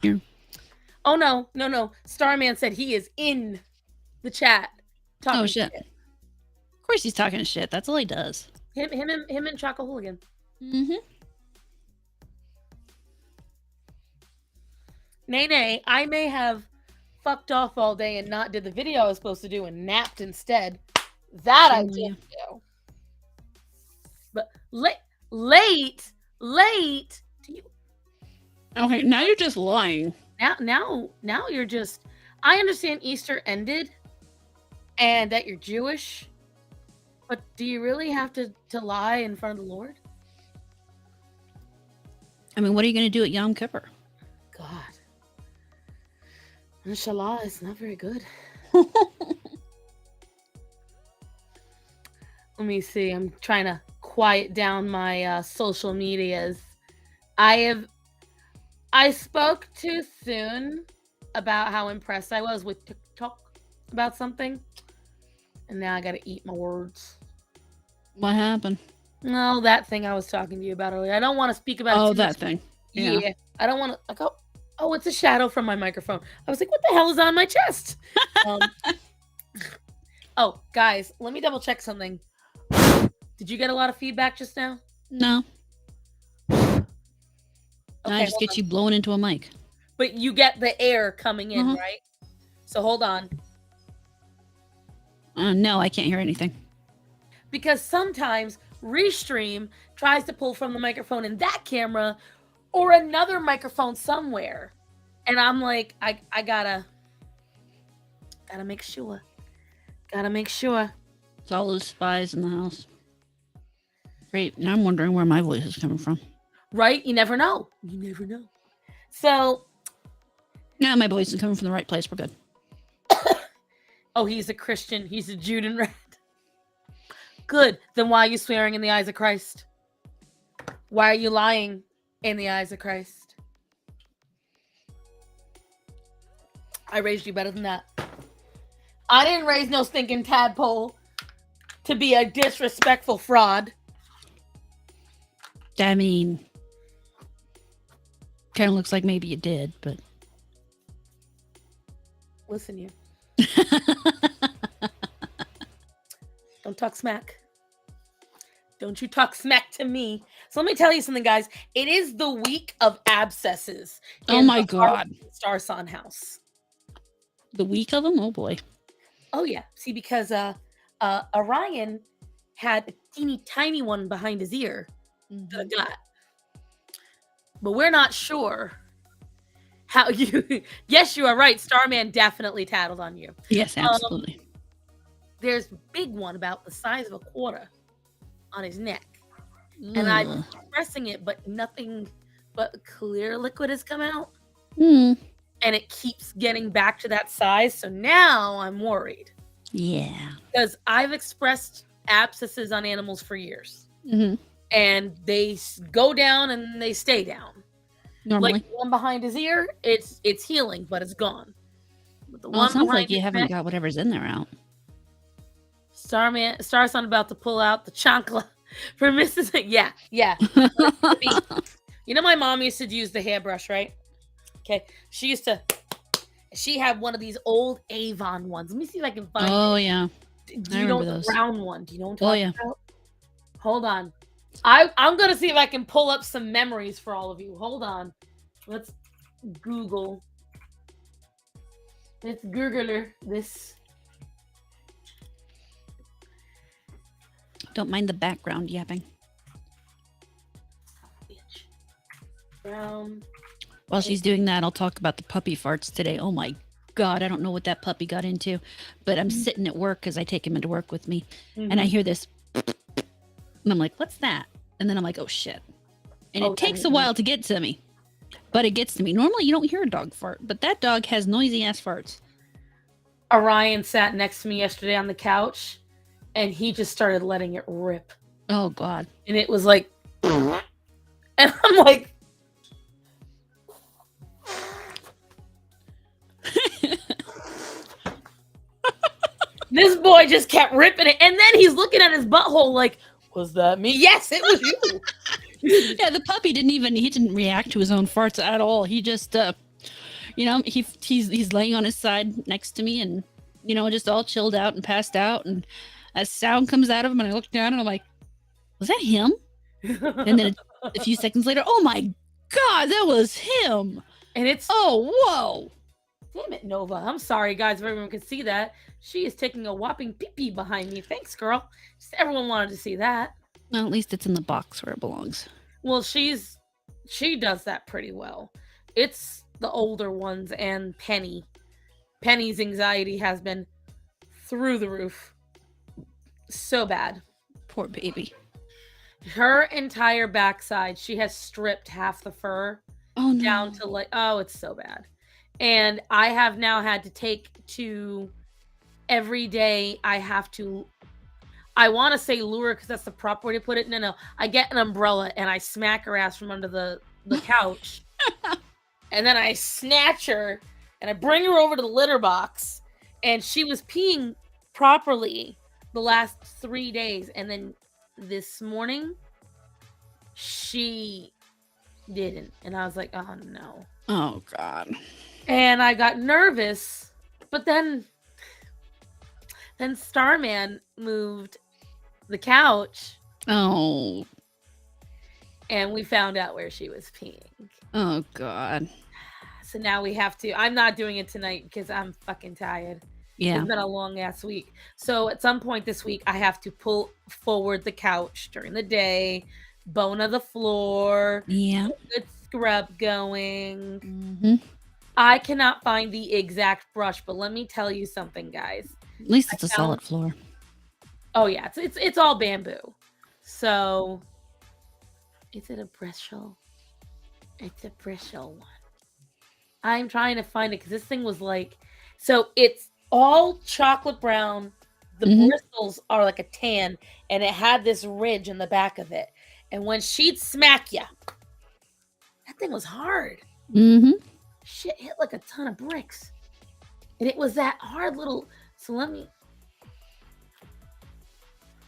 Here. Oh no. Starman said he is in the chat Oh, talking shit. shit. Of course he's talking shit. That's all he does. Him and Choco Hooligan. Mm-hmm. Nay, I may have fucked off all day and not did the video I was supposed to do and napped instead. That I Shame on did you. do. But late. Do you Okay, now you're just lying. now you're just. I understand Easter ended, and that you're Jewish, but do you really have to lie in front of the Lord? I mean, what are you going to do at Yom Kippur? God, inshallah, it's not very good. Let me see. I'm trying to quiet down my social medias. I spoke too soon about how impressed I was with TikTok about something, and now I got to eat my words. What happened? No, that thing I was talking to you about earlier. I don't want to speak about it Oh, too much. that thing. Yeah. Yeah, I don't want to. I go. Oh, it's a shadow from my microphone. I was like, what the hell is on my chest? Um, oh, guys, let me double check something. Did you get a lot of feedback just now? No. I Okay, just hold get on. you blown into a mic. But you get the air coming in, Uh-huh. right? So hold on. No, I can't hear anything. Because sometimes Restream tries to pull from the microphone in that camera or another microphone somewhere. And I'm like, I gotta make sure. Gotta make sure. It's all those spies in the house. Great. Now I'm wondering where my voice is coming from. Right? You never know. You never know. So, Yeah, my voice is coming from the right place. We're good. oh, he's a Christian. He's a Jude and red. Good. Then why are you swearing in the eyes of Christ? Why are you lying in the eyes of Christ? I raised you better than that. I didn't raise no stinking tadpole to be a disrespectful fraud. I mean, kind of looks like maybe you did, but. Listen, you. Don't talk smack. Don't you talk smack to me. So let me tell you something, guys. It is the week of abscesses. Oh my God. Star Son house. The week of them? Oh boy. Oh yeah. See, because Orion had a teeny tiny one behind his ear that I got. But we're not sure how you. Yes, you are right. Starman definitely tattled on you. Yes, absolutely. There's a big one about the size of a quarter on his neck. And I'm pressing it, but nothing but clear liquid has come out. Hmm. And it keeps getting back to that size. So now I'm worried. Yeah. Because I've expressed abscesses on animals for years. Mm-hmm. And they go down and they stay down. Normally. Like the one behind his ear, it's healing, but it's gone. But the Well, one it sounds behind like you his haven't neck, got whatever's in there out. Starson about to pull out the chancla for Mrs. Yeah. You know, my mom used to use the hairbrush, right? Okay. She had one of these old Avon ones. Let me see if I can find it. Oh, yeah. Do I you know remember the those. brown one? Do you know what I'm talking Oh, yeah. about? Hold on. I'm going to see if I can pull up some memories for all of you. Hold on. Let's Google. Let's Googler this. Don't mind the background yapping. Bitch. Brown. While she's doing that, I'll talk about the puppy farts today. Oh my God, I don't know what that puppy got into, but I'm sitting at work because I take him into work with me, and I hear this, and I'm like, what's that? And then I'm like, oh shit. And it takes a while to get to me, but it gets to me. Normally you don't hear a dog fart, but that dog has noisy ass farts. Orion sat next to me yesterday on the couch, and he just started letting it rip. Oh God. And it was like, and I'm like, this boy just kept ripping it. And then he's looking at his butthole like, was that me? Yes, it was you. Yeah, the puppy he didn't react to his own farts at all. He just He's laying on his side next to me, and just all chilled out and passed out. And a sound comes out of him, and I look down, and I'm like, "Was that him?" And then a few seconds later, "Oh my god, that was him!" And it's whoa. Damn it, Nova. I'm sorry, guys, if everyone could see that. She is taking a whopping pee-pee behind me. Thanks, girl. Just everyone wanted to see that. Well, at least it's in the box where it belongs. Well, she does that pretty well. It's the older ones and Penny. Penny's anxiety has been through the roof. So bad. Poor baby. Her entire backside, she has stripped half the fur down to it's so bad. And I have now had to take to every day. I want to say lure because that's the proper way to put it. No. I get an umbrella and I smack her ass from under the couch. And then I snatch her and I bring her over to the litter box. And she was peeing properly the last 3 days. And then this morning, she didn't. And I was like, oh no. Oh God. And I got nervous. But then Starman moved the couch. Oh. And we found out where she was peeing. Oh God. So now we have to. I'm not doing it tonight because I'm fucking tired. Yeah. It's been a long ass week. So at some point this week, I have to pull forward the couch during the day, Bona the floor. Yeah. Good scrub going. Mm-hmm. I cannot find the exact brush, but let me tell you something, guys. At least it's a solid floor. Oh yeah, it's all bamboo. So is it a bristle? It's a bristle one. I'm trying to find it because this thing was like, so it's all chocolate brown. The bristles are like a tan, and it had this ridge in the back of it. And when she'd smack you, that thing was hard. Mm-hmm. Shit hit like a ton of bricks. And it was that hard little. So let me.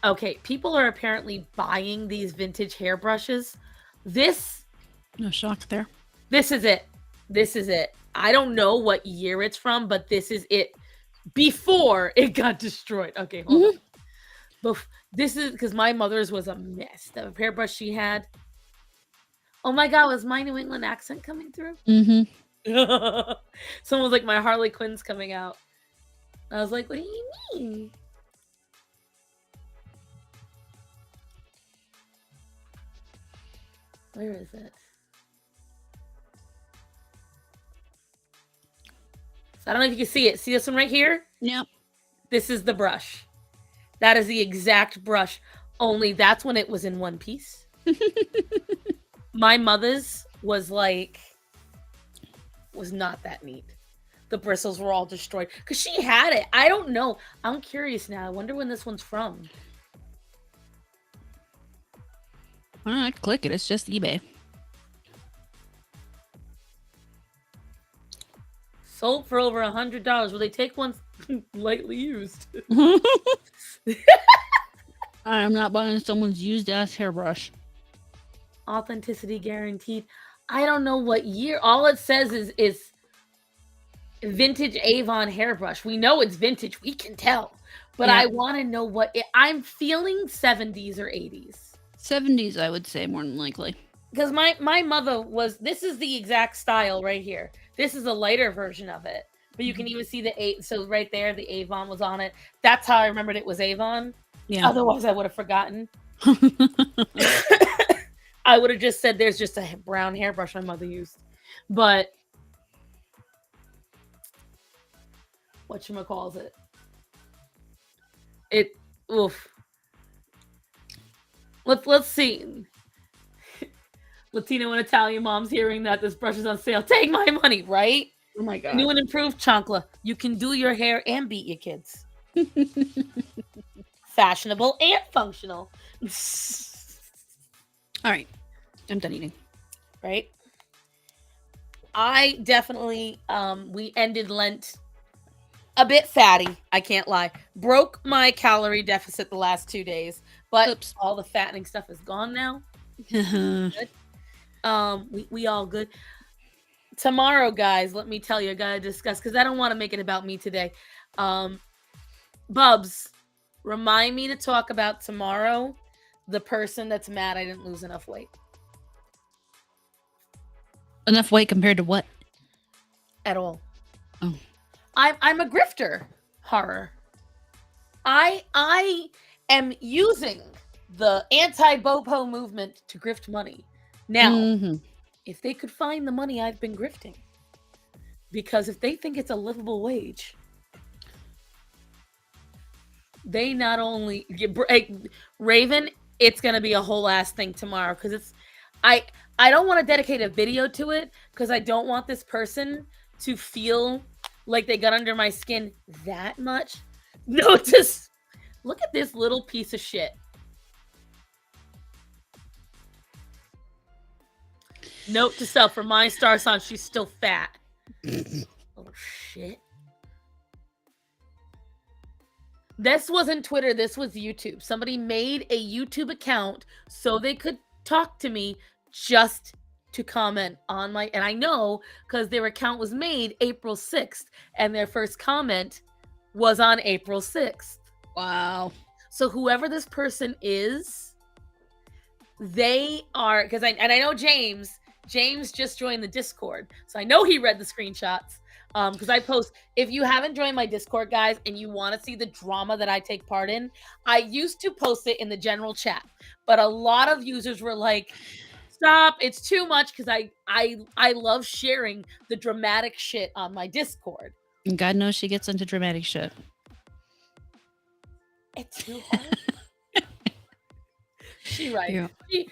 Okay, people are apparently buying these vintage hairbrushes. No shock there. This is it. This is it. I don't know what year it's from, but this is it before it got destroyed. Okay, hold on. But this is because my mother's was a mess. The hairbrush she had. Oh my God, was my New England accent coming through? Mm-hmm. Someone was like, my Harley Quinn's coming out. I was like, what do you mean? Where is it? So I don't know if you can see it. See this one right here? Yep. This is the brush. That is the exact brush. Only that's when it was in one piece. My mother's was not that neat. The bristles were all destroyed because she had it. I don't know. I'm curious now. I wonder when this one's from. All right, click it. It's just eBay. Sold for over $100. Will they take one lightly used? I'm not buying someone's used ass hairbrush. Authenticity guaranteed. I don't know what year. All it says is vintage Avon hairbrush. We know it's vintage. We can tell. But I want to know I'm feeling 70s or 80s. 70s, I would say, more than likely. Because my mother was, this is the exact style right here. This is a lighter version of it. But you can even see so right there, the Avon was on it. That's how I remembered it was Avon. Yeah. Otherwise, I would have forgotten. I would have just said there's just a brown hairbrush my mother used. But whatchamacalls it? Oof. Let's see. Latino and Italian moms hearing that this brush is on sale. Take my money, right? Oh my God. New and improved chancla. You can do your hair and beat your kids. Fashionable and functional. All right. I'm done eating. Right? I definitely, we ended Lent a bit fatty. I can't lie. Broke my calorie deficit the last 2 days. But all the fattening stuff is gone now. Good. We all good. tomorrow, guys, let me tell you, I gotta discuss because I don't want to make it about me today. Bubs, remind me to talk about tomorrow the person that's mad I didn't lose enough weight. Enough weight compared to what? At all. Oh. I'm a grifter. Horror. I am using the anti-bopo movement to grift money. Now, if they could find the money I've been grifting, because if they think it's a livable wage, they not only Raven, it's gonna be a whole ass thing tomorrow because it's I don't want to dedicate a video to it because I don't want this person to feel like they got under my skin that much. No, just look at this little piece of shit. Note to self: from my star sign, she's still fat. Oh shit. This wasn't Twitter, this was YouTube. Somebody made a YouTube account so they could talk to me just to comment on my, and I know because their account was made April 6th and their first comment was on April 6th. Wow. So whoever this person is, they are, because I know James just joined the Discord. So I know he read the screenshots. Because I post, if you haven't joined my Discord, guys, and you want to see the drama that I take part in, I used to post it in the general chat, but a lot of users were like, stop, it's too much, because I love sharing the dramatic shit on my Discord. And God knows she gets into dramatic shit. It's too hard. She right. Yeah.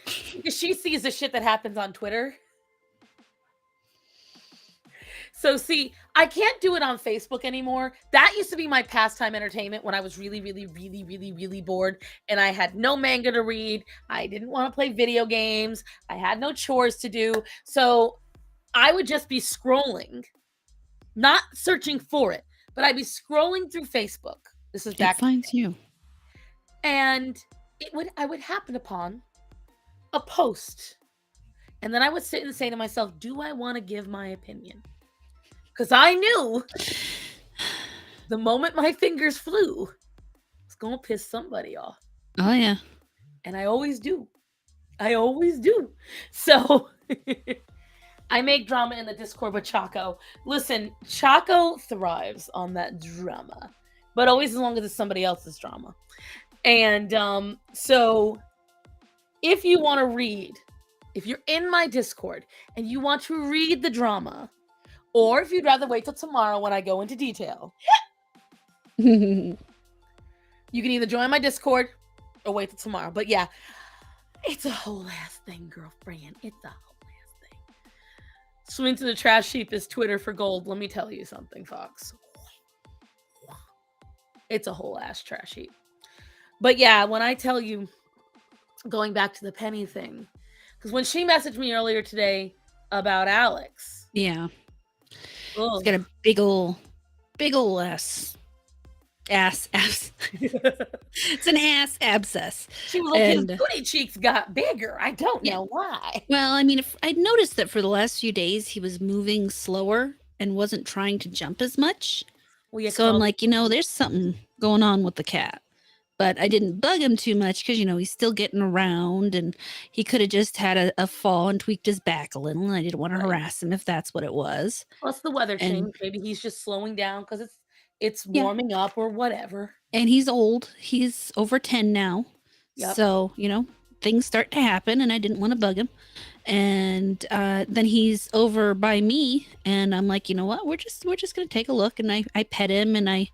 She sees the shit that happens on Twitter. So see, I can't do it on Facebook anymore. That used to be my pastime entertainment when I was really, really, really, really, really bored and I had no manga to read. I didn't want to play video games. I had no chores to do. So I would just be scrolling, not searching for it, but I'd be scrolling through Facebook. This is back. It finds you. And I would happen upon a post. And then I would sit and say to myself, do I want to give my opinion? Because I knew the moment my fingers flew, it's going to piss somebody off. Oh, yeah. And I always do. So I make drama in the Discord with Chaco. Listen, Chaco thrives on that drama, but always as long as it's somebody else's drama. And so if you want to read, if you're in my Discord and you want to read the drama, or if you'd rather wait till tomorrow when I go into detail, you can either join my Discord or wait till tomorrow. But yeah, it's a whole ass thing, girlfriend. It's a whole ass thing. Swing to the trash heap is Twitter for gold. Let me tell you something, Fox. It's a whole ass trash heap. But yeah, when I tell you, going back to the penny thing, because when she messaged me earlier today about Alex. Yeah. It's got a big ol' ass. It's an ass abscess. She was like, his booty cheeks got bigger. I don't know why. Well, I mean, if I'd noticed that for the last few days he was moving slower and wasn't trying to jump as much. Well, yeah, so I'm like, there's something going on with the cat. But I didn't bug him too much because, he's still getting around and he could have just had a fall and tweaked his back a little. And I didn't want to harass him if that's what it was. Plus the weather change. Maybe he's just slowing down because it's warming up or whatever. And he's old. He's over 10 now. Yep. So, things start to happen and I didn't want to bug him. And then he's over by me and I'm like, you know what? We're just going to take a look. And I pet him and I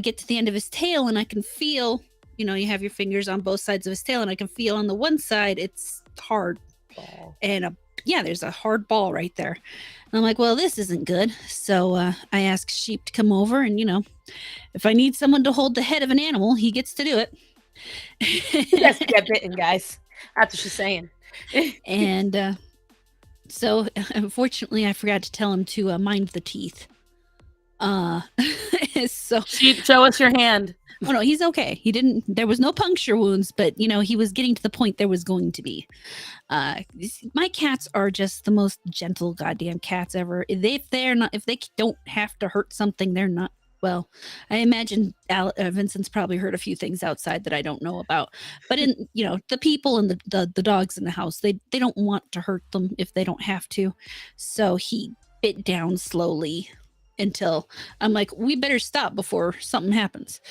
get to the end of his tail and I can feel, you have your fingers on both sides of his tail and I can feel on the one side, it's hard. Ball. And there's a hard ball right there. And I'm like, well, this isn't good. So I asked Sheep to come over and, if I need someone to hold the head of an animal, he gets to do it. He has to get bitten, guys. That's what she's saying. And so unfortunately I forgot to tell him to mind the teeth. So Sheep, show us your hand. Oh no, he's okay. He didn't. There was no puncture wounds, but he was getting to the point there was going to be. My cats are just the most gentle goddamn cats ever. If they don't have to hurt something, they're not. Well, I imagine Vincent's probably heard a few things outside that I don't know about. But in the people and the dogs in the house, they don't want to hurt them if they don't have to. So he bit down slowly until I'm like, we better stop before something happens.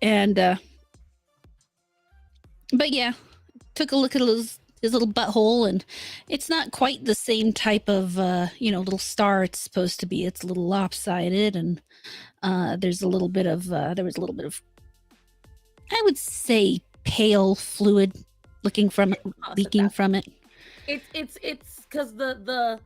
And but yeah, took a look at his little butthole, and it's not quite the same type of little star it's supposed to be. It's a little lopsided, and there's a little bit of there was a little bit of, I would say, pale fluid leaking from it. It's because the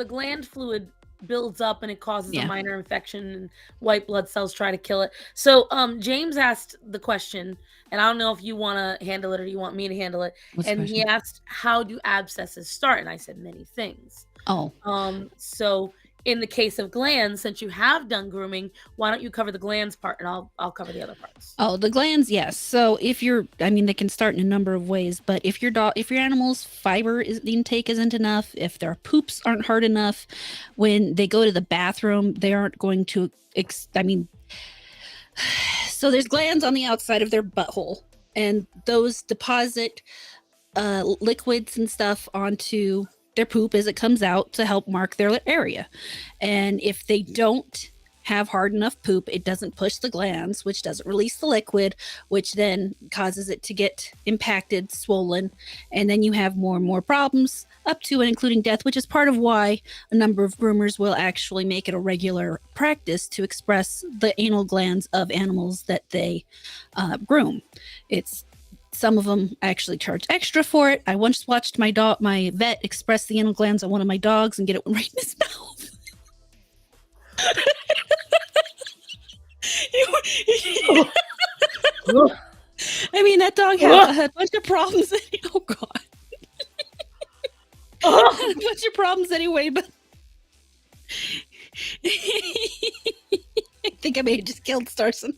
gland fluid builds up and it causes a minor infection, and white blood cells try to kill it. So James asked the question, and I don't know if you want to handle it or you want me to handle it. And he asked, how do abscesses start? And I said many things. So in the case of glands, since you have done grooming, why don't you cover the glands part, and I'll cover the other parts. Oh, the glands, yes. So they can start in a number of ways, but if your animal's fiber intake isn't enough, if their poops aren't hard enough, when they go to the bathroom, they aren't going to. So there's glands on the outside of their butthole, and those deposit liquids and stuff onto their poop as it comes out to help mark their area. And if they don't have hard enough poop, it doesn't push the glands, which doesn't release the liquid, which then causes it to get impacted, swollen, and then you have more and more problems, up to and including death, which is part of why a number of groomers will actually make it a regular practice to express the anal glands of animals that they groom. Some of them actually charge extra for it. I once watched my vet express the anal glands on one of my dogs and get it right in his mouth. I mean, that dog had a bunch of problems. Oh God, a bunch of problems anyway. But I think I may have just killed Starson.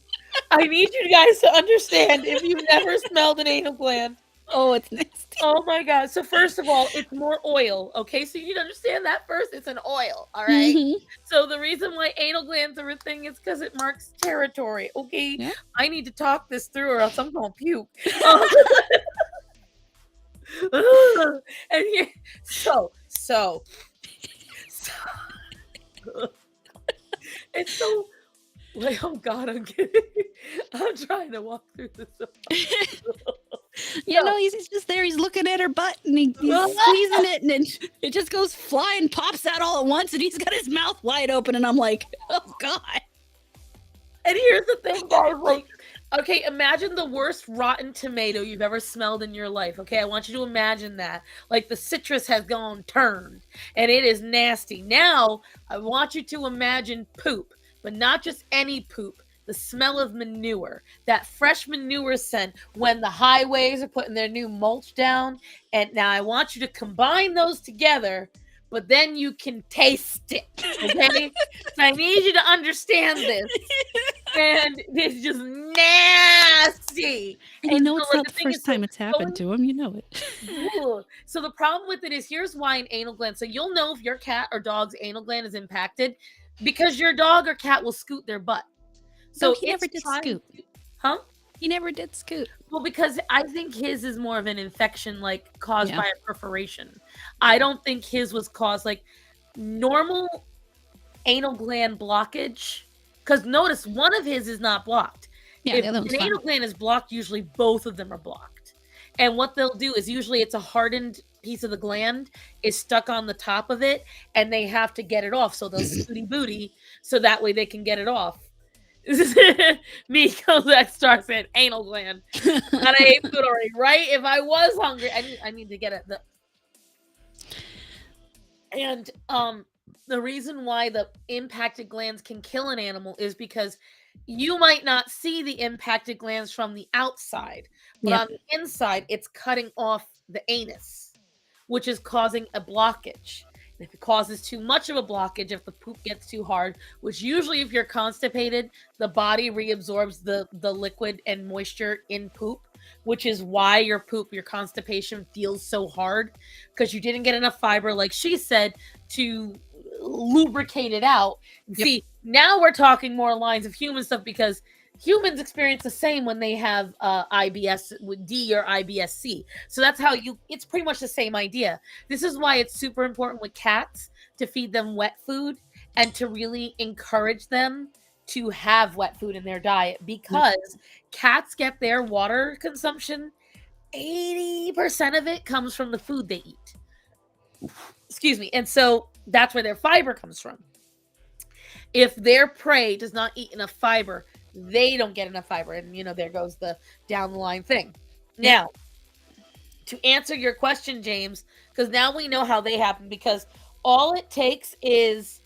I need you guys to understand, if you've never smelled an anal gland. Oh, it's nasty. Oh my God. So first of all, it's more oil. Okay. So you need to understand that first. It's an oil. All right. Mm-hmm. So the reason why anal glands are a thing is because it marks territory. Okay. Yeah. I need to talk this through or else I'm going to puke. And here, so it's so like, oh God, I'm trying to walk through this. He's just there. He's looking at her butt and he's squeezing it, and it just goes flying, pops out all at once, and he's got his mouth wide open, and I'm like, oh God. And here's the thing, guys. Like, okay, imagine the worst rotten tomato you've ever smelled in your life. Okay, I want you to imagine that. Like the citrus has gone turned, and it is nasty. Now, I want you to imagine poop. But not just any poop, the smell of manure, that fresh manure scent when the highways are putting their new mulch down. And now I want you to combine those together, but then you can taste it, okay? So I need you to understand this. And it's just nasty. And you know, it's not the first time it's happened to him. You know it. So the problem with it is, here's why an anal gland. So you'll know if your cat or dog's anal gland is impacted, because your dog or cat will scoot their butt. So he never did scoot. Huh? He never did scoot. Well, because I think his is more of an infection, like caused by a perforation. I don't think his was caused like normal anal gland blockage. Because notice, one of his is not blocked. Yeah, if an anal gland is blocked, usually both of them are blocked. And what they'll do is, usually it's a hardened piece of the gland is stuck on the top of it, and they have to get it off. So they'll scooty booty, so that way they can get it off. Me goes that starts at anal gland. And I ate food already, right? If I was hungry, I need to get it. And the reason why the impacted glands can kill an animal is because you might not see the impacted glands from the outside, but on the inside, it's cutting off the anus, which is causing a blockage. If it causes too much of a blockage, if the poop gets too hard, which usually if you're constipated, the body reabsorbs the liquid and moisture in poop, which is why your constipation feels so hard, because you didn't get enough fiber, like she said, to lubricate it out. Yep. See, now we're talking more lines of human stuff, because humans experience the same when they have IBS with D or IBS-C. So that's how it's pretty much the same idea. This is why it's super important with cats to feed them wet food and to really encourage them to have wet food in their diet, because cats get their water consumption, 80% of it comes from the food they eat. Excuse me. And so that's where their fiber comes from. If their prey does not eat enough fiber, they don't get enough fiber. And, there goes the down the line thing. Now, to answer your question, James, because now we know how they happen, because all it takes is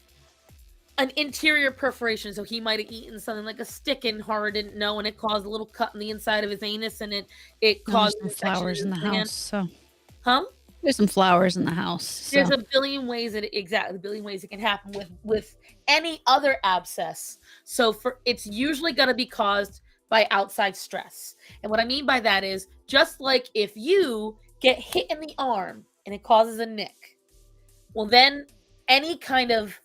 an interior perforation. So he might have eaten something like a stick and Horror didn't know, and it caused a little cut in the inside of his anus, and it caused some flowers in the house. So, there's some flowers in the house. So. There's a billion ways it can happen with any other abscess. So it's usually going to be caused by outside stress. And what I mean by that is, just like if you get hit in the arm and it causes a nick, well, then any kind of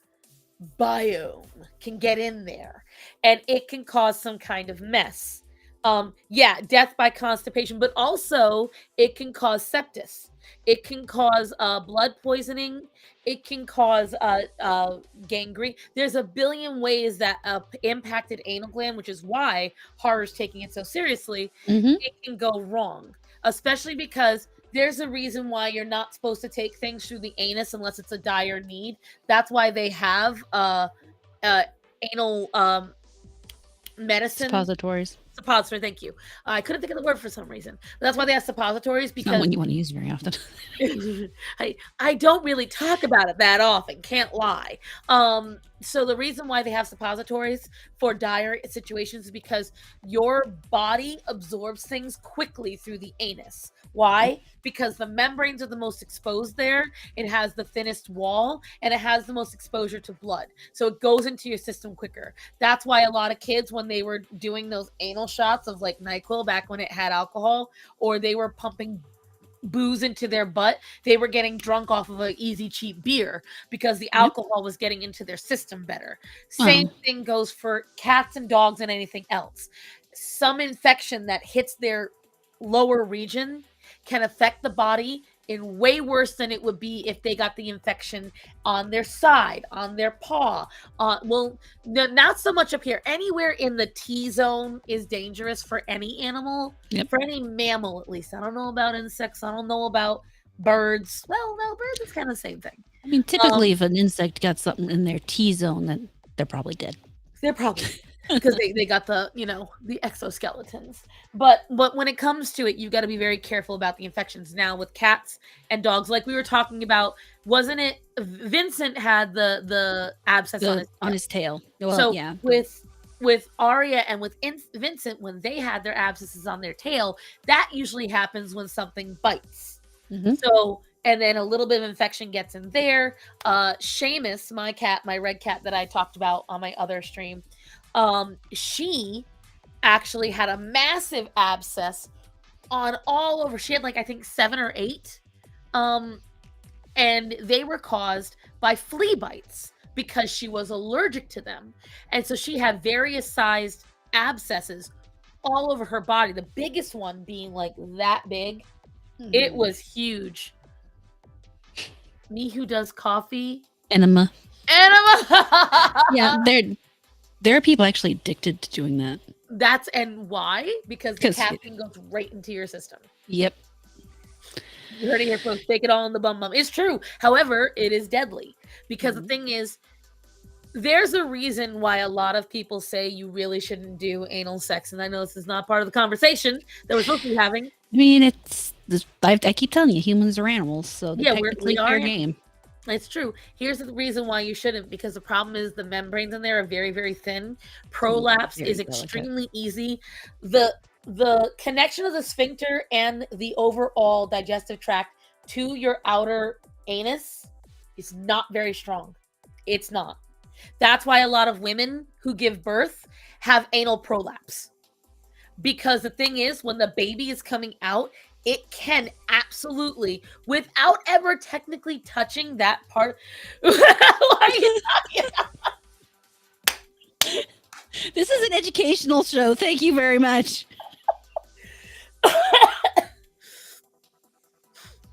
biome can get in there and it can cause some kind of mess. Death by constipation, but also it can cause sepsis. It can cause blood poisoning. It can cause gangrene. There's a billion ways that impacted anal gland, which is why Horror's taking it so seriously. It can go wrong, especially because there's a reason why you're not supposed to take things through the anus unless it's a dire need. That's why they have anal medicine. Suppository, thank you. I couldn't think of the word for some reason. But that's why they have suppositories, because not one you want to use very often. I don't really talk about it that often, can't lie. So the reason why they have suppositories for dire situations is because your body absorbs things quickly through the anus. Why? Because the membranes are the most exposed there. It has the thinnest wall, and it has the most exposure to blood. So it goes into your system quicker. That's why a lot of kids, when they were doing those anal shots of like NyQuil back when it had alcohol, or they were pumping booze into their butt, they were getting drunk off of an easy cheap beer, because the alcohol was getting into their system better. Same thing goes for cats and dogs and anything else. Some infection that hits their lower region can affect the body in way worse than it would be if they got the infection on their side, on their paw. Not so much up here. Anywhere in the T-zone is dangerous for any animal, for any mammal at least. I don't know about insects. I don't know about birds. Well, no, birds is kind of the same thing. I mean, typically if an insect got something in their T-zone, then they're probably dead. They're probably because they got the exoskeletons. But when it comes to it, you got to be very careful about the infections. Now with cats and dogs, like we were talking about, wasn't it Vincent had the abscess on his tail? Well, so with Aria and with Vincent, when they had their abscesses on their tail, that usually happens when something bites. So, and then a little bit of infection gets in there. Seamus, my red cat that I talked about on my other stream, she actually had a massive abscess on all over. She had like, I think 7 or 8. And they were caused by flea bites because she was allergic to them. And so she had various sized abscesses all over her body. The biggest one being like that big. It was huge. Me who does coffee. Enema. Yeah, there are people actually addicted to doing that. And why? Because the caffeine goes right into your system. Yep. You heard it here, folks. Take it all in the bum bum. It's true. However, it is deadly. Because the thing is, there's a reason why a lot of people say you really shouldn't do anal sex. And I know this is not part of the conversation that we're supposed to be having. I mean, I keep telling you, humans are animals. So they're technically fair game. It's true. Here's the reason why you shouldn't, because the problem is the membranes in there are very, very thin. Prolapse is extremely easy. The connection of the sphincter and the overall digestive tract to your outer anus is not very strong. It's not. That's why a lot of women who give birth have anal prolapse. Because the thing is, when the baby is coming out, it can absolutely, without ever technically touching that part. Why are you talking about? This is an educational show. Thank you very much.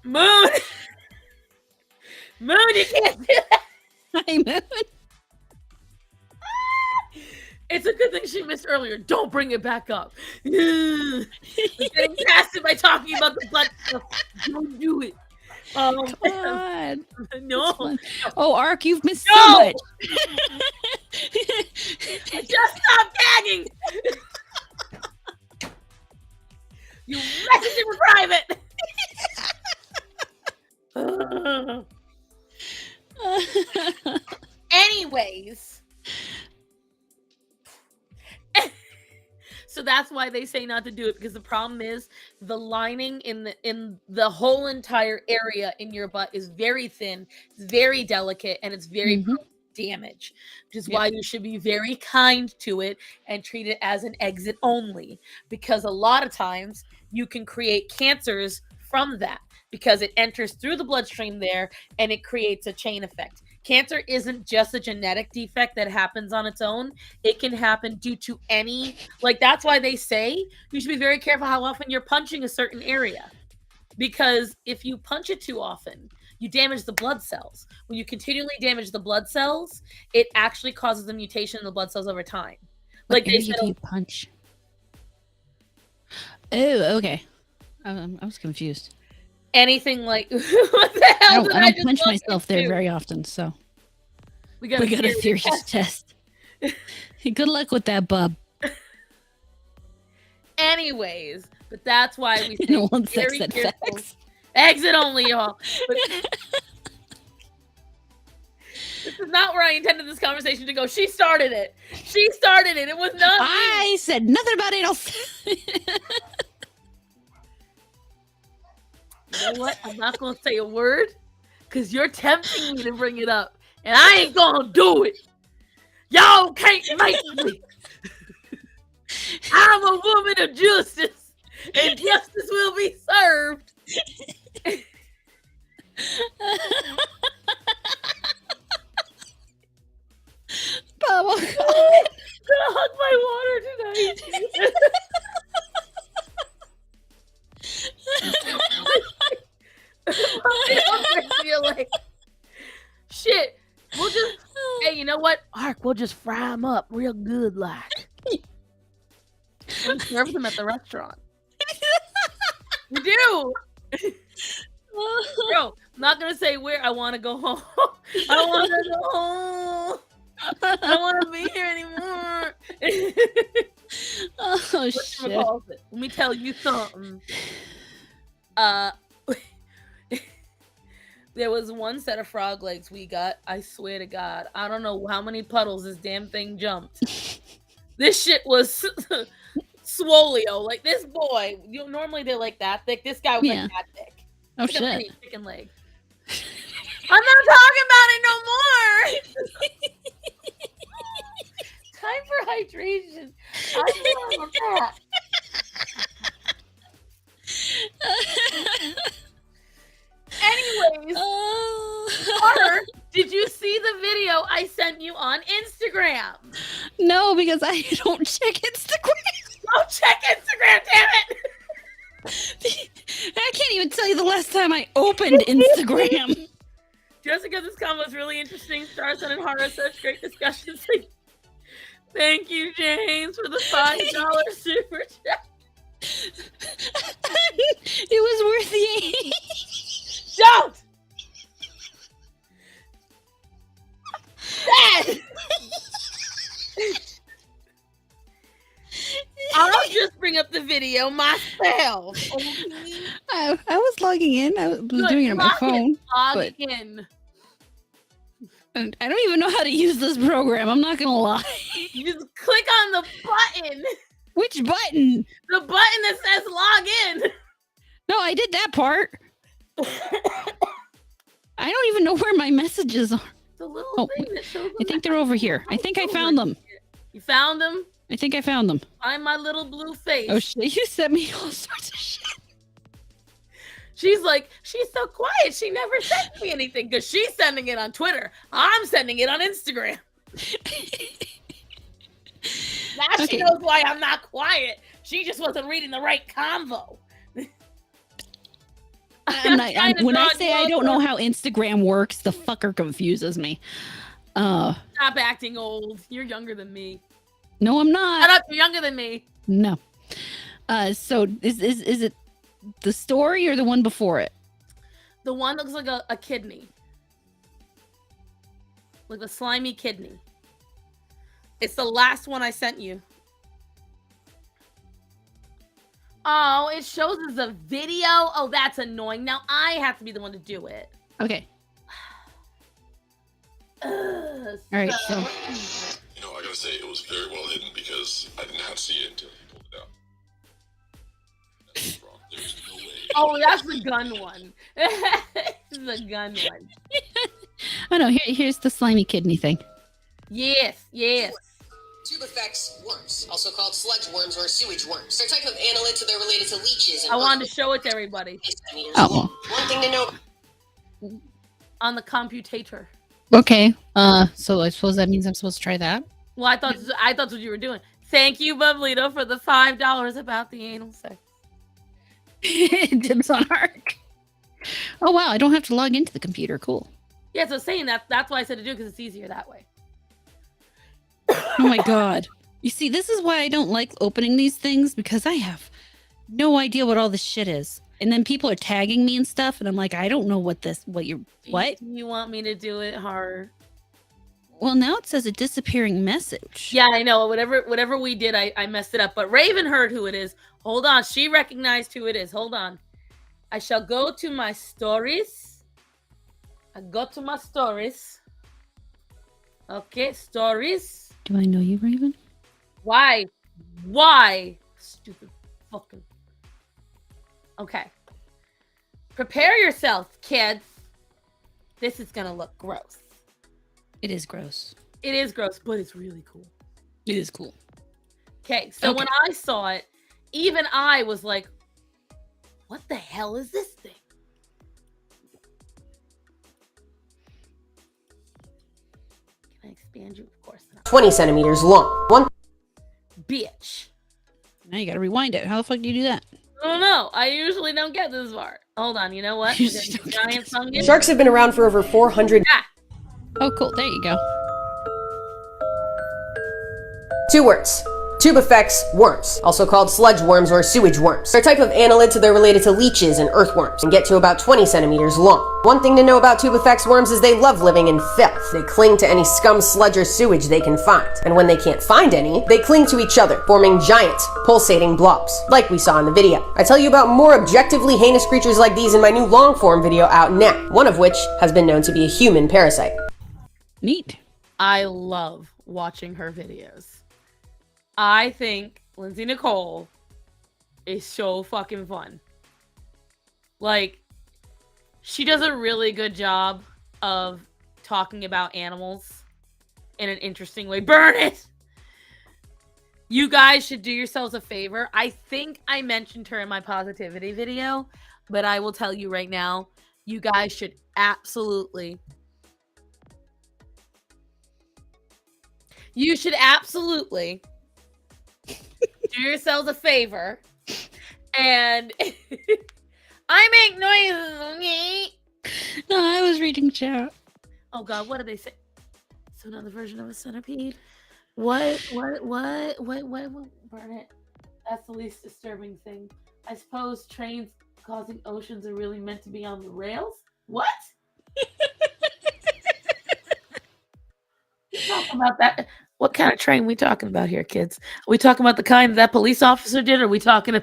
Moon, you can't do that. Hi, Moon. It's a good thing she missed earlier. Don't bring it back up. I'm getting past it by talking about the butt stuff. Don't do it. Come on. No. Oh, Ark, you've missed so much. Just stop tagging. You message him in private. Anyways. So that's why they say not to do it, because the problem is the lining in the whole entire area in your butt is very thin, it's very delicate, and it's very prone to damage, which is why you should be very kind to it and treat it as an exit only, because a lot of times you can create cancers from that because it enters through the bloodstream there and it creates a chain effect. Cancer isn't just a genetic defect that happens on its own. It can happen due to any, like, that's why they say you should be very careful how often you're punching a certain area. Because if you punch it too often, you damage the blood cells. When you continually damage the blood cells, it actually causes a mutation in the blood cells over time. Like they said, you punch. Oh, okay. I was confused. Anything like what the hell? I don't punch myself there very often, so we got a serious test. Good luck with that, bub. Anyways, but that's why we no one sex that facts. Exit only, y'all. But this is not where I intended this conversation to go. She started it. It was not me. I said nothing about anal. You know what? I'm not going to say a word because you're tempting me to bring it up. And I ain't going to do it. Y'all can't make me. I'm a woman of justice. And justice will be served. Bubble. I'm gonna hug my water tonight. I feel like shit. We'll just hey, you know what, Ark? We'll just fry them up real good, like. We serve them at the restaurant. We do. Bro, I'm not gonna say where. I want to go home. I don't want to go home. I don't want to be here anymore. Oh shit! Let me tell you something. There was one set of frog legs we got. I swear to God, I don't know how many puddles this damn thing jumped. This shit was swolio. Like this boy. Normally they're like that thick. This guy was like that thick. Oh shit! A chicken leg. I'm not talking about it no more. Time for hydration. I'm on that. Anyways, Carter, did you see the video I sent you on Instagram? No, because I don't check Instagram. Don't check Instagram, damn it! I can't even tell you the last time I opened Instagram. Just because this convo was really interesting, Starson and Hara, such great discussions. Thank you, James, for the $5 super chat. It was worth the Don't! Dad! I'll just bring up the video myself. I was logging in. I was doing it on my phone. Log in. I don't even know how to use this program. I'm not gonna lie. You just click on the button. Which button? The button that says log in. No, I did that part. I don't even know where my messages are. The little Oh, thing that shows I think they're over here. I think I found them. You found them? I think I found them. Find my little blue face. Oh shit! You sent me all sorts of shit. She's like, she's so quiet. She never sent me anything because she's sending it on Twitter. I'm sending it on Instagram. Now she knows why I'm not quiet. She just wasn't reading the right convo. When I say I don't know how Instagram works, the fucker confuses me. Stop acting old. You're younger than me. No, I'm not. Shut up, you're younger than me. No. So is it the story or the one before it? The one looks like a kidney. Like a slimy kidney. It's the last one I sent you. Oh, it shows us a video? Oh, that's annoying. Now I have to be the one to do it. Okay. All right, so. You know, I gotta say, it was very well hidden because I did not see it until he pulled it out. That's wrong. There's no way. Oh, that's the gun one. The gun one. Oh no, here's the slimy kidney thing. Yes. Tubifex worms, also called sludge worms or sewage worms. They're a type of annelid, so they're related to leeches. And I wanted to show it to everybody. Oh. One thing to know. On the computator. Okay. So I suppose that means I'm supposed to try that. Well, I thought that's what you were doing. Thank you, Bublito, for the $5 about the anal sex. Dibs on Ark. Oh wow, I don't have to log into the computer. Cool. Yeah, so saying that's why I said to do it because it's easier that way. Oh my god. You see, this is why I don't like opening these things, because I have no idea what all this shit is. And then people are tagging me and stuff, and I'm like, I don't know what. You want me to do it hard? Well, now it says a disappearing message. Yeah, I know. Whatever we did, I messed it up. But Raven heard who it is. Hold on. She recognized who it is. Hold on. I shall go to my stories. I go to my stories. Okay, stories. Do I know you, Raven? Why? Why? Stupid fucking. Okay. Prepare yourself, kids. This is gonna look gross. It is gross. It is gross, but it's really cool. It is cool. Okay, so when I saw it, even I was like, what the hell is this thing? Can I expand you? Of course not. 20 centimeters long. One. Bitch. Now you gotta rewind it. How the fuck do you do that? I don't know. I usually don't get this far. Hold on. You know what? Giant fungus. Sharks have been around for over 400. Oh, cool. There you go. 2 words. Tubifex worms, also called sludge worms or sewage worms. They're a type of annelid, so they're related to leeches and earthworms, and get to about 20 centimeters long. One thing to know about Tubifex worms is they love living in filth. They cling to any scum, sludge, or sewage they can find. And when they can't find any, they cling to each other, forming giant, pulsating blobs, like we saw in the video. I tell you about more objectively heinous creatures like these in my new long-form video out now, one of which has been known to be a human parasite. Neat. I love watching her videos. I think Lindsay Nicole is so fucking fun. Like, she does a really good job of talking about animals in an interesting way. Burn it! You guys should do yourselves a favor. I think I mentioned her in my positivity video, but I will tell you right now, you guys should absolutely do yourselves a favor and I make noises, okay? No, I was reading chat. Oh god, what did they say? So another version of a centipede? What? Burn it. That's the least disturbing thing. I suppose trains causing oceans are really meant to be on the rails? What? Talk about that. What kind of train we talking about here, kids? Are we talking about the kind that police officer did? Or are we talking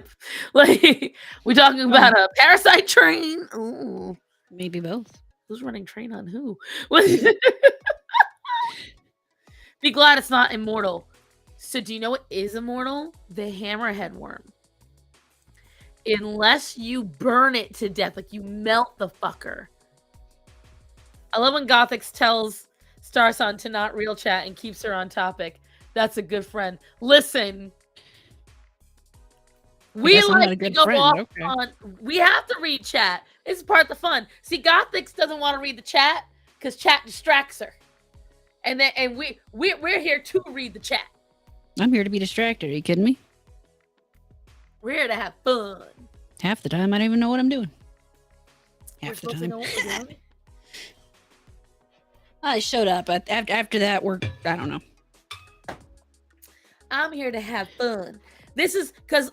we talking about a parasite train? Ooh. Maybe both. Who's running train on who? Be glad it's not immortal. So do you know what is immortal? The hammerhead worm. Unless you burn it to death, like you melt the fucker, I love when Gothix tells Starson to not real chat and keeps her on topic. That's a good friend. Listen, we guess I'm not a like to good go friend, off okay. on. We have to read chat. It's part of the fun. See, Gothix doesn't want to read the chat because chat distracts her, and we're here to read the chat. I'm here to be distracted. Are you kidding me? We're here to have fun. Half the time, I don't even know what I'm doing. We're Half the supposed to time. know what we're doing. I showed up, but after that, I don't know. I'm here to have fun. This is because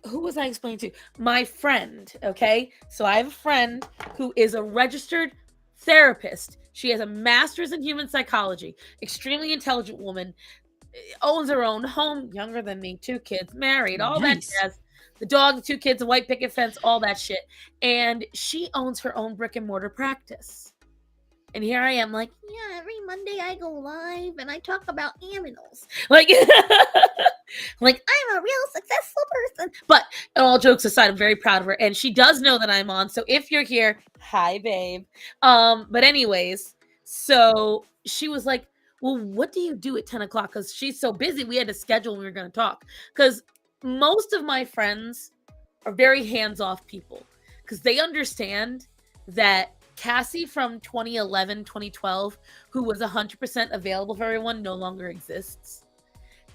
who was I explaining to? My friend, okay? So I have a friend who is a registered therapist. She has a master's in human psychology, extremely intelligent woman, owns her own home, younger than me, 2 kids, married, all Nice. that jazz. The dog, the 2 kids, a white picket fence, all that shit. And she owns her own brick and mortar practice. And here I am, like, yeah, every Monday I go live and I talk about animals. Like, like I'm a real successful person. But all jokes aside, I'm very proud of her. And she does know that I'm on. So if you're here, hi, babe. But anyways, so she was like, well, what do you do at 10 o'clock? Because she's so busy, we had to schedule when we were going to talk. Because most of my friends are very hands-off people. Because they understand that Cassie from 2011, 2012, who was 100% available for everyone, no longer exists.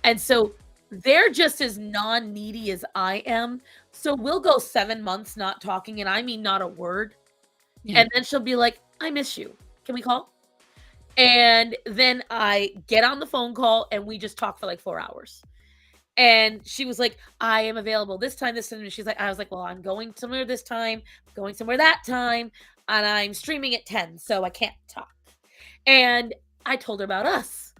And so they're just as non-needy as I am. So we'll go 7 months not talking, and I mean not a word. Yeah. And then she'll be like, I miss you. Can we call? And then I get on the phone call, and we just talk for like 4 hours. And she was like, I am available this time, this time. And she's like, I was like, well, I'm going somewhere this time, going somewhere that time, and I'm streaming at 10, so I can't talk. And I told her about us.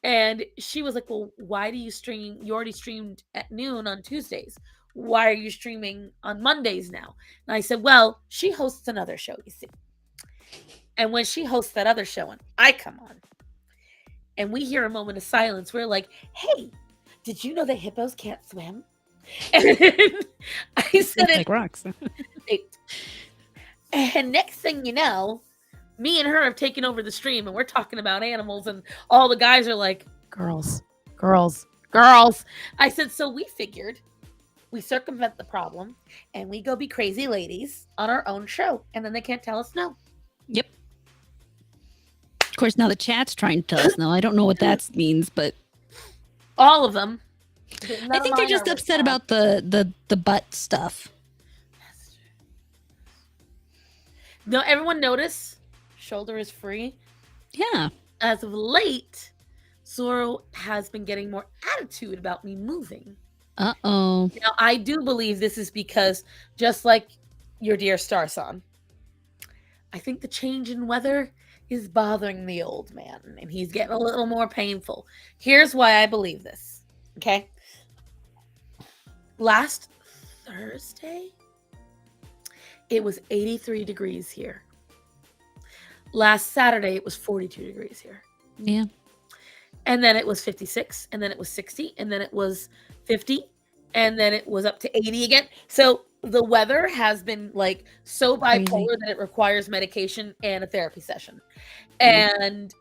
And she was like, well, why do you stream? You already streamed at noon on Tuesdays. Why are you streaming on Mondays now? And I said, well, she hosts another show, you see. And when she hosts that other show and I come on, and we hear a moment of silence, we're like, hey, did you know that hippos can't swim? And I said it like rocks. And next thing you know, me and her have taken over the stream and we're talking about animals, and all the guys are like, girls. I said, so we figured we circumvent the problem and we go be crazy ladies on our own show, and then they can't tell us no. Yep. Of course, now the chat's trying to tell us no. I don't know what that means, but All of them. I think they're just upset about the butt stuff. No, everyone notice shoulder is free. Yeah. As of late, Zoro has been getting more attitude about me moving. Uh-oh. Now, I do believe this is because, just like your dear Starson, I think the change in weather is bothering the old man, and he's getting a little more painful. Here's why I believe this, okay? Last Thursday, it was 83 degrees here. Last Saturday, it was 42 degrees here. Yeah. And then it was 56, and then it was 60, and then it was 50, and then it was up to 80 again. So the weather has been like so bipolar that it requires medication and a therapy session. And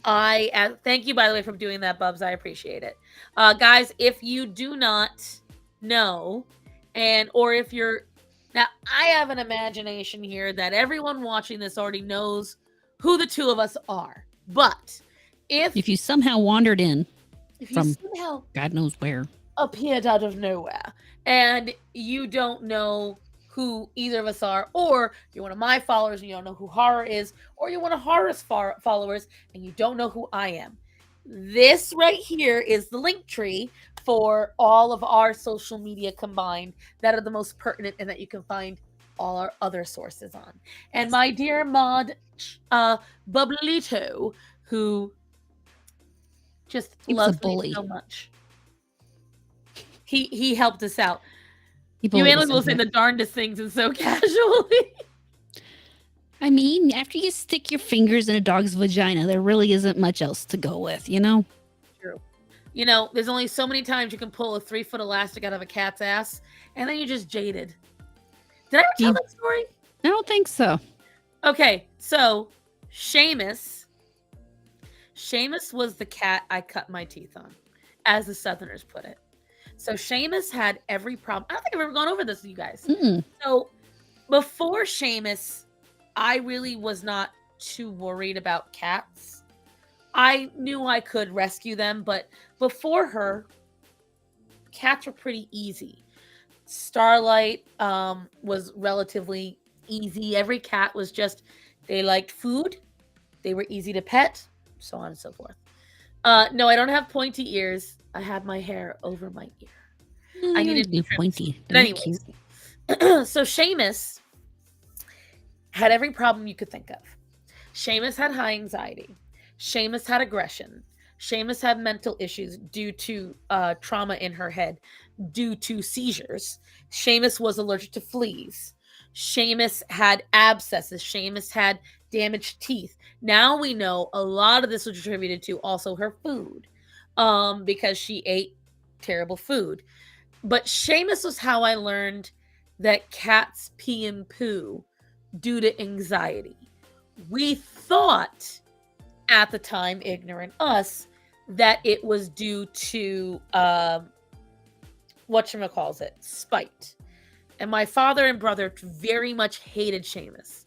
I thank you, by the way, for doing that, Bubs. I appreciate it. Guys, if you do not know, or if you're, now I have an imagination here that everyone watching this already knows who the two of us are. But if you somehow wandered in you somehow God knows where, appeared out of nowhere and you don't know who either of us are, or you're one of my followers and you don't know who Horror is, or you're one of Horror's followers and you don't know who I am, this right here is the link tree for all of our social media combined that are the most pertinent and that you can find all our other sources on. And my dear mod Bublito, who just loves me so much, he helped us out. You analysts will say the darndest things and so casually. I mean, after you stick your fingers in a dog's vagina, there really isn't much else to go with, you know? True. You know, there's only so many times you can pull a 3-foot elastic out of a cat's ass, and then you're just jaded. Did I ever tell that story? I don't think so. Okay, so Seamus was the cat I cut my teeth on, as the Southerners put it. So Seamus had every problem. I don't think I've ever gone over this with you guys. So before Seamus, I really was not too worried about cats. I knew I could rescue them, but before her, cats were pretty easy. Starlight was relatively easy. Every cat was just, they liked food, they were easy to pet, so on and so forth. No, I don't have pointy ears. I have my hair over my ear. I needed to be trim pointy. But anyways, so Seamus had every problem you could think of. Seamus had high anxiety. Seamus had aggression. Seamus had mental issues due to trauma in her head, due to seizures. Seamus was allergic to fleas. Seamus had abscesses. Seamus had damaged teeth. Now we know a lot of this was attributed to also her food, because she ate terrible food. But Seamus was how I learned that cats pee and poo due to anxiety. We thought at the time, ignorant us, that it was due to whatchamacallit, spite. And my father and brother very much hated Seamus.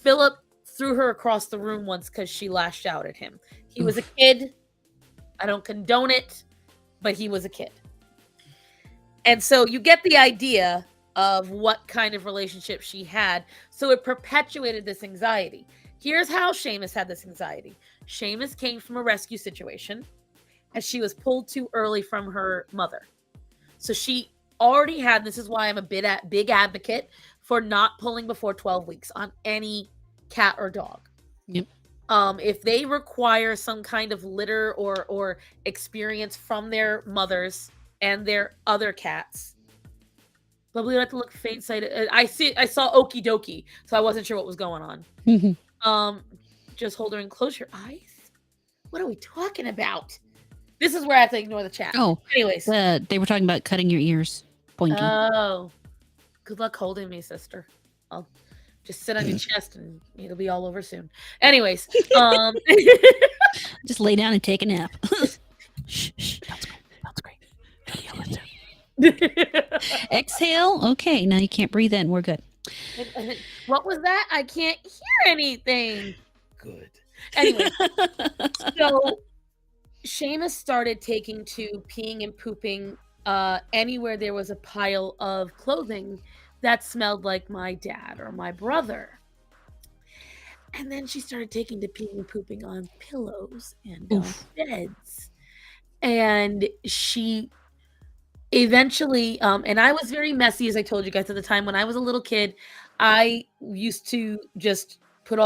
Philip threw her across the room once because she lashed out at him. He was a kid. I don't condone it, but he was a kid. And so you get the idea of what kind of relationship she had. So it perpetuated this anxiety. Here's how Seamus had this anxiety. Seamus came from a rescue situation, and she was pulled too early from her mother. So she already had, this is why I'm a big advocate for not pulling before 12 weeks on any cat or dog. Yep. If they require some kind of litter or experience from their mothers and their other cats, but we have to look faint sighted. I saw Okie Dokie, so I wasn't sure what was going on. Just hold her and close your eyes. What are we talking about? This is where I have to ignore the chat. Oh, anyways, they were talking about cutting your ears. Pointy. Oh, good luck holding me, sister. I'll just sit on your chest and it'll be all over soon. Anyways, Just lay down and take a nap. Shh, shh. That's great. Exhale. Okay, now you can't breathe in. We're good. What was that? I can't hear anything. Good. Anyway, so Seamus started taking to peeing and pooping anywhere there was a pile of clothing that smelled like my dad or my brother. And then she started taking to peeing and pooping on pillows and on beds. And she eventually, and I was very messy, as I told you guys at the time. When I was a little kid, I used to just put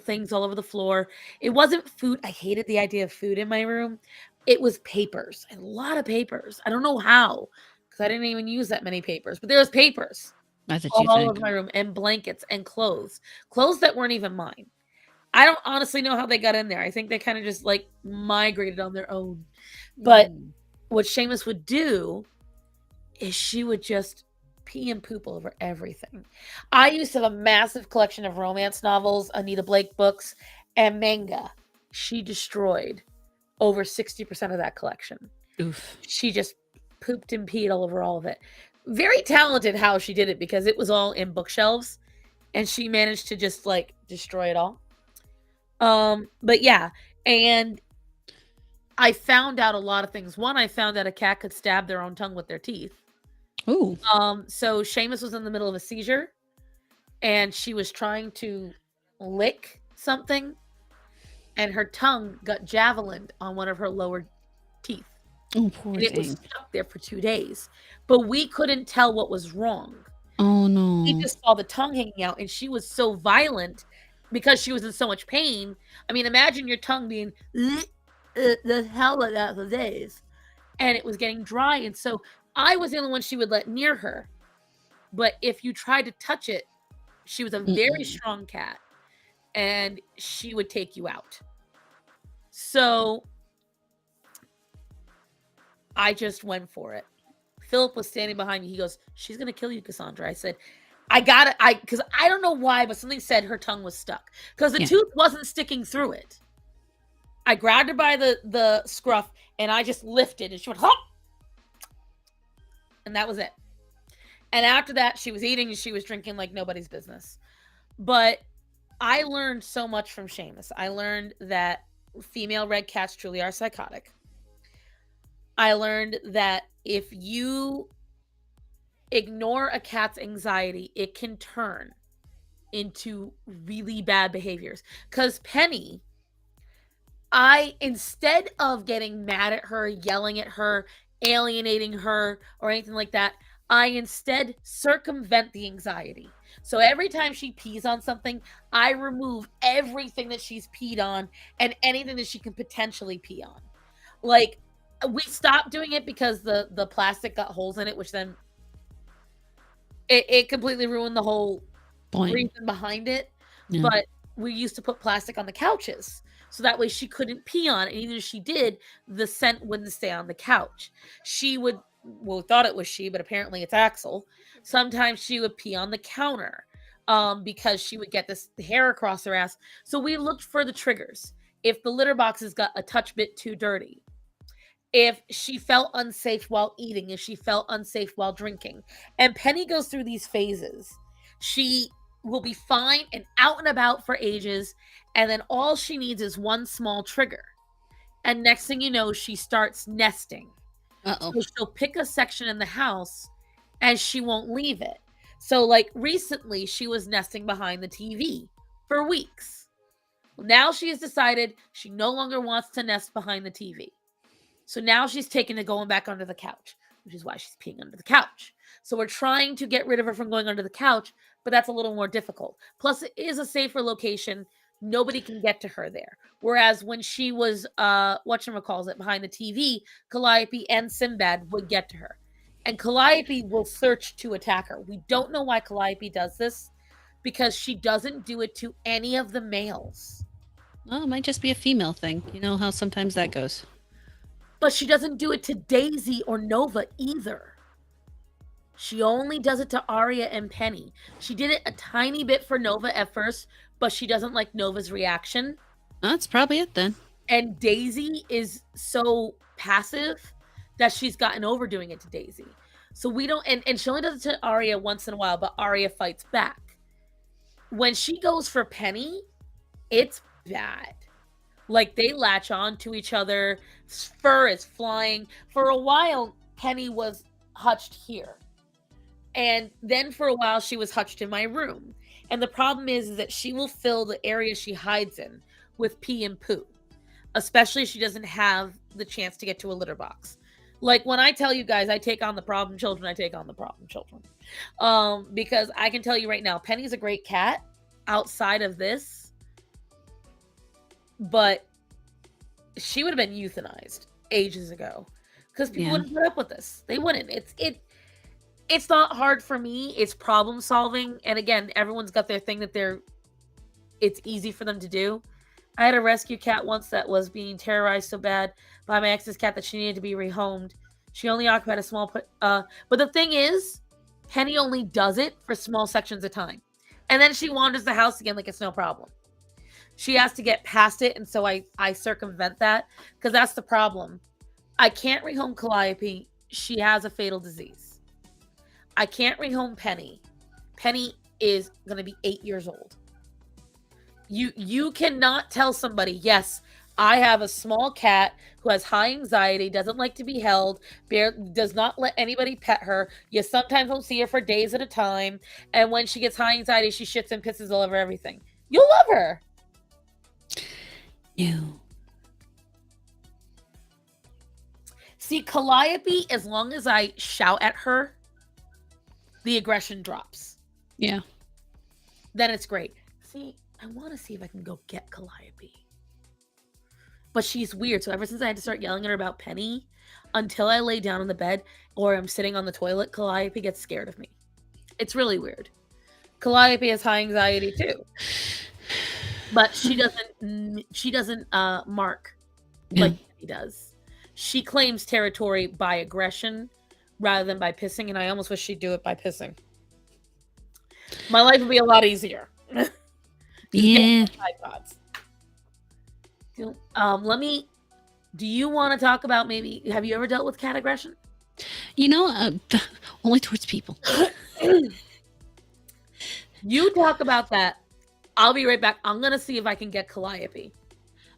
things all over the floor. It wasn't food. I hated the idea of food in my room. It was papers, a lot of papers. I don't know how, because I didn't even use that many papers, but there was papers all over my room, and blankets and clothes that weren't even mine. I don't honestly know how they got in there. I think they kind of just like migrated on their own. But what Seamus would do is she would just pee and poop all over everything. I used to have a massive collection of romance novels, Anita Blake books, and manga. She destroyed over 60% of that collection. Oof. She just pooped and peed all over all of it. Very talented how she did it, because it was all in bookshelves and she managed to just like destroy it all. But yeah, and I found out a lot of things. One, I found out a cat could stab their own tongue with their teeth. Ooh. So Seamus was in the middle of a seizure and she was trying to lick something, and her tongue got javelined on one of her lower teeth. Oh, poor and it thing. was stuck there for 2 days. But we couldn't tell what was wrong. Oh, no. We just saw the tongue hanging out, and she was so violent because she was in so much pain. I mean, imagine your tongue being the hell of that for days, and it was getting dry. And so I was the only one she would let near her. But if you tried to touch it, she was a very strong cat, and she would take you out. So I just went for it. Philip was standing behind me. He goes, "She's going to kill you, Cassandra." I said, because I don't know why, but something said her tongue was stuck because the Yeah. tooth wasn't sticking through it. I grabbed her by the scruff and I just lifted and she went, hop! And that was it. And after that, she was eating and she was drinking like nobody's business. But I learned so much from Seamus. I learned that female red cats truly are psychotic. I learned that if you ignore a cat's anxiety, it can turn into really bad behaviors. Because Penny, instead of getting mad at her, yelling at her, alienating her, or anything like that, I instead circumvent the anxiety. So every time she pees on something, I remove everything that she's peed on and anything that she can potentially pee on. Like, we stopped doing it because the plastic got holes in it, which then it completely ruined the whole reason behind it. Yeah. But we used to put plastic on the couches. So that way she couldn't pee on it. And even if she did, the scent wouldn't stay on the couch. She would, well, thought it was she, but apparently it's Axel. Sometimes she would pee on the counter because she would get this hair across her ass. So we looked for the triggers. If the litter boxes got a touch bit too dirty, if she felt unsafe while eating, if she felt unsafe while drinking. And Penny goes through these phases. She will be fine and out and about for ages, and then all she needs is one small trigger. And next thing you know, she starts nesting. So she'll pick a section in the house and she won't leave it. So like recently, she was nesting behind the TV for weeks. Now she has decided she no longer wants to nest behind the TV. So now she's taken to going back under the couch, which is why she's peeing under the couch. So we're trying to get rid of her from going under the couch, but that's a little more difficult. Plus, it is a safer location. Nobody can get to her there. Whereas when she was, whatchamacallit, behind the TV, Calliope and Sinbad would get to her. And Calliope will search to attack her. We don't know why Calliope does this, because she doesn't do it to any of the males. Well, it might just be a female thing. You know how sometimes that goes. But she doesn't do it to Daisy or Nova either. She only does it to Aria and Penny. She did it a tiny bit for Nova at first, but she doesn't like Nova's reaction. That's probably it then. And Daisy is so passive that she's gotten over doing it to Daisy. So we don't, and she only does it to Aria once in a while, but Aria fights back. When she goes for Penny, it's bad. Like, they latch on to each other. Fur is flying. For a while, Penny was hutched here. And then for a while, she was hutched in my room. And the problem is that she will fill the area she hides in with pee and poo. Especially if she doesn't have the chance to get to a litter box. Like, when I tell you guys I take on the problem children, I take on the problem children. Because I can tell you right now, Penny's a great cat outside of this. But she would have been euthanized ages ago because people wouldn't put up with this. They wouldn't. It's not hard for me. It's problem solving. And again, everyone's got their thing that it's easy for them to do. I had a rescue cat once that was being terrorized so bad by my ex's cat that she needed to be rehomed. She only occupied a small but the thing is, Penny only does it for small sections of time. And then she wanders the house again like it's no problem. She has to get past it, and so I circumvent that, because that's the problem. I can't rehome Calliope. She has a fatal disease. I can't rehome Penny. Penny is going to be 8 years old. You cannot tell somebody, yes, I have a small cat who has high anxiety, doesn't like to be held, does not let anybody pet her. You sometimes won't see her for days at a time, and when she gets high anxiety, she shits and pisses all over everything. You'll love her. You. See, Calliope, as long as I shout at her, the aggression drops. Yeah. Then it's great. See, I want to see if I can go get Calliope. But she's weird. So ever since I had to start yelling at her about Penny, until I lay down on the bed or I'm sitting on the toilet, Calliope gets scared of me. It's really weird. Calliope has high anxiety too. But she doesn't mark like he does. She claims territory by aggression rather than by pissing, and I almost wish she'd do it by pissing. My life would be a lot easier. Yeah. iPods. Do you want to talk about have you ever dealt with cat aggression? Only towards people. You talk about that. I'll be right back. I'm going to see if I can get Calliope.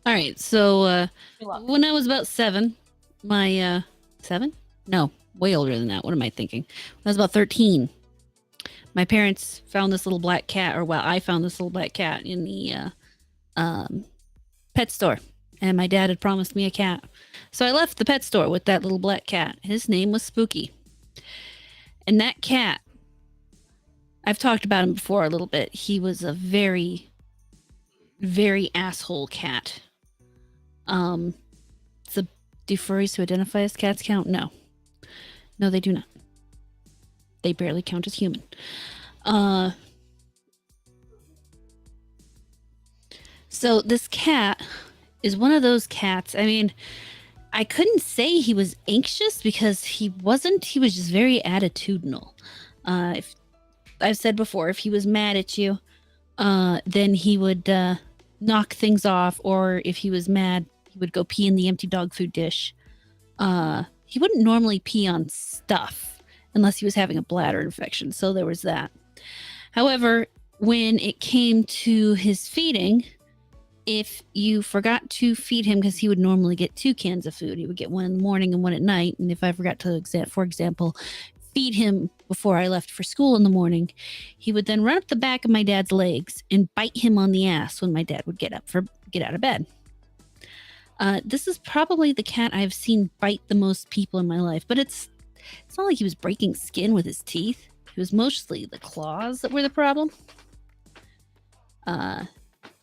All right. So Good luck. when I was about 7, my 7? No, way older than that. What am I thinking? When I was about 13, my parents found this little black cat, I found this little black cat in the pet store, and my dad had promised me a cat. So I left the pet store with that little black cat. His name was Spooky. And that cat, I've talked about him before a little bit. He was a very, very asshole cat. Do furries who identify as cats count? No, they do not. They barely count as human. So this cat is one of those cats. I mean, I couldn't say he was anxious because he wasn't. He was just very attitudinal. If I've said before, if he was mad at you, then he would knock things off, or if he was mad, he would go pee in the empty dog food dish. He wouldn't normally pee on stuff unless he was having a bladder infection, so there was that. However, when it came to his feeding, if you forgot to feed him, because he would normally get 2 cans of food, he would get one in the morning and one at night, and if I forgot to, for example, feed him before I left for school in the morning, he would then run up the back of my dad's legs and bite him on the ass when my dad would get out of bed. This is probably the cat I've seen bite the most people in my life, but it's not like he was breaking skin with his teeth. It was mostly the claws that were the problem.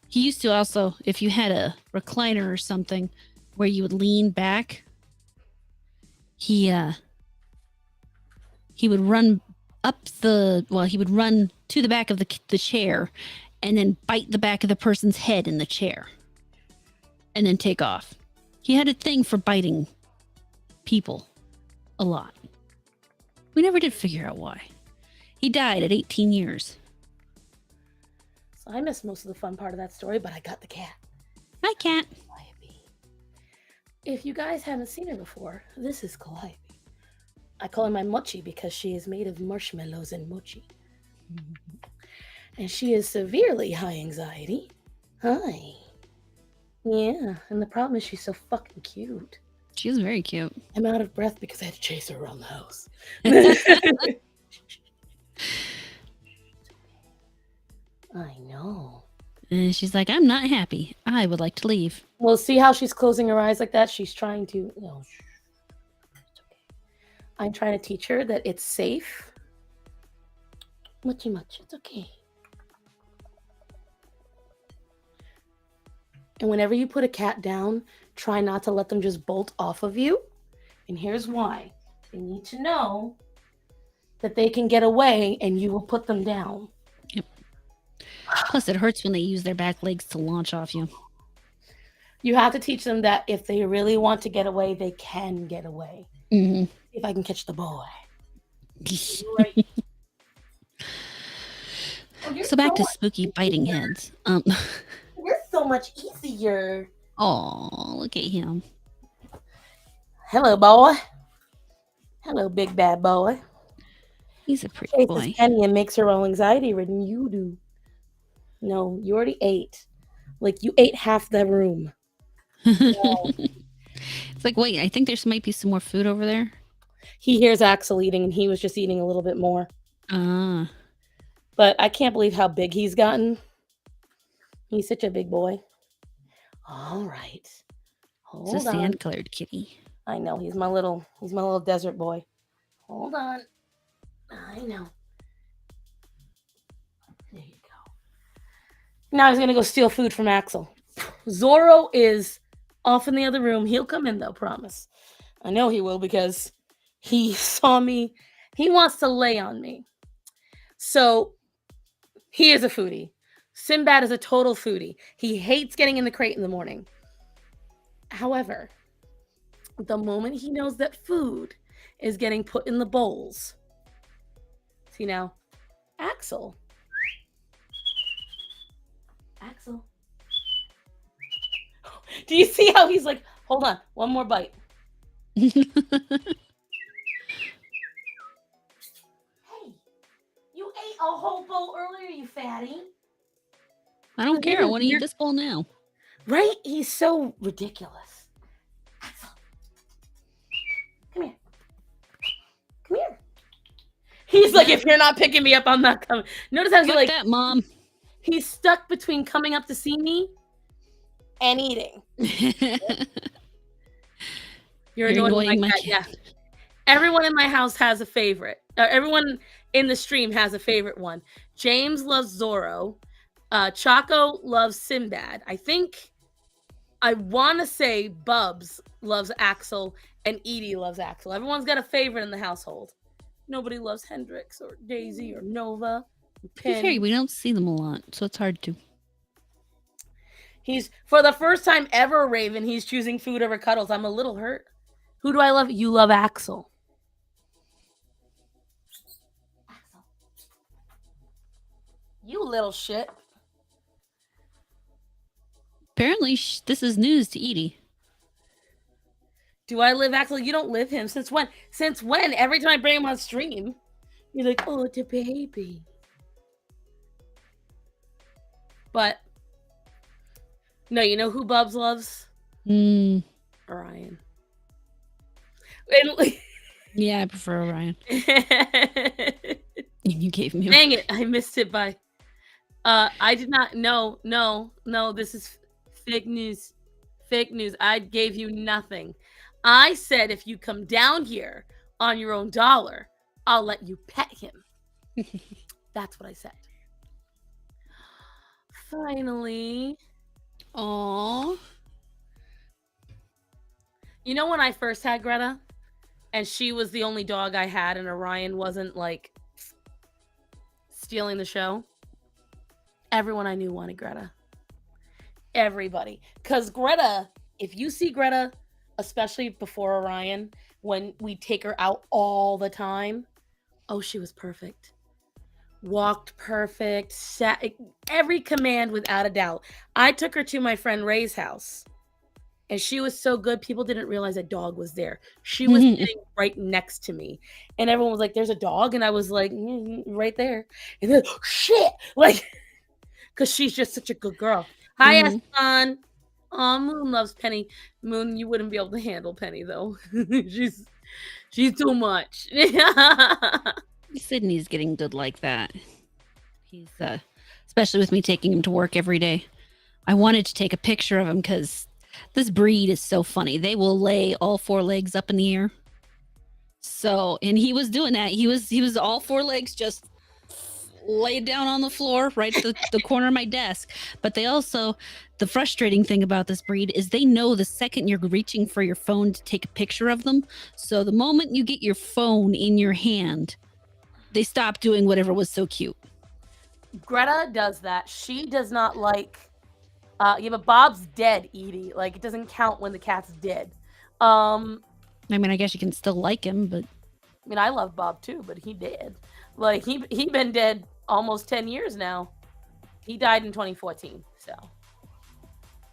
He used to also, if you had a recliner or something where you would lean back, he would run he would run to the back of the chair and then bite the back of the person's head in the chair and then take off. He had a thing for biting people a lot. We never did figure out why. He died at 18 years. So I missed most of the fun part of that story, but I got the cat. Hi, cat. Calliope. If you guys haven't seen her before, this is Calliope. I call her my mochi because she is made of marshmallows and mochi. And she is severely high anxiety. Hi. Yeah, and the problem is she's so fucking cute. She's very cute. I'm out of breath because I had to chase her around the house. I know. And she's like, I'm not happy. I would like to leave. Well, see how she's closing her eyes like that? She's trying to... No, it's okay. I'm trying to teach her that it's safe. Much, it's okay. And whenever you put a cat down, try not to let them just bolt off of you. And here's why. They need to know that they can get away and you will put them down. Yep. Plus, it hurts when they use their back legs to launch off you. You have to teach them that if they really want to get away, they can get away. Mm-hmm. If I can catch the boy. Right. So back to spooky biting heads. You're so much easier. Oh, look at him. Hello, boy. Hello, big bad boy. He's a pretty boy. Penny and makes her all anxiety ridden. You do. No, you already ate. Like, you ate half the room. It's like, wait, I think there might be some more food over there. He hears Axel eating, and he was just eating a little bit more. But I can't believe how big he's gotten. He's such a big boy. All right. Hold it's a on. sand-colored kitty. I know. He's my little desert boy. Hold on. I know. There you go. Now he's going to go steal food from Axel. Zorro is off in the other room. He'll come in, though, promise. I know he will because he saw me. He wants to lay on me. So he is a foodie. Sinbad is a total foodie. He hates getting in the crate in the morning. However, the moment he knows that food is getting put in the bowls. See now, Axel Do you see how he's like, hold on, one more bite. Hey, you ate a whole bowl earlier, you fatty. I don't care. I want to eat this bowl now. Right? He's so ridiculous. Axel. Come here. Come here. He's like, if you're not picking me up, I'm not coming. Notice how he's like that, Mom. He's stuck between coming up to see me and eating. You're annoying my cat. Yeah. Everyone in my house has a favorite. Everyone in the stream has a favorite one. James loves Zorro. Chaco loves Sinbad. I want to say Bubs loves Axel and Edie loves Axel. Everyone's got a favorite in the household. Nobody loves Hendrix or Daisy or Nova. To be fair, we don't see them a lot, so it's hard to. He's, for the first time ever, Raven, he's choosing food over cuddles. I'm a little hurt. Who do I love? You love Axel. Axel. You little shit. Apparently, this is news to Edie. Do I live Axel? You don't live him. Since when? Since when? Every time I bring him on stream, you're like, oh, it's a baby. But, no, you know who Bubs loves? Orion. Yeah, I prefer Orion. You gave me. Dang it! I missed it by. I did not. No. This is fake news. Fake news. I gave you nothing. I said if you come down here on your own dollar, I'll let you pet him. That's what I said. Finally. Aww. You know when I first had Greta, and she was the only dog I had, and Orion wasn't like stealing the show? Everyone I knew wanted Greta. Everybody. Because Greta, if you see Greta, especially before Orion, when we take her out all the time, oh, she was perfect. Walked perfect, sat every command without a doubt. I took her to my friend Ray's house, and she was so good, people didn't realize a dog was there. She was sitting right next to me, and everyone was like, there's a dog, and I was like, right there. And then, oh, shit, like, because she's just such a good girl. Hi, Eston. Oh, Moon loves Penny. Moon, you wouldn't be able to handle Penny, though. she's too much. Sydney's getting good like that. He's especially with me taking him to work every day. I wanted to take a picture of him because this breed is so funny. They will lay all four legs up in the air. So, and he was doing that. He was all four legs just laid down on the floor right at the corner of my desk. But they also, the frustrating thing about this breed is they know the second you're reaching for your phone to take a picture of them. So the moment you get your phone in your hand, they stop doing whatever was so cute. Greta does that. She does not like. Yeah, but Bob's dead, Edie. Like, it doesn't count when the cat's dead. I mean, I guess you can still like him, but. I mean, I love Bob too, but he dead. Like, he been dead almost 10 years now. He died in 2014, so.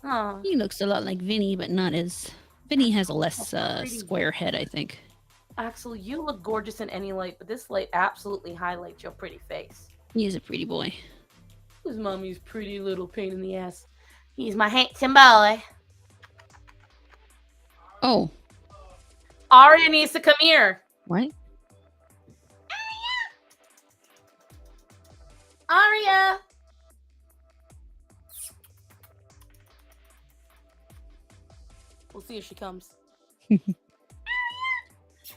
Oh. He looks a lot like Vinny, but not as. Vinny has a less square head, I think. Axel, you look gorgeous in any light, but this light absolutely highlights your pretty face. He's a pretty boy. Who's mommy's pretty little pain in the ass? He's my handsome boy. Oh. Aria needs to come here. What? Aria! We'll see if she comes.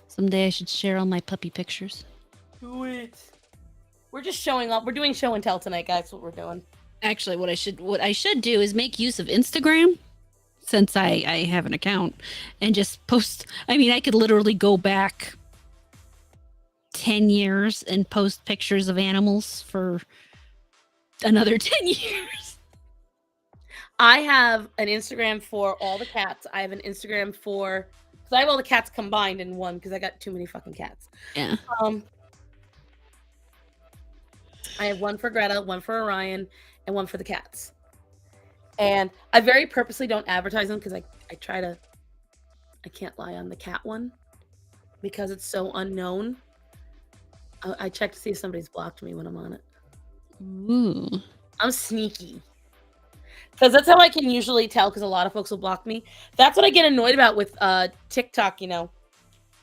Someday I should share all my puppy pictures. Do it. We're just showing up. We're doing show and tell tonight, guys. That's what we're doing. Actually, what I should do is make use of Instagram, since I have an account, and just post. I mean, I could literally go back 10 years and post pictures of animals for another 10 years. I have an Instagram for all the cats. I have an Instagram for, because I have all the cats combined in one because I got too many fucking cats. Yeah. I have one for Greta, one for Orion, and one for the cats. And I very purposely don't advertise them because I can't lie on the cat one because it's so unknown. I check to see if somebody's blocked me when I'm on it. Ooh. I'm sneaky. Because that's how I can usually tell, because a lot of folks will block me. That's what I get annoyed about with TikTok, no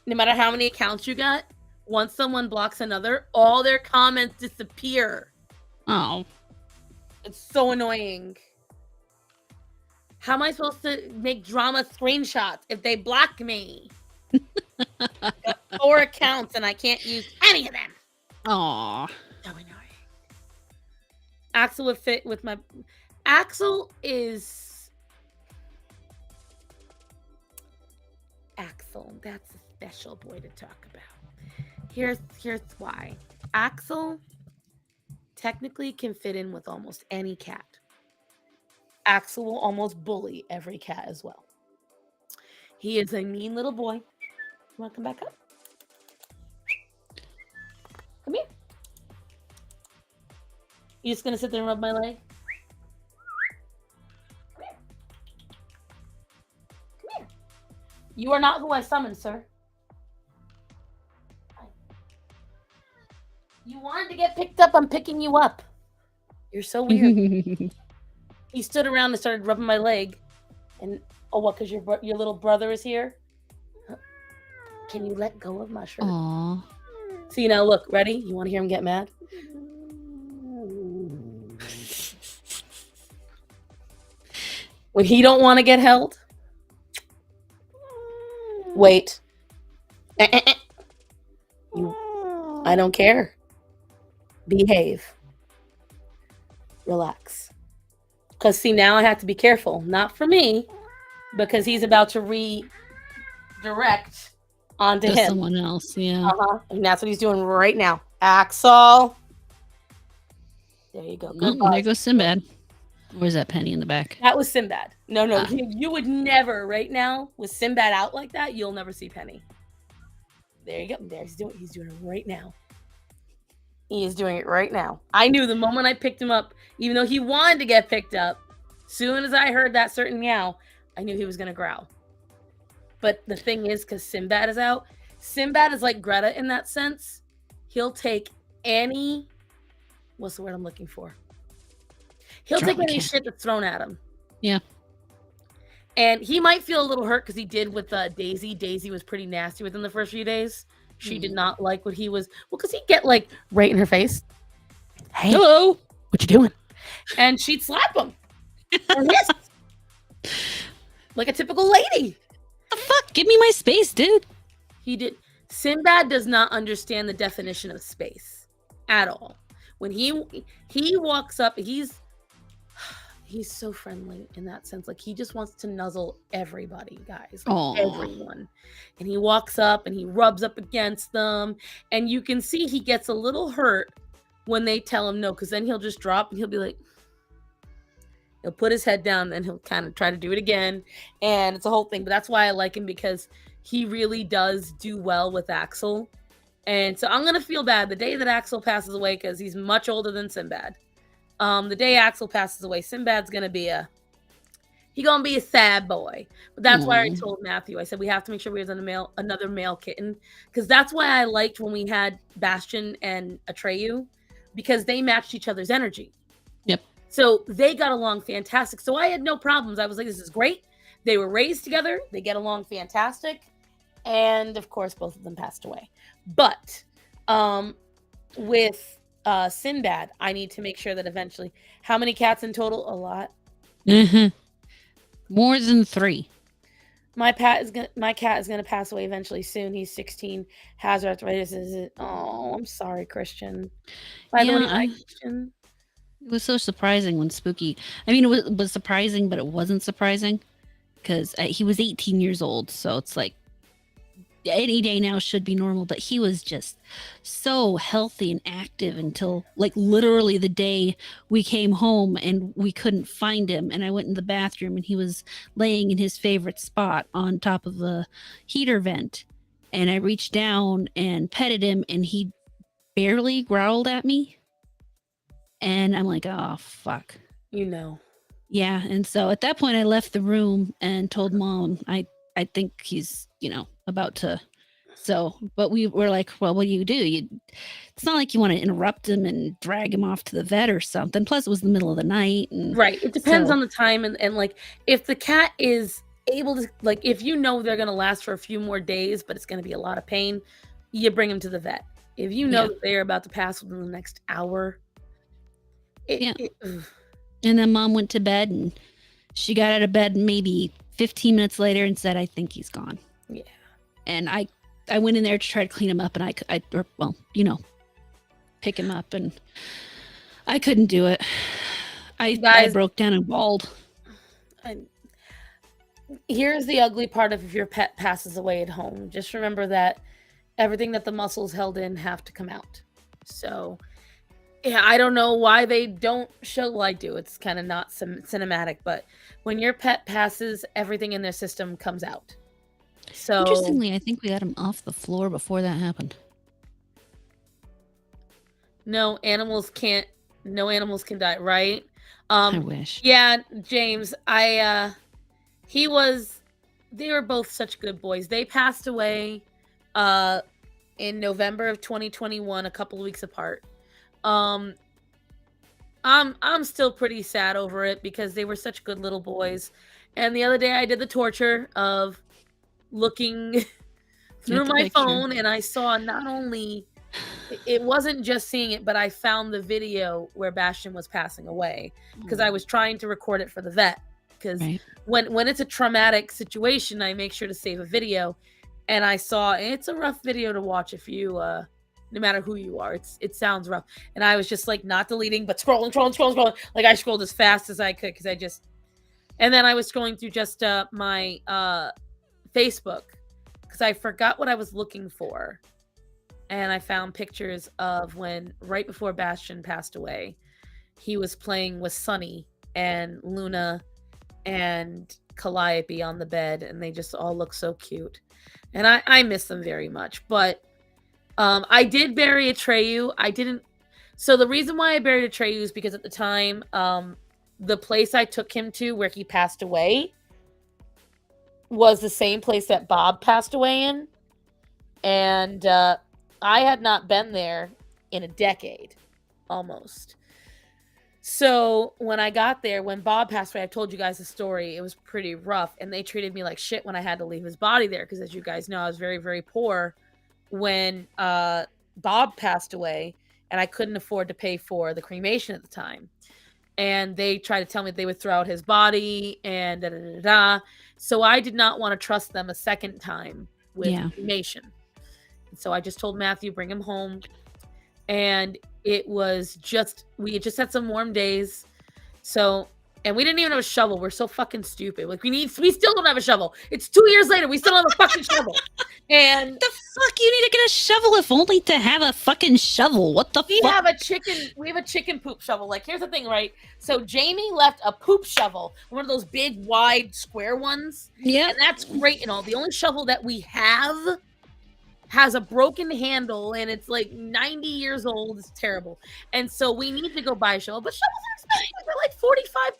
matter how many accounts you got, once someone blocks another, all their comments disappear. Oh. It's so annoying. How am I supposed to make drama screenshots if they block me? Got 4 accounts and I can't use any of them. Aw. So annoying. Axel would fit with my... Axel is... Axel, that's a special boy to talk about. Here's why. Axel technically can fit in with almost any cat. Axel will almost bully every cat as well. He is a mean little boy. You want to come back up? Come here. You just gonna sit there and rub my leg? Come here. Come here. You are not who I summoned, sir. You wanted to get picked up, I'm picking you up. You're so weird. He stood around and started rubbing my leg. And, oh, what, because your little brother is here? Can you let go of my shirt? Aw. See, now look, ready? You want to hear him get mad? When he don't want to get held? Wait. I don't care. Behave. Relax. Because, see, now I have to be careful. Not for me, because he's about to redirect onto him. Someone else, yeah. And that's what he's doing right now. Axel. There you go. Oh, there goes Sinbad. Where's that Penny in the back? That was Sinbad. No. You would never, right now, with Sinbad out like that, you'll never see Penny. There you go. There he's doing it right now. He is doing it right now. I knew the moment I picked him up, even though he wanted to get picked up, soon as I heard that certain meow, I knew he was going to growl. But the thing is, because Sinbad is out, Sinbad is like Greta in that sense. He'll take any... What's the word I'm looking for? He'll take any shit that's thrown at him. Yeah. And he might feel a little hurt because he did with Daisy. Daisy was pretty nasty within the first few days. She did not like what he was. Well, because he'd get like right in her face. Hey, hello, what you doing? And she'd slap him. Like a typical lady. The fuck? Give me my space, dude. He did. Sinbad does not understand the definition of space at all. When he walks up, he's so friendly in that sense. Like, he just wants to nuzzle everybody, guys. Like, everyone. And he walks up and he rubs up against them. And you can see he gets a little hurt when they tell him no, because then he'll just drop and he'll be like, he'll put his head down and he'll kind of try to do it again. And it's a whole thing. But that's why I like him, because he really does do well with Axel. And so I'm going to feel bad the day that Axel passes away, because he's much older than Sinbad. The day Axel passes away, Sinbad's gonna be a sad boy. But that's why I told Matthew. I said we have to make sure we have another male kitten, because that's why I liked when we had Bastion and Atreyu, because they matched each other's energy. Yep. So they got along fantastic. So I had no problems. I was like, this is great. They were raised together. They get along fantastic. And of course, both of them passed away. But with Sinbad, I need to make sure that eventually... How many cats in total? A lot. More than 3. My cat is gonna pass away eventually soon. He's 16, has arthritis. Oh, I'm sorry, Christian. By the way, Christian. It was so surprising when Spooky... I mean, it was surprising, but it wasn't surprising, because he was 18 years old, so it's like, any day now should be normal, but he was just so healthy and active until like literally the day we came home and we couldn't find him, and I went in the bathroom and he was laying in his favorite spot on top of the heater vent, and I reached down and petted him and he barely growled at me, and I'm like, oh fuck. You know Yeah, and so at that point, I left the room and told Mom, I think he's, about to. So, but we were like, well, what do? It's not like you want to interrupt him and drag him off to the vet or something. Plus, it was the middle of the night, and Right. It depends so on the time and like if the cat is able to like if you know they're gonna last for a few more days, but it's gonna be a lot of pain, you bring them to the vet. If you know yeah, that they're about to pass within the next hour, yeah. ugh. And then Mom went to bed, and she got out of bed maybe 15 minutes later and said, "I think he's gone." Yeah. And I went in there to try to clean him up, and pick him up, and I couldn't do it. I Guys, broke down and bawled. I, here's the ugly part of if your pet passes away at home. Just remember that everything that the muscles held in have to come out. So, yeah, I don't know why they don't show. Well, I do. It's kind of not cinematic, but when your pet passes, everything in their system comes out. So, Interestingly, I think we got him off the floor before that happened. no animals can die, right? I wish. Yeah, James, they were both such good boys. They passed away in November of 2021, a couple of weeks apart. I'm still pretty sad over it because they were such good little boys. And the other day I did the torture of looking through my picture. phone, and I saw not only it wasn't just seeing it, but I found the video where Bastion was passing away because I was trying to record it for the vet. Because Right. when it's a traumatic situation, I make sure to save a video. And I saw it's a rough video to watch if you no matter who you are. It sounds rough. And I was just like not deleting, but scrolling. Like I scrolled as fast as I could because and then I was scrolling through just my Facebook because I forgot what I was looking for. And I found pictures of when right before Bastion passed away, he was playing with Sunny and Luna and Calliope on the bed, and they just all look so cute. And I miss them very much. But I did bury Atreyu. I didn't. So the reason why I buried Atreyu is because at the time, the place I took him to where he passed away was the same place that Bob passed away in. And I had not been there in a decade, almost. So when I got there, when Bob passed away, I told you guys the story. It was pretty rough, and they treated me like shit when I had to leave his body there. Because as you guys know, I was very, very poor when Bob passed away, and I couldn't afford to pay for the cremation at the time. And they tried to tell me they would throw out his body and da da da da. So I did not want to trust them a second time with cremation. So I just told Matthew, bring him home. And it was we had just had some warm days. So, and we didn't even have a shovel. We're so fucking stupid. Like we still don't have a shovel. It's 2 years later. We still don't have a fucking shovel. And the fuck you need to get a shovel if only to have a fucking shovel. What the fuck? We have a chicken poop shovel. Like here's the thing, right? So Jamie left a poop shovel, one of those big, wide, square ones. Yeah. And that's great and all. The only shovel that we have has a broken handle and it's like 90 years old. It's terrible. And so we need to go buy a shovel. But shovels are expensive. They're like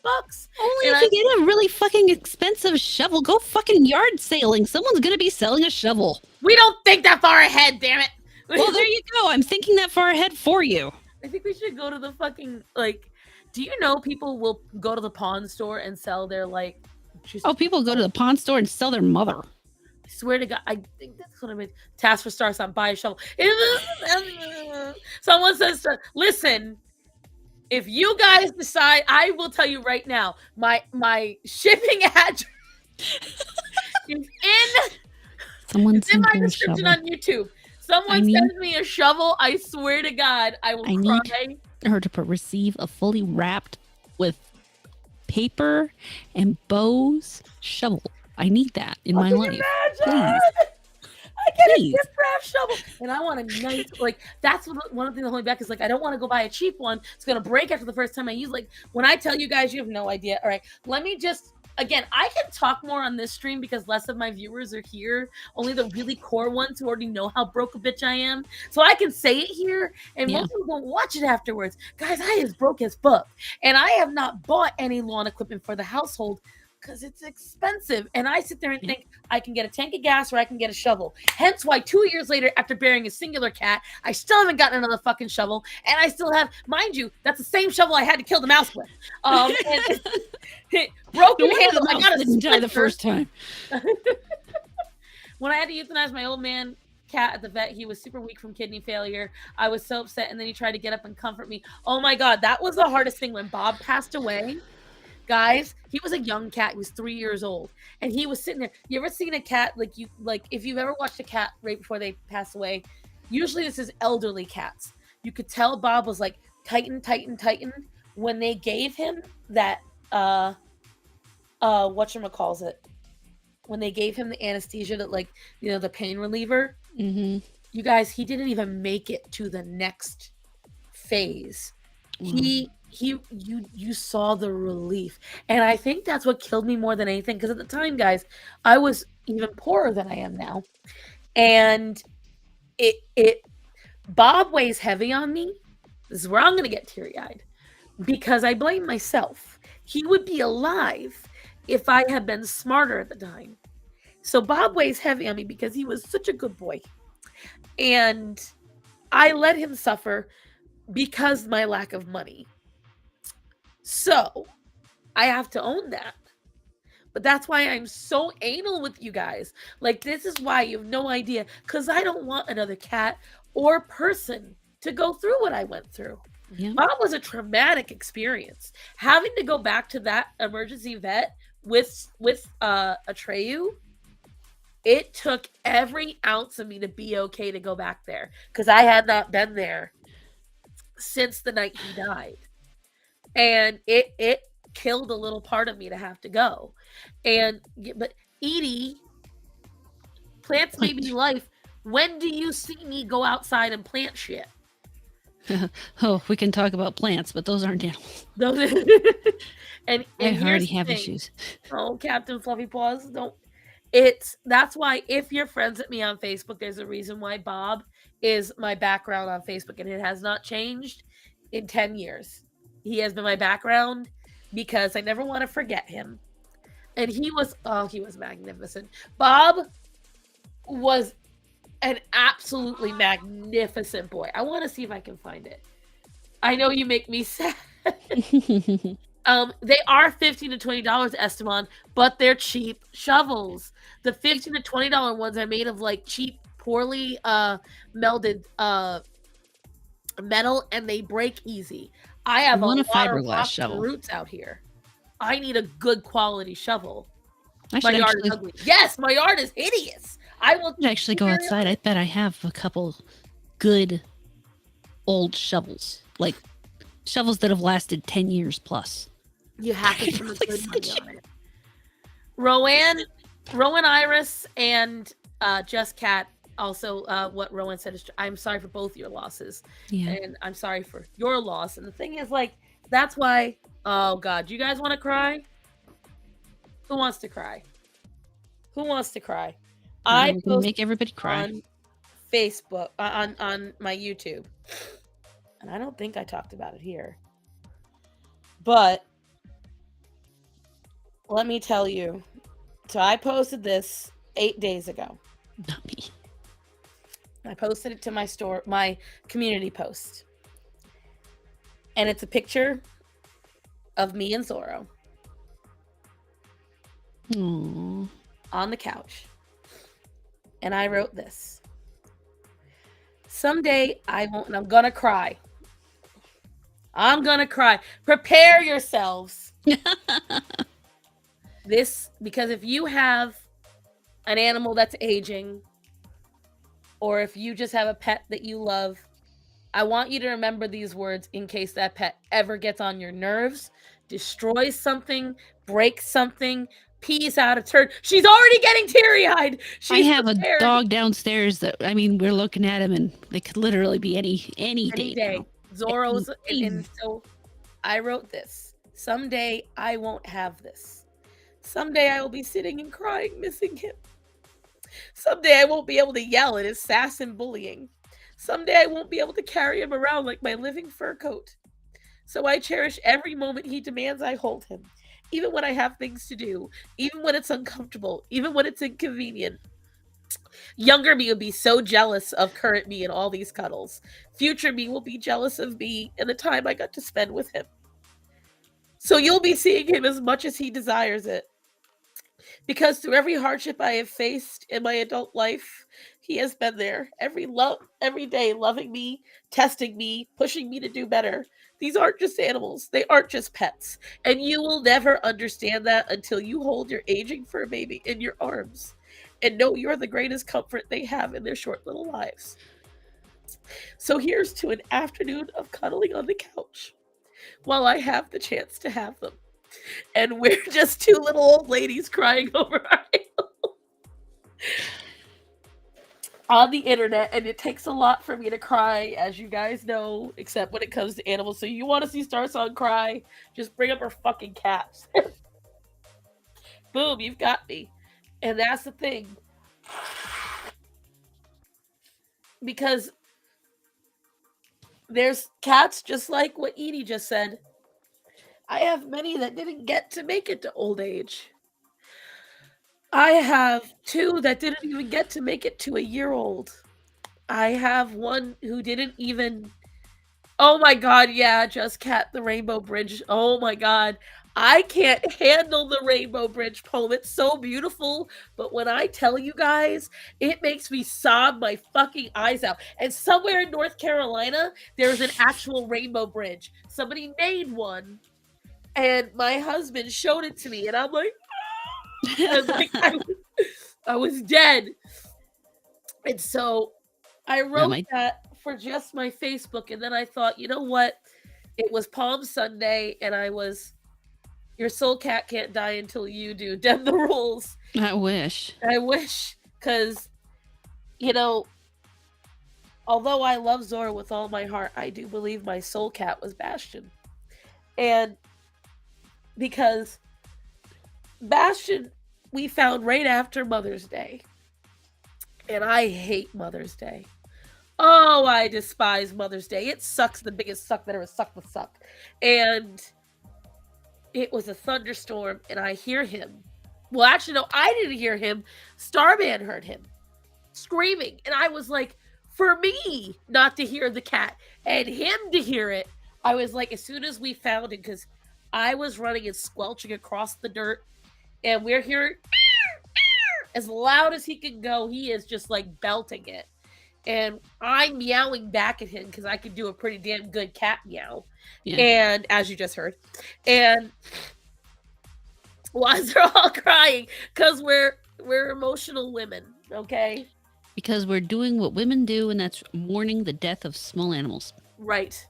$45. Only if you get a really fucking expensive shovel. Go fucking yard sailing. Someone's going to be selling a shovel. We don't think that far ahead, damn it. Well, there you go. I'm thinking that far ahead for you. I think we should go to the fucking, like, do you know people will go to the pawn store and sell their, like... people go to the pawn store and sell their mother. I swear to God, I think that's what I meant. Task for Star Sign, buy a shovel. Someone says, listen, if you guys decide, I will tell you right now, my shipping address is Someone's in my description on YouTube. Someone sends me a shovel, I swear to God, I will cry. Need her to receive a fully wrapped with paper and bows shovel. I need that in my life. Please. I get a gift wrap shovel, and I want a nice, like, that's one of the things holding back is, like, I don't want to go buy a cheap one. It's going to break after the first time I use, like, when I tell you guys, you have no idea. All right, let me just again, I can talk more on this stream because less of my viewers are here. Only the really core ones who already know how broke a bitch I am. So I can say it here, and Yeah. most people don't watch it afterwards. Guys, I is broke as fuck. And I have not bought any lawn equipment for the household because it's expensive. And I sit there and think I can get a tank of gas or I can get a shovel. Hence why 2 years later, after burying a singular cat, I still haven't gotten another fucking shovel. And I still have, mind you, that's the same shovel I had to kill the mouse with. And broken handle. I got didn't die the first time. When I had to euthanize my old man cat at the vet, he was super weak from kidney failure. I was so upset, and then he tried to get up and comfort me. Oh my god, that was the hardest thing when Bob passed away. Guys, he was a young cat. He was 3 years old, and he was sitting there. You ever seen a cat if you've ever watched a cat right before they pass away? Usually, this is elderly cats. You could tell Bob was like tighten. When they gave him that whatchamacallit, when they gave him the anesthesia that the pain reliever. Mm-hmm. You guys, he didn't even make it to the next phase. You saw the relief, and I think that's what killed me more than anything, because at the time, guys, I was even poorer than I am now, and Bob weighs heavy on me. This is where I'm gonna get teary-eyed, because I blame myself. He would be alive if I had been smarter at the time. So Bob weighs heavy on me because he was such a good boy, and I let him suffer because my lack of money. So I have to own that. But that's why I'm so anal with you guys. This is why you have no idea. Because I don't want another cat or person to go through what I went through. Yeah. Mom was a traumatic experience. Having to go back to that emergency vet with Atreyu, it took every ounce of me to be okay to go back there. Because I had not been there since the night he died. And it killed a little part of me to have to go. But Edie, plants may be life. When do you see me go outside and plant shit? Oh, we can talk about plants, but those aren't animals. and I already here's the have thing. issues. Oh, Captain Fluffy Paws, don't. That's why if you're friends with me on Facebook, there's a reason why Bob is my background on Facebook, and it has not changed in 10 years. He has been my background because I never want to forget him. And he was magnificent. Bob was an absolutely magnificent boy. I want to see if I can find it. I know you make me sad. They are $15 to $20, Esteban, but they're cheap shovels. The $15 to $20 ones are made of cheap, poorly melded metal, and they break easy. I have a lot of rocks and roots out here. I need a good quality shovel. My yard is ugly. Yes, my yard is hideous. I will actually go outside. I bet I have a couple good old shovels, shovels that have lasted 10 years plus. You have to put a good money on it. Rowan Iris, and Just Cat. Also, what Rowan said is, I'm sorry for both your losses. Yeah. And I'm sorry for your loss. And the thing is, that's why, oh God, you guys want to cry? Who wants to cry? Who wants to cry? I make everybody cry on Facebook, on my YouTube. And I don't think I talked about it here. But let me tell you. So I posted this 8 days ago. Not me. I posted it to my community post. And it's a picture of me and Zorro. Aww. On the couch. And I wrote this. Someday I won't, and I'm gonna cry. I'm gonna cry. Prepare yourselves. Because if you have an animal that's aging, or if you just have a pet that you love, I want you to remember these words in case that pet ever gets on your nerves, destroys something, breaks something, pees out a turd. She's already getting teary-eyed. I have prepared. A dog downstairs that, we're looking at him, and it could literally be any day. Zorro's, and so I wrote this. Someday I won't have this. Someday I will be sitting and crying, missing him. Someday I won't be able to yell at his sass and bullying. Someday I won't be able to carry him around like my living fur coat. So I cherish every moment he demands I hold him, even when I have things to do, even when it's uncomfortable, even when it's inconvenient. Younger me would be so jealous of current me and all these cuddles. Future me will be jealous of me and the time I got to spend with him. So you'll be seeing him as much as he desires it. Because through every hardship I have faced in my adult life, he has been there every day, loving me, testing me, pushing me to do better. These aren't just animals, they aren't just pets. And you will never understand that until you hold your aging fur baby in your arms and know you're the greatest comfort they have in their short little lives. So here's to an afternoon of cuddling on the couch while I have the chance to have them. And we're just two little old ladies crying over our on the internet, and it takes a lot for me to cry, as you guys know, except when it comes to animals. So you want to see Star Song cry, just bring up her fucking cats. Boom, you've got me. And that's the thing. Because there's cats, just like what Edie just said. I have many that didn't get to make it to old age. I have 2 that didn't even get to make it to a year old. I have one who didn't even. Oh my god, yeah, Just Cat the Rainbow Bridge. Oh my god. I can't handle the Rainbow Bridge poem. It's so beautiful, but when I tell you guys, it makes me sob my fucking eyes out. And somewhere in North Carolina, there's an actual Rainbow Bridge. Somebody made one, and my husband showed it to me, and I'm like, and like I was dead. And so I wrote that for just my Facebook, and then I thought, you know what? It was Palm Sunday, and I was, your soul cat can't die until you do. Dem the rules. I wish, because, you know, although I love Zora with all my heart, I do believe my soul cat was Bastion. And because Bastion, we found right after Mother's Day. And I hate Mother's Day. Oh, I despise Mother's Day. It sucks, the biggest suck that ever sucked the suck. And it was a thunderstorm, and I hear him. Well, actually, no, I didn't hear him. Starman heard him screaming. And I was like, for me not to hear the cat and him to hear it, I was like, as soon as we found him, because I was running and squelching across the dirt, and we're hearing as loud as he can go. He is just like belting it. And I'm meowing back at him because I can do a pretty damn good cat meow. Yeah. And as you just heard. And why they're all crying? Because we're emotional women, okay? Because we're doing what women do, and that's mourning the death of small animals. Right.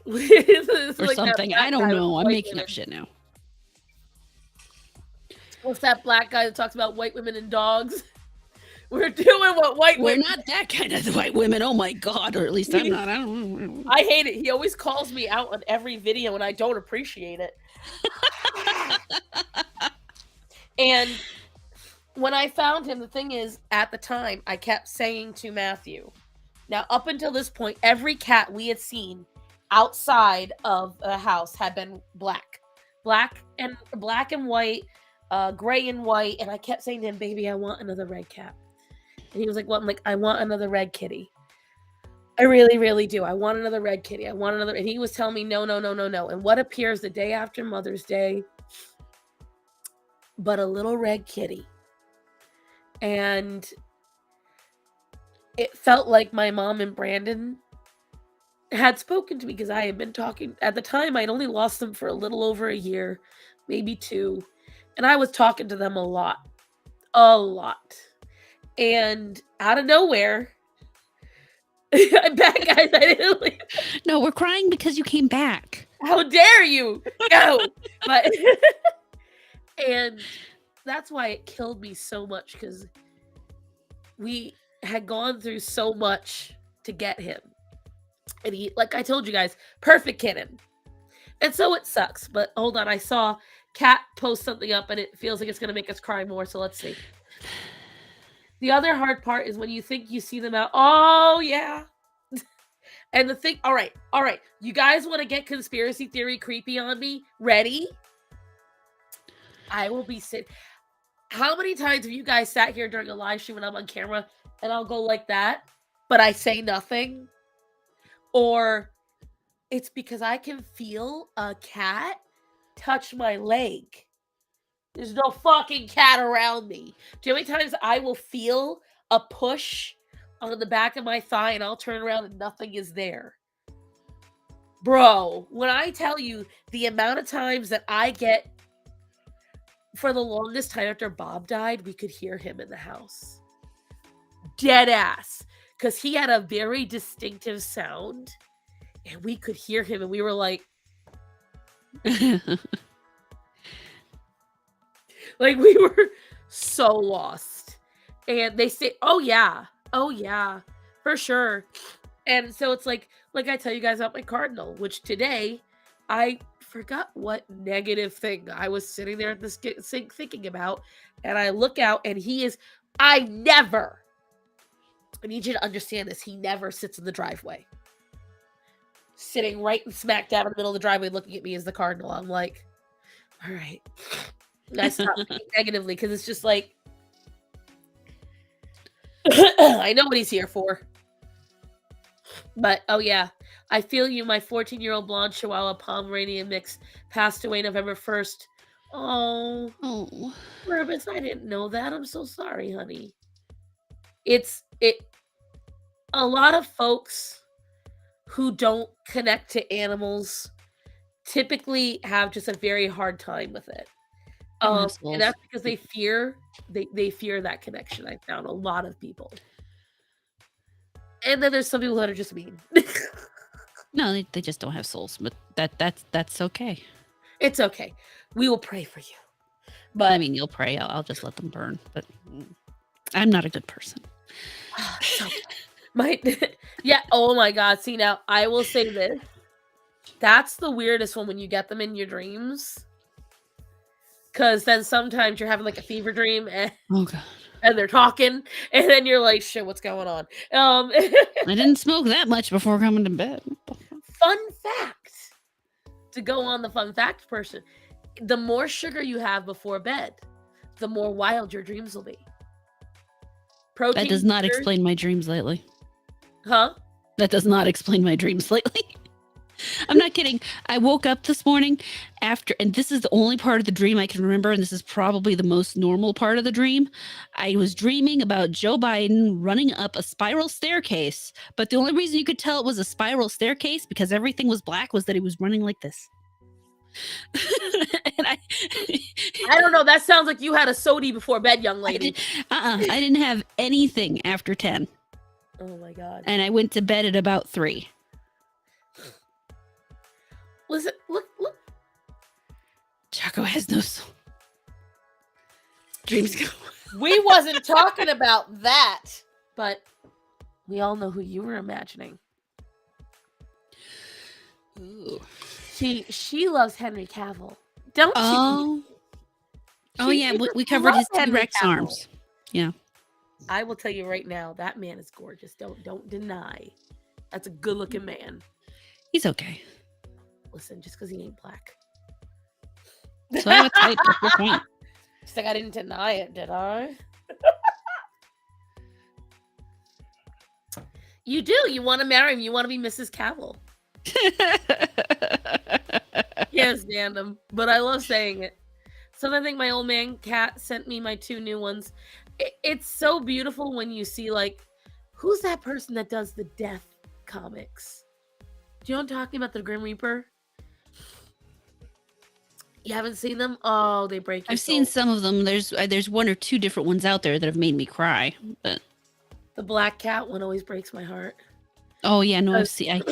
Or like something. I don't know. I'm making up shit now. What's that black guy that talks about white women and dogs? We're doing what white women. We're not that kind of white women. Oh my god, or at least I'm not. I don't know. I hate it. He always calls me out on every video, and I don't appreciate it. And when I found him, the thing is, at the time, I kept saying to Matthew, now up until this point, every cat we had seen outside of the house had been black and white, gray and white. And I kept saying to him, baby, I want another red cat. And he was like, well, I'm like, I want another red kitty. I really, really do. I want another red kitty. I want another. And he was telling me, no. And what appears the day after Mother's Day but a little red kitty. And it felt like my mom and Brandon had spoken to me, because I had been talking. At the time, I'd only lost them for a little over a year, maybe 2. And I was talking to them a lot. And out of nowhere, I'm back, guys. I didn't leave. No, we're crying because you came back. How dare you? Go. But and that's why it killed me so much, because we had gone through so much to get him. And he, like I told you guys, perfect kitten. And so it sucks. But hold on, I saw Cat posts something up and it feels like it's going to make us cry more. So let's see. The other hard part is when you think you see them out. Oh, yeah. And the thing, all right. You guys want to get conspiracy theory creepy on me? Ready? I will be sitting. How many times have you guys sat here during a live stream when I'm on camera and I'll go like that, but I say nothing? Or it's because I can feel a cat touch my leg. There's no fucking cat around me. Do you know how many times I will feel a push on the back of my thigh and I'll turn around and nothing is there? Bro, when I tell you the amount of times that I get, for the longest time after Bob died, we could hear him in the house. Dead ass. Because he had a very distinctive sound and we could hear him and we were like, like we were so lost. And they say, oh yeah, for sure. And so it's like I tell you guys about my cardinal, which today I forgot what negative thing I was sitting there at this sink thinking about. And I look out and I need you to understand this. He never sits in the driveway. Sitting right and smack dab in the middle of the driveway looking at me as the cardinal. I'm like, all right. I stop thinking negatively because it's just like, I know what he's here for. But, oh yeah, I feel you. My 14-year-old blonde Chihuahua Pomeranian mix passed away November 1st. Oh, Rubens, I didn't know that. I'm so sorry, honey. A lot of folks who don't connect to animals typically have just a very hard time with it. And that's because they fear that connection. I found a lot of people. And then there's some people that are just mean. No, they just don't have souls, but that's okay. It's okay. We will pray for you. But I mean, you'll pray. I'll just let them burn. But I'm not a good person. Yeah. Oh my God. See, now I will say this. That's the weirdest one when you get them in your dreams. Because then sometimes you're having like a fever dream and, oh God. And they're talking, and then you're like, shit, what's going on? I didn't smoke that much before coming to bed. Fun fact. To go on the fun fact person. The more sugar you have before bed, the more wild your dreams will be. Protein that does not explain my dreams lately. Huh? That does not explain my dreams lately. I'm not kidding. I woke up this morning and this is the only part of the dream I can remember, and this is probably the most normal part of the dream. I was dreaming about Joe Biden running up a spiral staircase, but the only reason you could tell it was a spiral staircase because everything was black was that he was running like this. And I don't know. That sounds like you had a sody before bed, young lady. I didn't have anything after 10. Oh my God. And I went to bed at about 3. Listen, look. Chaco has no soul. Dreams go. We wasn't talking about that, but we all know who you were imagining. Ooh. She loves Henry Cavill, don't you? Oh yeah, we covered his T-Rex arms. Yeah. I will tell you right now, that man is gorgeous. Don't deny. That's a good-looking man. He's okay. Listen, just because he ain't black. So I have a type. What's your point? Just like I didn't deny it, did I? You do. You want to marry him. You want to be Mrs. Cavill. Can't stand him, but I love saying it. So I think my old man Cat sent me my 2 new ones. It's so beautiful when you see, like, who's that person that does the death comics? Do you know what I'm talking about? The Grim Reaper? You haven't seen them? Oh, they break your I've soul. seen some of them. There's 1 or 2 different ones out there that have made me cry. But the Black Cat one always breaks my heart. Oh yeah, no, I've seen.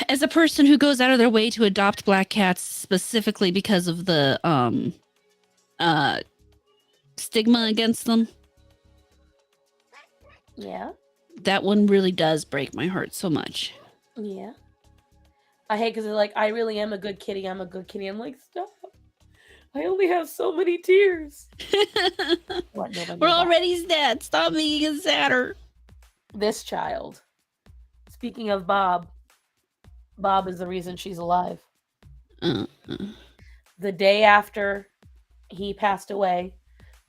As a person who goes out of their way to adopt black cats specifically because of the stigma against them. Yeah. That one really does break my heart so much. Yeah. I hate because they're like, I really am a good kitty. I'm a good kitty. I'm like, stop. I only have so many tears. What, Nova, We're Nova? already sad. Stop making it sadder. This child. Speaking of Bob, Bob is the reason she's alive. The day after he passed away,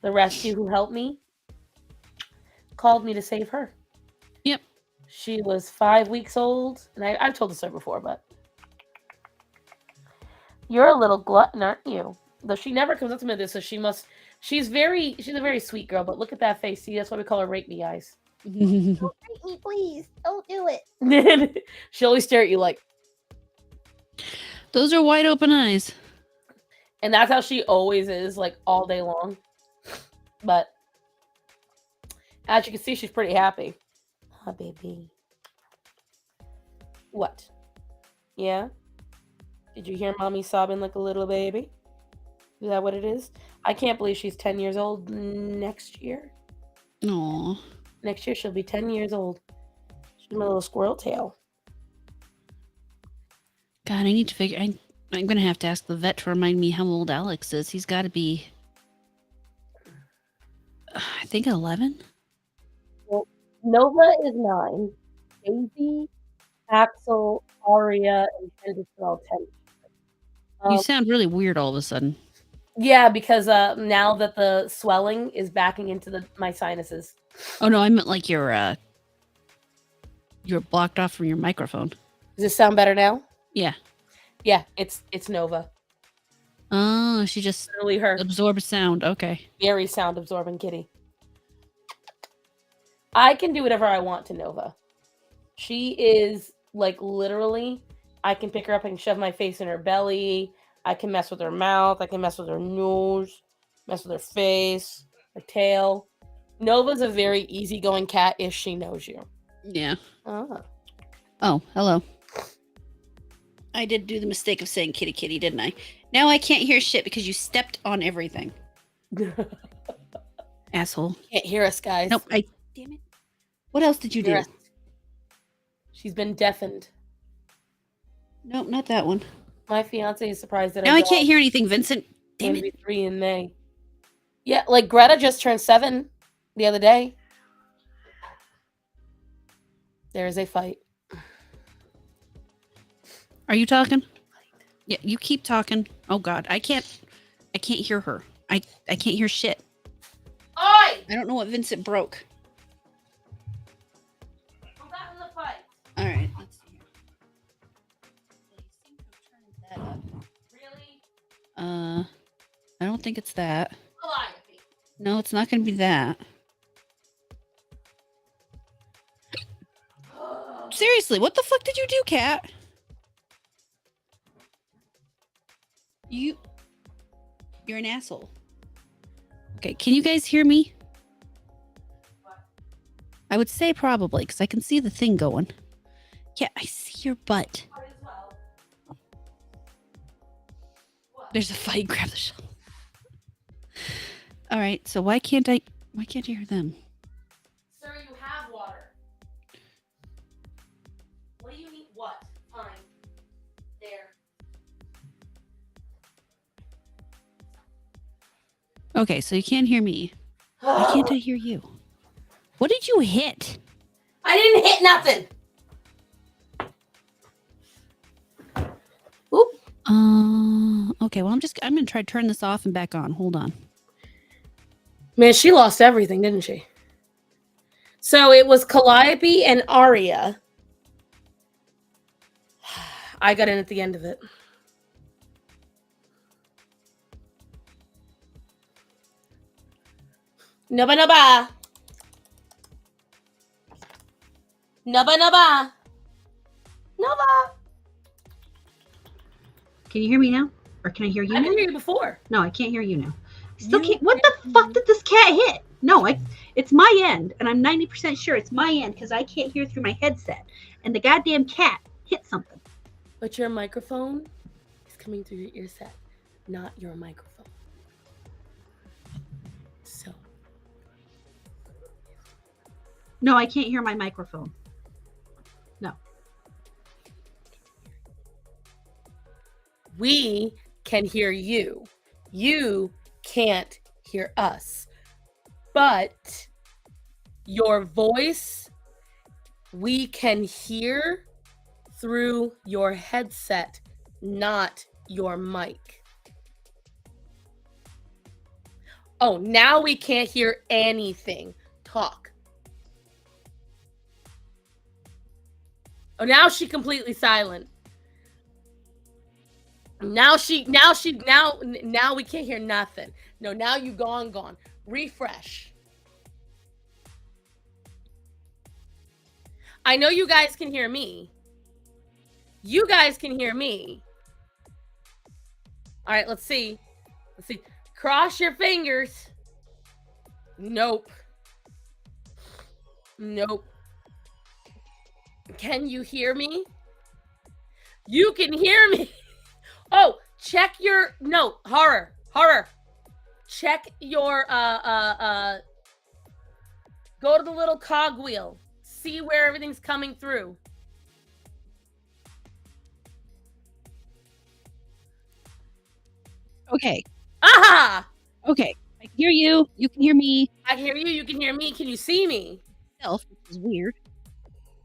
the rescue who helped me called me to save her. Yep. She was 5 weeks old, and I've told this story before, but you're a little glutton, aren't you? Though she never comes up to me with this, so she's a very sweet girl, but look at that face. See, that's why we call her rape me eyes. Don't hurt me, please. Don't do it. She'll always stare at you like, Those are wide open eyes. and that's how she always is, like all day long. But as you can see, she's pretty happy. Ah, baby. What? Yeah? Did you hear mommy sobbing like a little baby? Is that what it is? I can't believe she's 10 years old next year. Aw. Next year she'll be 10 years old. She's my little squirrel tail. God, I need to figure. I'm gonna have to ask the vet to remind me how old Alex is. He's got to be, I think, 11. Nova is 9. Daisy, Axel, Aria, and Candace are all 10. You sound really weird all of a sudden. Yeah, because now that the swelling is backing into my sinuses. Oh no, I meant like you're blocked off from your microphone. Does this sound better now? Yeah. Yeah, it's Nova. Oh, she just Literally her. absorbs sound. Okay. Very sound absorbing kitty. I can do whatever I want to Nova. She is like literally, I can pick her up and shove my face in her belly. I can mess with her mouth. I can mess with her nose, mess with her face, her tail. Nova's a very easygoing cat if she knows you. Yeah. Ah. Oh, hello. I did do the mistake of saying kitty kitty, didn't I? Now I can't hear shit because you stepped on everything. Asshole. Can't hear us, guys. Nope. Damn it. What else did you do? Hear us. She's been deafened. Nope, not that one. My fiance is surprised that Now I can't hear anything, Vincent. Damn Damn it. 3 in May. Yeah, like Greta just turned 7 the other day. There is a fight. Are you talking? Yeah, you keep talking. Oh God, I can't hear her. I can't hear shit. Oi! I don't know what Vincent broke. Who got in the fight? All right, let's see here. They seem to have turned that up. Really? I don't think it's that. Calliope. No, it's not going to be that. Seriously, what the fuck did you do, Cat? You're an asshole. Okay, can you guys hear me? I would say probably, because I can see the thing going. Yeah, I see your butt. There's a fight. Grab the shovel. All right, so why can't I hear them? Sir, you have water. What do you need? What? Fine. There. Okay, so you can't hear me. Why can't I hear you? What did you hit? I didn't hit nothing. Oop. Okay, well, I'm gonna try to turn this off and back on. Hold on. Man, she lost everything, didn't she? So it was Calliope and Aria. I got in at the end of it. Nubba nubba. Nubba nubba. Nubba. Can you hear me now? Or can I hear you I now? didn't hear you before. No, I can't hear you now. Still You can't. What the fuck did this cat hit? No, it's my end, and I'm 90% sure it's my end because I can't hear through my headset. And the goddamn cat hit something. But your microphone is coming through your ear set, not your microphone. So No, I can't hear my microphone. No. we can hear you. You can't hear us, but your voice we can hear through your headset, not your mic. Oh, now we can't hear anything. Talk. Oh, now she completely silent. Now we can't hear nothing. No, now you gone. Refresh. I know you guys can hear me. You guys can hear me. All right, let's see. Cross your fingers. Nope. Can you hear me? You can hear me. Oh, check your horror. Check your go to the little cogwheel. See where everything's coming through. Okay. Aha! Okay. I can hear you. You can hear me. I hear you. You can hear me. Can you see me? Which is weird.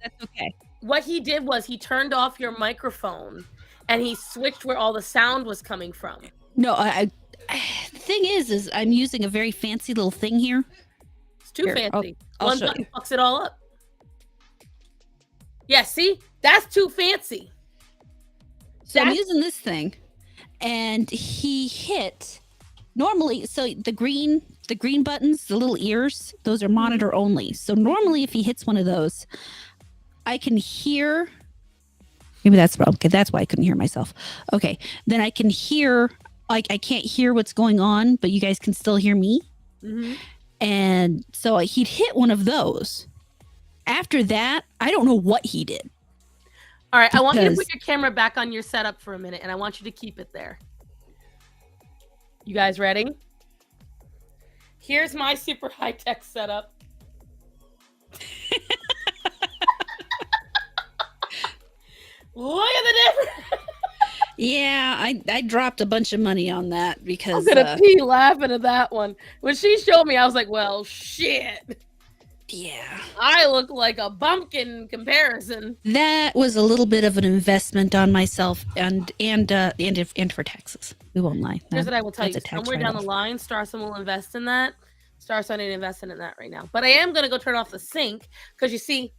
That's okay. What he did was he turned off your microphone and he switched where all the sound was coming from. No, the thing is I'm using a very fancy little thing here. It's too fancy. I'll One show button you. fucks it all up. Yeah, see? That's too fancy. So I'm using this thing, and he hit normally. So the green buttons, the little ears, those are monitor only. So normally, if he hits one of those, I can hear. Maybe that's the problem. Okay, that's why I couldn't hear myself. Okay, then I can hear. Like I can't hear what's going on, but you guys can still hear me. Mm-hmm. And so he'd hit one of those. After that, I don't know what he did. All right, I want you to put your camera back on your setup for a minute, and I want you to keep it there. You guys ready? Here's my super high-tech setup. Look at the difference. Yeah, I dropped a bunch of money on that because I'm gonna pee laughing at that one. When she showed me, I was like, well, shit. Yeah. I look like a bumpkin in comparison. That was a little bit of an investment on myself and for taxes. We won't lie. Here's what I will tell you. That's a tax Somewhere down the write-off. line, Starson will invest in that. Starson didn't invest in that right now. But I am going to go turn off the sink because you see,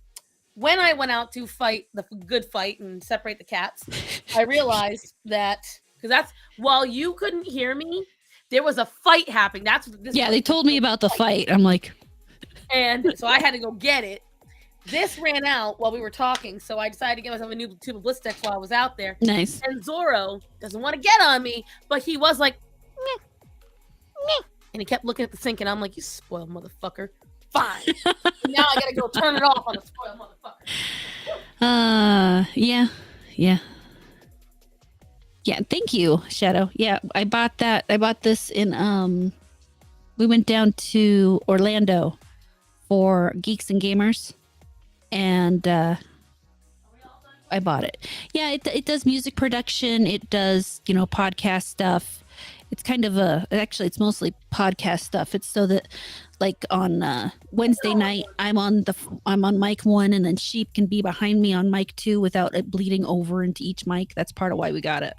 when I went out to fight the good fight and separate the cats, I realized that, because that's, while you couldn't hear me, there was a fight happening. That's what this Yeah, they told me about the fight. I'm like, and so I had to go get it. This ran out while we were talking, so I decided to get myself a new tube of Blistex while I was out there. nice. And Zorro doesn't want to get on me, but he was like, meh, meh. And he kept looking at the sink, and I'm like, you spoiled motherfucker. Fine. Now I gotta go turn it off on the spoiled motherfucker. Yeah, thank you, Shadow. Yeah, I bought that. I bought this in we went down to Orlando for Geeks and Gamers, and I bought it. Yeah, it does music production. It does, podcast stuff. It's kind of it's mostly podcast stuff. It's so that, like on Wednesday night, I'm on mic 1, and then Sheep can be behind me on mic 2 without it bleeding over into each mic. That's part of why we got it.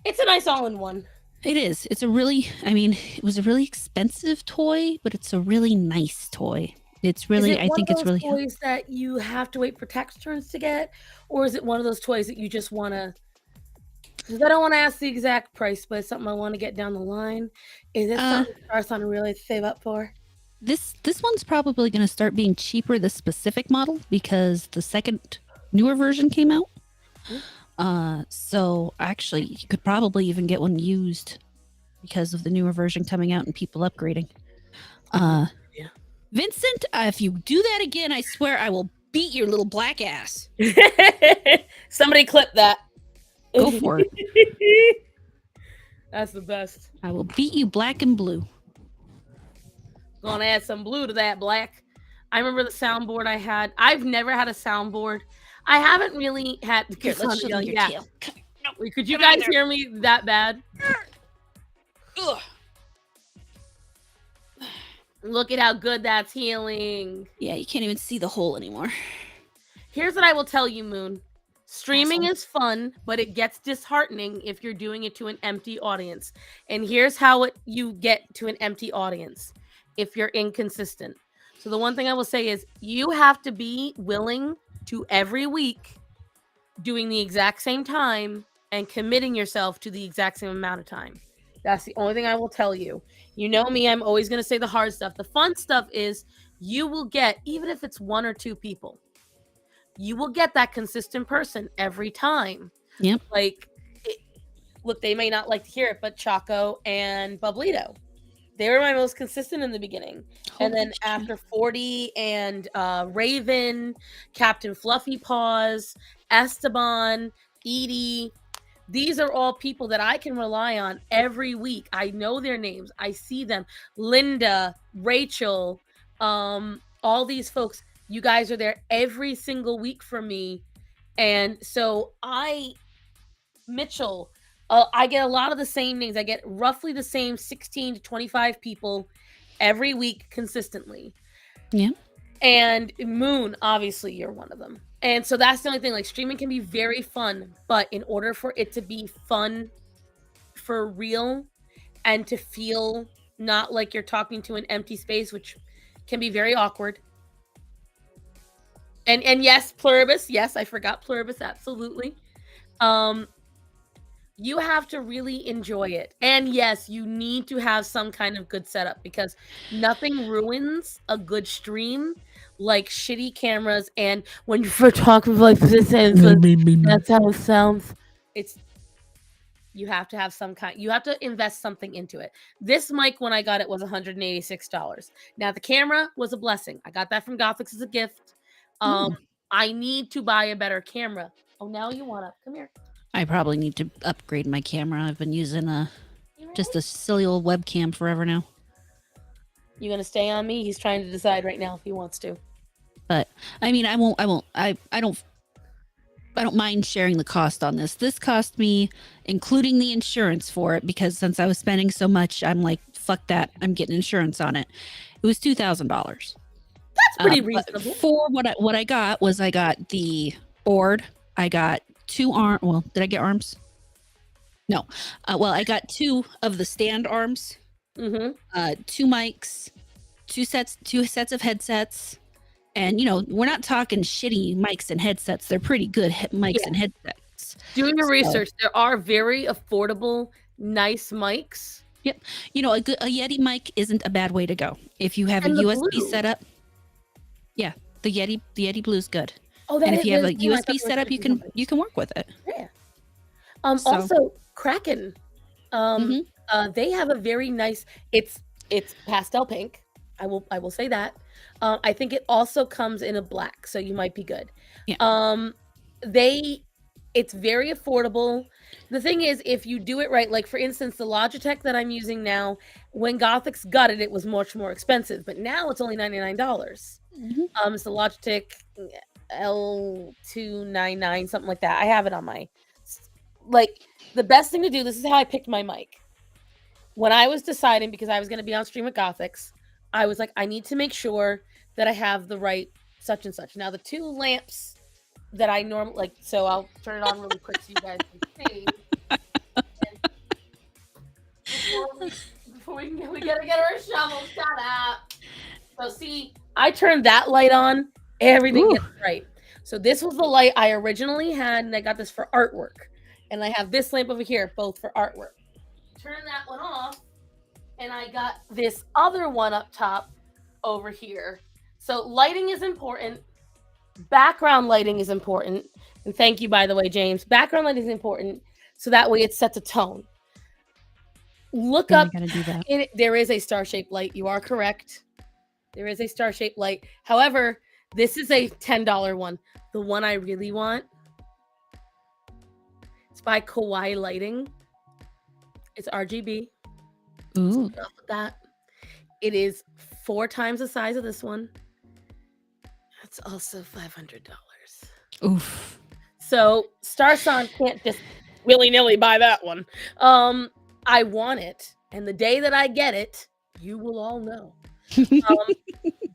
It's a nice all-in-one. It is. It was a really expensive toy, but it's a really nice toy. It's really, I think it's really. Is it one of those toys that you have to wait for tax returns to get, or is it one of those toys that you just want to? Because I don't want to ask the exact price, but it's something I want to get down the line. Is it something Starson to really save up for? This one's probably going to start being cheaper, the specific model, because the second newer version came out. So actually, you could probably even get one used because of the newer version coming out and people upgrading. Yeah. Vincent, if you do that again, I swear I will beat your little black ass. Somebody clip that. Go for it. That's the best. I will beat you black and blue. Gonna add some blue to that black. I remember the soundboard I had. I've never had a soundboard. I haven't really had. Here, let's show them your tail. Could you guys hear me that bad? Look at how good that's healing. Yeah, you can't even see the hole anymore. Here's what I will tell you, Moon. Streaming Asshole. is fun, but it gets disheartening if you're doing it to an empty audience. And here's how you get to an empty audience if you're inconsistent. So the one thing I will say is you have to be willing to every week doing the exact same time and committing yourself to the exact same amount of time. That's the only thing I will tell you. You know me, I'm always going to say the hard stuff. The fun stuff is you will get, even if it's 1 or 2 people, you will get that consistent person every time. Yep. Like, look, they may not like to hear it, but Chaco and Bublito, they were my most consistent in the beginning. Holy and then shit. after 40 and Raven, Captain Fluffy Paws, Esteban, Edie, these are all people that I can rely on every week. I know their names. I see them. Linda, Rachel, all these folks. You guys are there every single week for me. And so Mitchell, I get a lot of the same names. I get roughly the same 16 to 25 people every week consistently. Yeah. And Moon, obviously, you're one of them. And so that's the only thing. Like, streaming can be very fun, but in order for it to be fun for real and to feel not like you're talking to an empty space, which can be very awkward. And yes, Pluribus. Yes, I forgot Pluribus. Absolutely. You have to really enjoy it. And yes, you need to have some kind of good setup because nothing ruins a good stream like shitty cameras. And when you're talking like this, that's how it sounds. You have to have you have to invest something into it. This mic, when I got it, was $186. Now the camera was a blessing. I got that from Gothics as a gift. I need to buy a better camera. Oh, now you want to come here. I probably need to upgrade my camera. I've been using just a silly old webcam forever now. You gonna stay on me? He's trying to decide right now if he wants to. But I mean, I don't mind sharing the cost on this. This cost me, including the insurance for it, because since I was spending so much, I'm like, fuck that. I'm getting insurance on it. It was $2,000. That's pretty reasonable. For what I got was I got the board. I got 2 arms. Well, did I get arms? No. Well, I got 2 of the stand arms. 2 mics, 2 sets of headsets. And, we're not talking shitty mics and headsets. They're pretty good mics and headsets. Doing your research, there are very affordable, nice mics. Yep. A Yeti mic isn't a bad way to go. If you have a USB setup. Yeah, the Yeti Blue's good. Oh, and if you have a USB setup, you can work with it. Yeah. Also, Kraken. They have a very nice. It's pastel pink. I will say that. I think it also comes in a black, so you might be good. Yeah. It's very affordable. The thing is, if you do it right, like for instance, the Logitech that I'm using now, when Gothics got it, it was much more expensive, but now it's only $99. It's the Logitech L299, something like that. I have it on my, the best thing to do, this is how I picked my mic. When I was deciding, because I was going to be on stream at Gothics, I was like, I need to make sure that I have the right such and such. Now, the 2 lamps that I normally, so I'll turn it on really quick so you guys can see. Before we gotta get our shovel. Shut up. So see, I turned that light on. Everything gets bright. So this was the light I originally had, and I got this for artwork. And I have this lamp over here, both for artwork. Turn that one off, and I got this other one up top over here. So lighting is important. Background lighting is important. And thank you, by the way, James. Background lighting is important, so that way it sets a tone. Look up. There is a star-shaped light. You are correct. There is a star-shaped light. However, this is a $10 one. The one I really want, it's by Kawaii Lighting. It's RGB. Ooh. So with that, it is 4 times the size of this one. It's also $500. Oof. So Starson can't just willy-nilly buy that one. I want it, and the day that I get it, you will all know.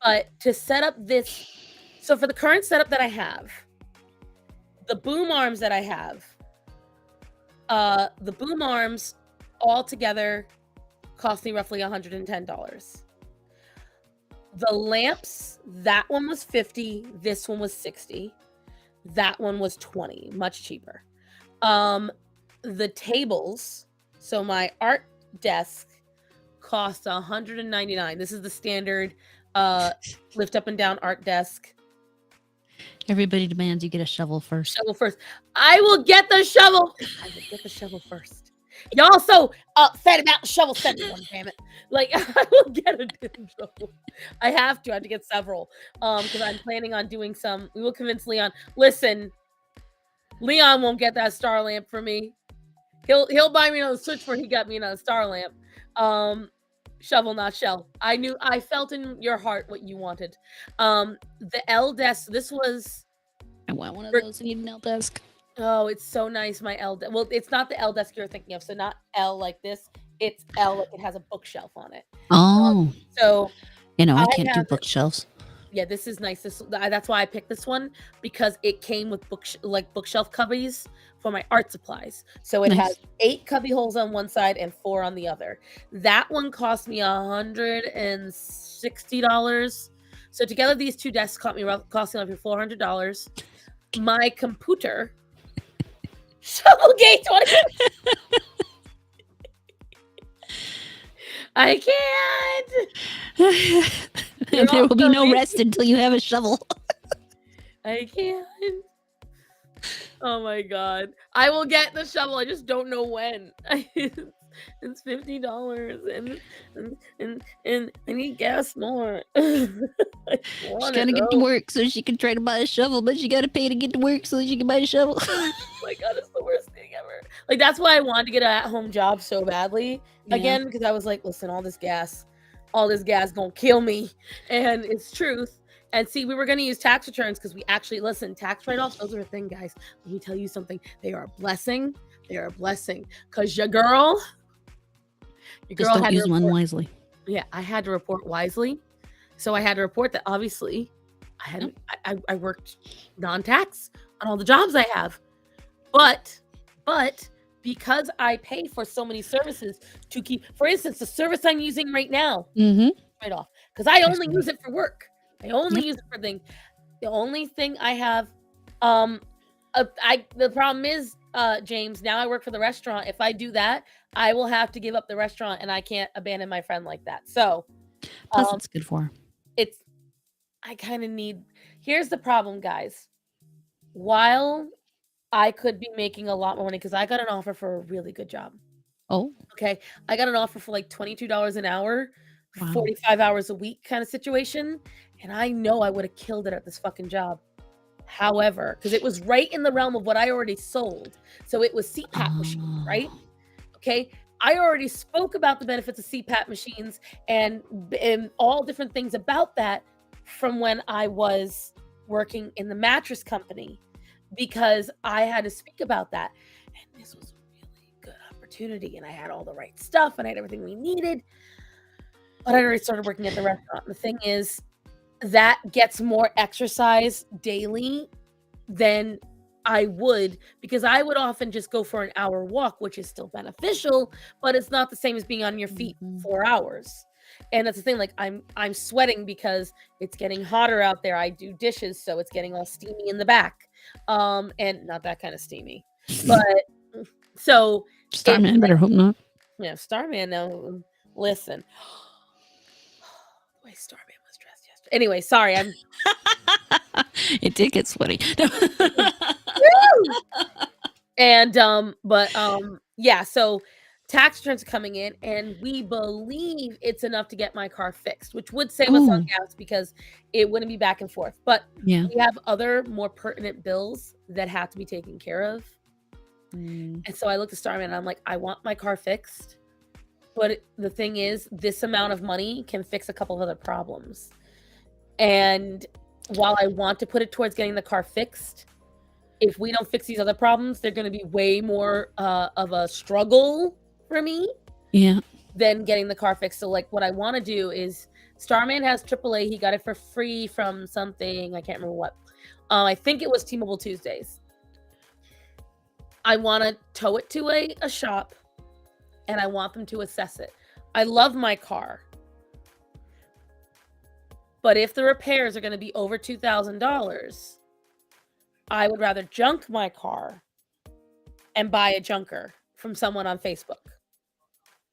But to set up this, so for the current setup that I have, the boom arms that I have, the boom arms all together cost me roughly $110. The lamps, that one was $50, this one was $60. That one was $20, much cheaper. The tables, so my art desk cost $199. This is the standard lift up and down art desk. Everybody demands you get a shovel first. Shovel first. I will get the shovel. I will get the shovel first. Y'all so upset about the shovel. Send me one, damn it. Like, I will get a damn shovel. I have to get several. Because I'm planning on doing some. We will convince Leon. Listen, Leon won't get that star lamp for me. He'll buy me another Switch where he got me another star lamp. Shovel, not shell. I felt in your heart what you wanted. The L desk, this was... I want one of those. I need an L desk. Oh, it's so nice, my L desk. Well, it's not the L desk you're thinking of, so not L like this. It's L, like it has a bookshelf on it. Oh. So... I can't do bookshelves. Yeah, this is nice. That's why I picked this one, because it came with bookshelf cubbies for my art supplies. So it has 8 cubby holes on one side and 4 on the other. That one cost me $160. So together, these two desks costing roughly $400. My computer, Shovelgate 20. I can't. There will be no rest until you have a shovel. I can't. Oh my god. I will get the shovel. I just don't know when. It's $50 and I need gas more. She's gotta get to work so she can try to buy a shovel, but she gotta pay to get to work so she can buy a shovel. Oh my god, it's the worst thing ever. Like, that's why I wanted to get an at-home job so badly. Again, because I was like, listen, all this gas gonna kill me. And it's truth. And see, we were going to use tax returns because we actually, listen, tax write-offs, those are a thing, guys. Let me tell you something. They are a blessing. They are a blessing. Because your girl Just don't had use to one report. wisely. Yeah, I had to report wisely. So I had to report that obviously I worked non-tax on all the jobs I have. But because I pay for so many services to keep, for instance, the service I'm using right now, right off, because I only use it for work. I only use it for things. The only thing I have, the problem is, James, now I work for the restaurant. If I do that, I will have to give up the restaurant, and I can't abandon my friend like that. So, plus it's good for her. I kind of need, here's the problem, guys. While I could be making a lot more money, because I got an offer for a really good job. Oh. Okay. I got an offer for like $22 an hour, Wow. 45 hours a week kind of situation. And I know I would have killed it at this fucking job. However, because it was right in the realm of what I already sold. So it was CPAP machines, right? Okay. I already spoke about the benefits of CPAP machines and all different things about that from when I was working in the mattress company, because I had to speak about that. And this was a really good opportunity. And I had all the right stuff and I had everything we needed. But I already started working at the restaurant. The thing is, that gets more exercise daily than I would, because I would often just go for an hour walk, which is still beneficial, but it's not the same as being on your feet 4 hours. And that's the thing, like I'm sweating because it's getting hotter out there. I do dishes, so it's getting all steamy in the back. And not that kind of steamy. But so Starman, better hope not. Yeah, Starman now. Listen. The way Starman was dressed yesterday. Anyway, sorry, I'm It did get sweaty. and yeah, so tax returns are coming in, and we believe it's enough to get my car fixed, which would save us on gas because it wouldn't be back and forth. But yeah, we have other more pertinent bills that have to be taken care of. And so I looked at Starman and I'm like, I want my car fixed. But the thing is, this amount of money can fix a couple of other problems. And while I want to put it towards getting the car fixed, if we don't fix these other problems, they're going to be way more of a struggle for me yeah, than getting the car fixed. So like what I want to do is Starman has AAA. He got it for free from something. I can't remember what. I think it was T-Mobile Tuesdays. I want to tow it to a shop, and I want them to assess it. I love my car. But if the repairs are going to be over $2,000, I would rather junk my car and buy a junker from someone on Facebook.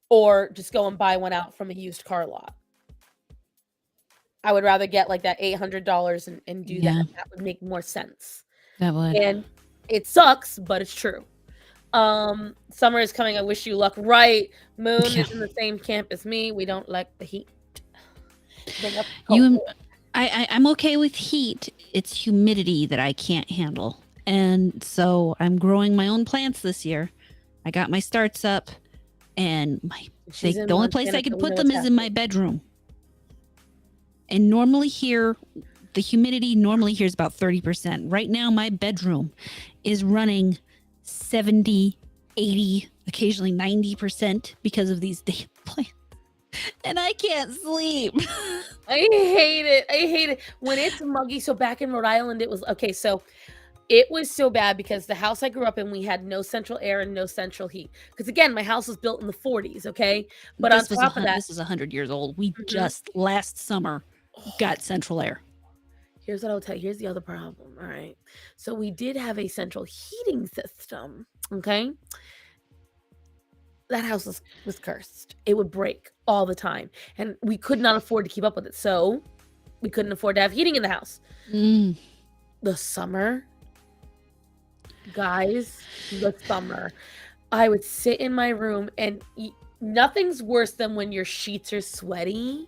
Or just go and buy one out from a used car lot. I would rather get like that $800 and do Yeah. that. That would make more sense. That would. And it sucks, but it's true. Summer is coming. I wish you luck. Right. Moon Yeah. is in the same camp as me. We don't like the heat. Bring up You, cold. I'm okay with heat. It's humidity that I can't handle. And so I'm growing my own plants this year. I got my starts up, and She's in the only place Montana, I can so we put know them what's is in my bedroom. And normally here, the humidity normally here is about 30%. Right now, my bedroom is running 70, 80, occasionally 90% because of these damn plants. And I can't sleep. I hate it. I hate it when it's muggy. So back in Rhode Island, it was okay. So it was so bad because the house I grew up in, we had no central air and no central heat. Because again, my house was built in the 40s. Okay, but on top of that, this is 100 years old. We Mhm. just last summer got central air. Here's what I'll tell you. Here's the other problem. All right, so we did have a central heating system. Okay, that house was cursed. It would break all the time, and we could not afford to keep up with it. So we couldn't afford to have heating in the house. The summer, guys, the summer, I would sit in my room, and nothing's worse than when your sheets are sweaty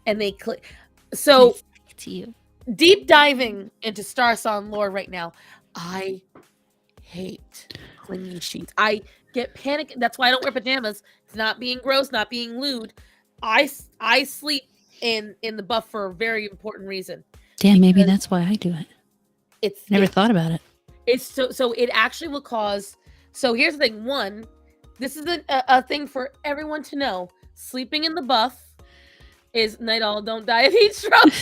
and they click. So To you. deep diving into Star Song lore right now, I hate clingy sheets. I get panic. That's why I don't wear pajamas. It's not being gross, not being lewd. I sleep in the buff for a very important reason. Damn, maybe Because that's why I do it. It's Never thought about it. It's so it actually will cause. So here's the thing. One, this is a thing for everyone to know. Sleeping in the buff is night all don't die of heat stroke.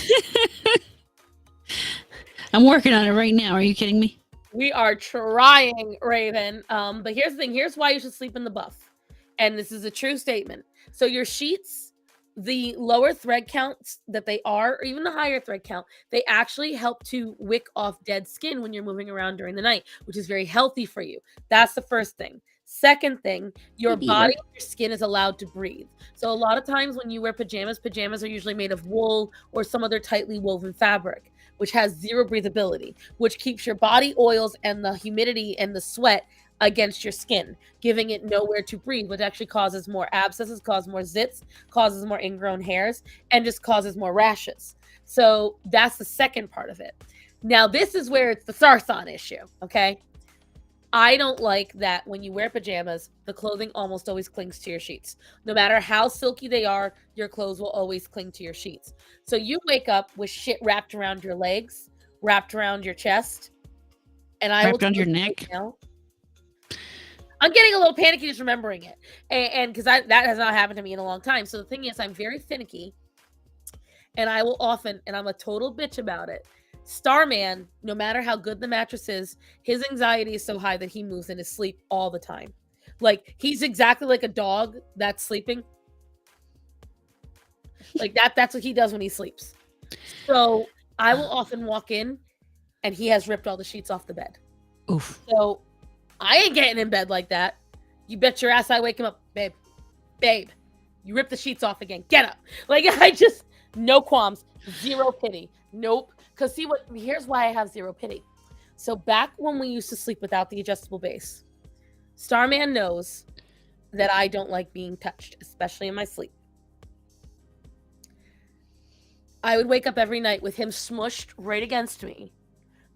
I'm working on it right now. Are you kidding me? We are trying, Raven. But here's the thing. Here's why you should sleep in the buff. And this is a true statement. So your sheets, the lower thread counts that they are, or even the higher thread count, they actually help to wick off dead skin when you're moving around during the night, which is very healthy for you. That's the first thing. Second thing, your Maybe body, your skin is allowed to breathe. So a lot of times when you wear pajamas are usually made of wool or some other tightly woven fabric, which has zero breathability, which keeps your body oils and the humidity and the sweat against your skin, giving it nowhere to breathe, which actually causes more abscesses, causes more zits, causes more ingrown hairs, and just causes more rashes. So that's the second part of it. Now, this is where it's the Sarson issue, okay? I don't like that when you wear pajamas, the clothing almost always clings to your sheets. No matter how silky they are, your clothes will always cling to your sheets. So you wake up with shit wrapped around your legs, wrapped around your chest, and I Wrapped will around your tell you neck? right now, I'm getting a little panicky just remembering it. And because that has not happened to me in a long time. So the thing is, I'm very finicky. And I will often, and I'm a total bitch about it. Starman, no matter how good the mattress is, his anxiety is so high that he moves in his sleep all the time. Like, he's exactly like a dog that's sleeping. Like that's what he does when he sleeps. So I will often walk in and he has ripped all the sheets off the bed. Oof. So I ain't getting in bed like that. You bet your ass I wake him up, babe. Babe, you ripped the sheets off again. Get up. Like, I just, no qualms, zero pity. Nope. Because here's why I have zero pity. So back when we used to sleep without the adjustable base, Starman knows that I don't like being touched, especially in my sleep. I would wake up every night with him smushed right against me,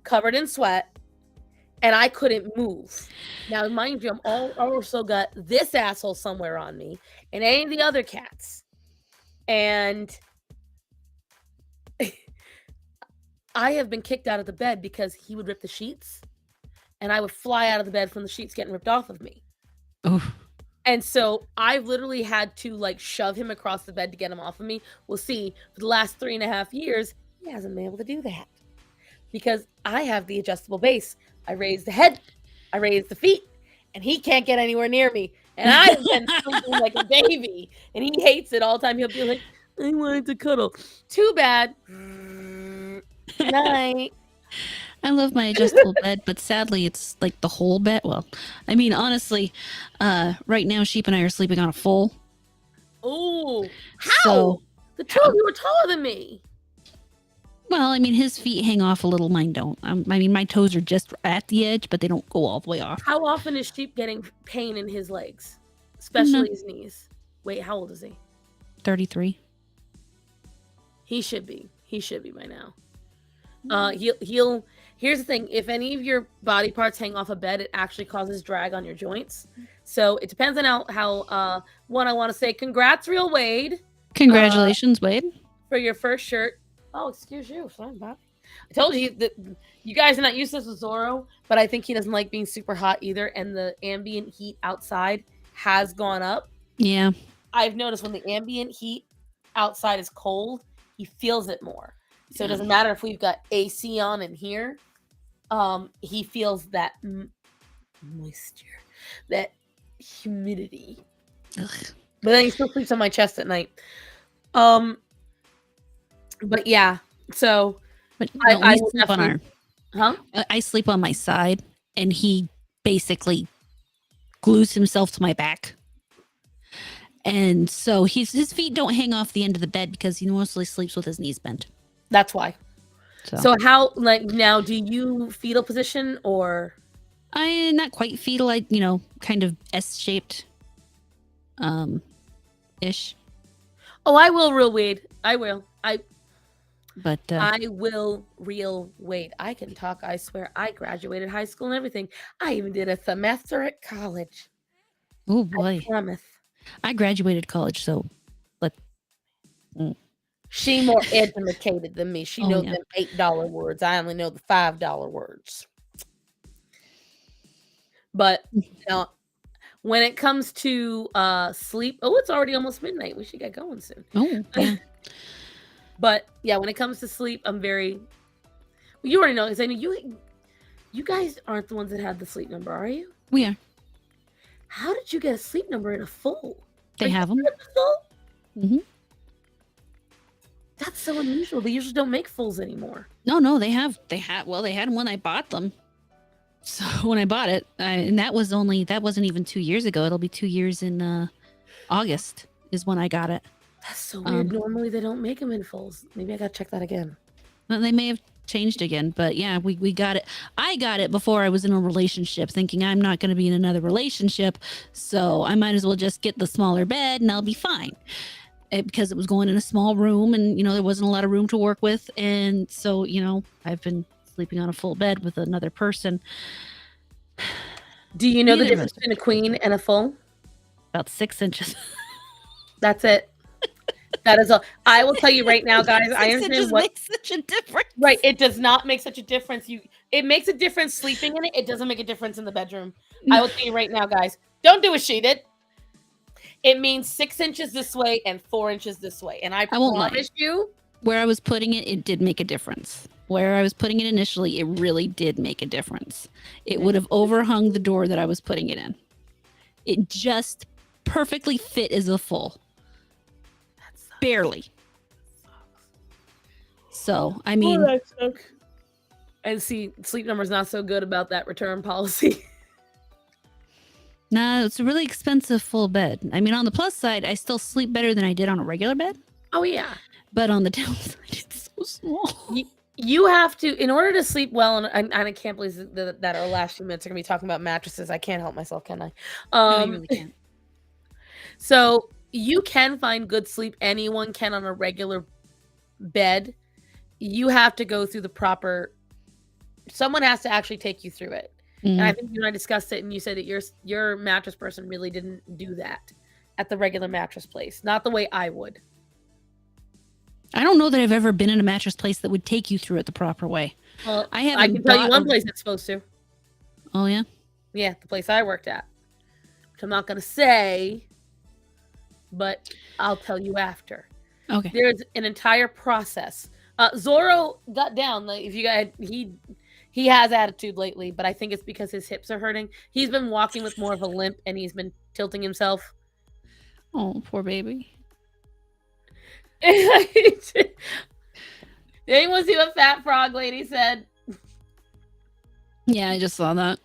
covered in sweat, and I couldn't move. Now, mind you, I'm also got this asshole somewhere on me and any of the other cats. And I have been kicked out of the bed because he would rip the sheets and I would fly out of the bed from the sheets getting ripped off of me. Oof. And so I've literally had to like shove him across the bed to get him off of me. We'll see. For the last 3.5 years, he hasn't been able to do that because I have the adjustable base. I raise the head, I raise the feet, and he can't get anywhere near me. And I've been sleeping like a baby, and he hates it all the time. He'll be like, I wanted to cuddle. Too bad. Good night. I love my adjustable bed, but sadly, it's like the whole bed. Well, I mean, honestly, right now, Sheep and I are sleeping on a full. Oh, how? So, The two of you are taller than me. well, I mean, his feet hang off a little, mine don't. I mean, my toes are just at the edge, but they don't go all the way off. How often is Sheep getting pain in his legs, especially his knees? Wait, how old is he? 33. He should be. He should be by now. He'll. Here's the thing: if any of your body parts hang off a bed, it actually causes drag on your joints. So it depends on how. One, I want to say, congrats, Real Wade, Congratulations, Wade. for your first shirt. Oh, excuse you. Sorry, Bob. I told you that you guys are not used to this with Zorro, but I think he doesn't like being super hot either, and the ambient heat outside has gone up. Yeah. I've noticed when the ambient heat outside is cold, he feels it more. So it doesn't matter if we've got AC on in here. He feels that moisture, that humidity. Ugh. But then he still sleeps on my chest at night. But yeah, so But I no, we will sleep on our. huh? I sleep on my side, and he basically glues himself to my back. And so his feet don't hang off the end of the bed because he mostly sleeps with his knees bent. That's why. So, So how, like, now do you fetal position or? I not quite fetal. I kind of S-shaped, ish. Oh, I will, Real Wade. I will. But I will, Real Wade. I can talk. I swear. I graduated high school and everything. I even did a semester at college. oh boy, I promise. I graduated college, so She more educated than me. She Oh, knows yeah. them $8 words. I only know the $5 words. But now, when it comes to sleep, oh, it's already almost midnight. We should get going soon. oh yeah. But yeah, when it comes to sleep, I'm very. Well, you already know because I know you guys aren't the ones that have the sleep number, are you? We are. How did you get a sleep number in a full? They Are have you them. in a full? hmm That's so unusual. They usually don't make fulls anymore. No, they have. Well, they had them when I bought them. So when I bought it, and that wasn't even 2 years ago. It'll be 2 years in August is when I got it. That's so weird. Normally they don't make them in fulls. Maybe I gotta check that again. Well, they may have changed again, but yeah, we got it. I got it before I was in a relationship, thinking I'm not going to be in another relationship, so I might as well just get the smaller bed and I'll be fine. Because it was going in a small room, and there wasn't a lot of room to work with, and so I've been sleeping on a full bed with another person. Do you know the Neither of difference us. between a queen and a full? About 6 inches. That's it. That is all. I will tell you right now, guys. I 6 understand inches what. makes such a difference. Right, it does not make such a difference. It makes a difference sleeping in it. It doesn't make a difference in the bedroom. I will tell you right now, guys. Don't do what she did. It means 6 inches this way and 4 inches this way. And I won't lie. promise you, Where I was putting it, it did make a difference. Where I was putting it initially, it really did make a difference. It would have overhung the door that I was putting it in. It just perfectly fit as a full. that sucks. Barely. So, I mean, that sucks. And see, Sleep Number's not so good about that return policy. nah, it's a really expensive full bed. I mean, on the plus side, I still sleep better than I did on a regular bed. Oh yeah. But on the downside, it's so small. You have to, in order to sleep well, and I can't believe that our last few minutes are going to be talking about mattresses. I can't help myself, can I? No, you really can't. So you can find good sleep. Anyone can on a regular bed. You have to go through the proper. Someone has to actually take you through it. And I think you and I discussed it, and you said that your mattress person really didn't do that at the regular mattress place, not the way I would. I don't know that I've ever been in a mattress place that would take you through it the proper way. Well, I haven't I can tell you bought one a- place that's supposed to. Oh, yeah? Yeah, the place I worked at. which I'm not going to say, but I'll tell you after. Okay. There's an entire process. Zorro got down. Like, if you guys, he has attitude lately, but I think it's because his hips are hurting. He's been walking with more of a limp, and he's been tilting himself. Oh, poor baby. Did anyone see what Fat Frog Lady said? Yeah, I just saw that.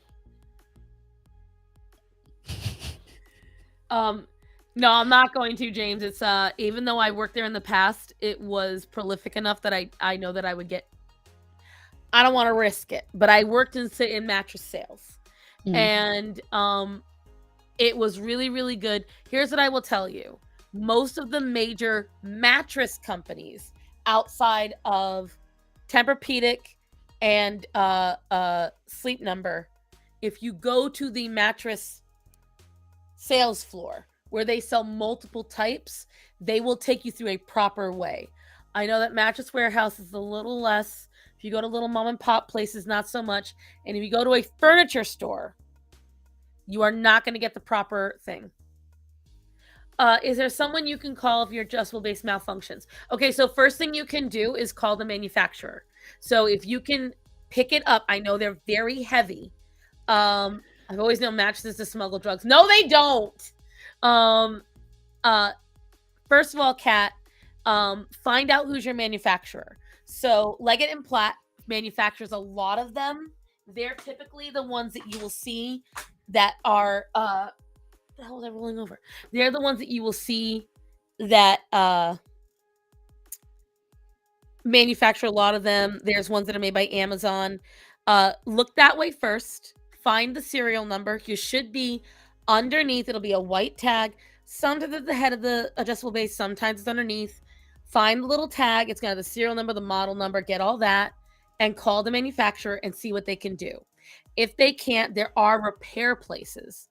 No, I'm not going to, James. It's even though I worked there in the past, it was prolific enough that I know that I would get. I don't want to risk it, but I worked in mattress sales, and it was really, really good. Here's what I will tell you: most of the major mattress companies outside of Tempur-Pedic and Sleep Number, if you go to the mattress sales floor where they sell multiple types, they will take you through a proper way. I know that Mattress Warehouse is a little less. If you go to little mom and pop places, not so much. And if you go to a furniture store, you are not going to get the proper thing. Is there someone you can call if your adjustable base malfunctions? Okay, so first thing you can do is call the manufacturer. So if you can pick it up, I know they're very heavy. I've always known mattresses to smuggle drugs. No, they don't. First of all, Kat, find out who's your manufacturer. So Leggett and Platt manufactures a lot of them. They're typically the ones that you will see that are what the hell was I rolling over? They're the ones that you will see that manufacture a lot of them. There's ones that are made by Amazon. Look that way first. Find the serial number. You should be underneath. It'll be a white tag. Sometimes at the head of the adjustable base, sometimes it's underneath. Find the little tag. It's going to have the serial number, the model number, get all that, and call the manufacturer and see what they can do. If they can't, there are repair places.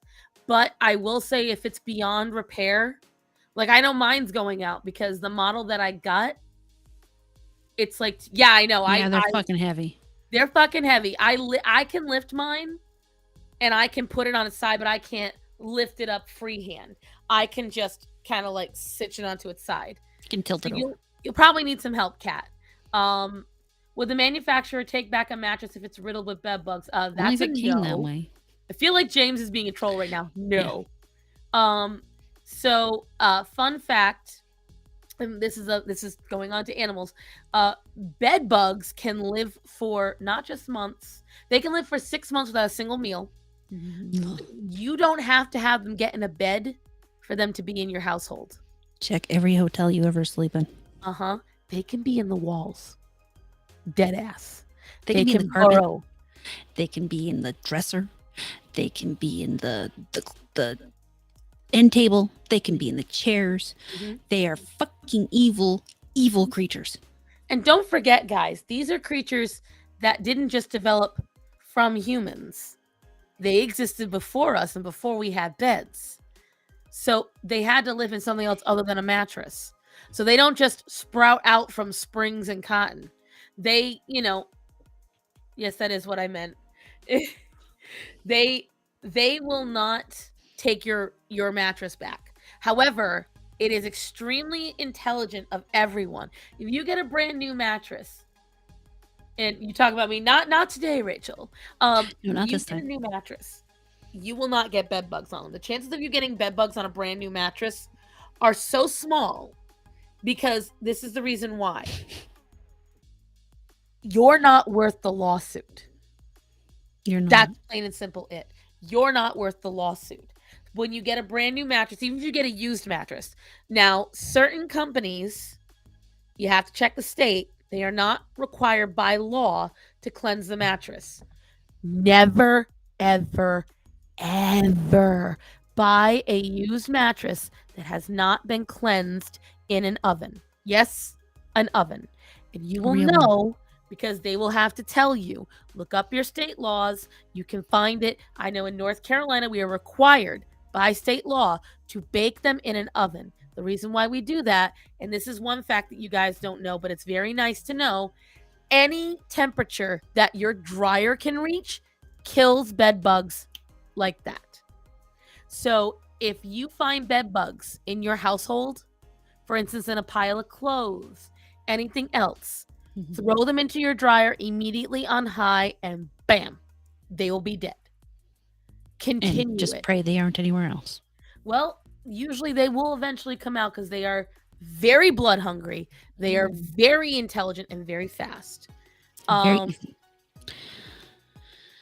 But I will say, if it's beyond repair, like, I know mine's going out because the model that I got, it's like, yeah, I know. Yeah, they're fucking heavy. They're fucking heavy. I can lift mine and I can put it on its side, but I can't lift it up freehand. I can just kind of like sit it onto its side. You can tilt it over. You'll probably need some help, Kat. Would the manufacturer take back a mattress if it's riddled with bed bugs? That's Only if a it came no. that way. I feel like James is being a troll right now. No. Yeah. So fun fact, and this is going on to animals. Bed bugs can live for not just months. They can live for 6 months without a single meal. You don't have to have them get in a bed for them to be in your household. Check every hotel you ever sleep in. They can be in the walls. Dead ass. They can be in the carpet. They can be in the dresser. They can be in the end table. They can be in the chairs. They are fucking evil creatures. And don't forget, guys, these are creatures that didn't just develop from humans. They existed before us and before we had beds. So they had to live in something else other than a mattress. So they don't just sprout out from springs and cotton. They, yes, that is what I meant. They will not take your mattress back. However, it is extremely intelligent of everyone. If you get a brand new mattress, and you talk about me, not today, Rachel. No, not you this get time. a new mattress, you will not get bed bugs on them. The chances of you getting bed bugs on a brand new mattress are so small because this is the reason why. You're not worth the lawsuit. You're not. That's plain and simple it. You're not worth the lawsuit. When you get a brand new mattress, even if you get a used mattress. Now, certain companies, you have to check the state. They are not required by law to cleanse the mattress. Never, ever, ever buy a used mattress that has not been cleansed in an oven. Yes, an oven. And you will know because they will have to tell you. Look up your state laws. You can find it. I know in North Carolina, we are required by state law to bake them in an oven. The reason why we do that, and this is one fact that you guys don't know, but it's very nice to know, any temperature that your dryer can reach kills bed bugs like that. So if you find bed bugs in your household, for instance, in a pile of clothes, anything else, throw them into your dryer immediately on high, and bam, they will be dead. Continue And just it. pray they aren't anywhere else. Well, usually they will eventually come out because they are very blood hungry. They are very intelligent and very fast. Very easy.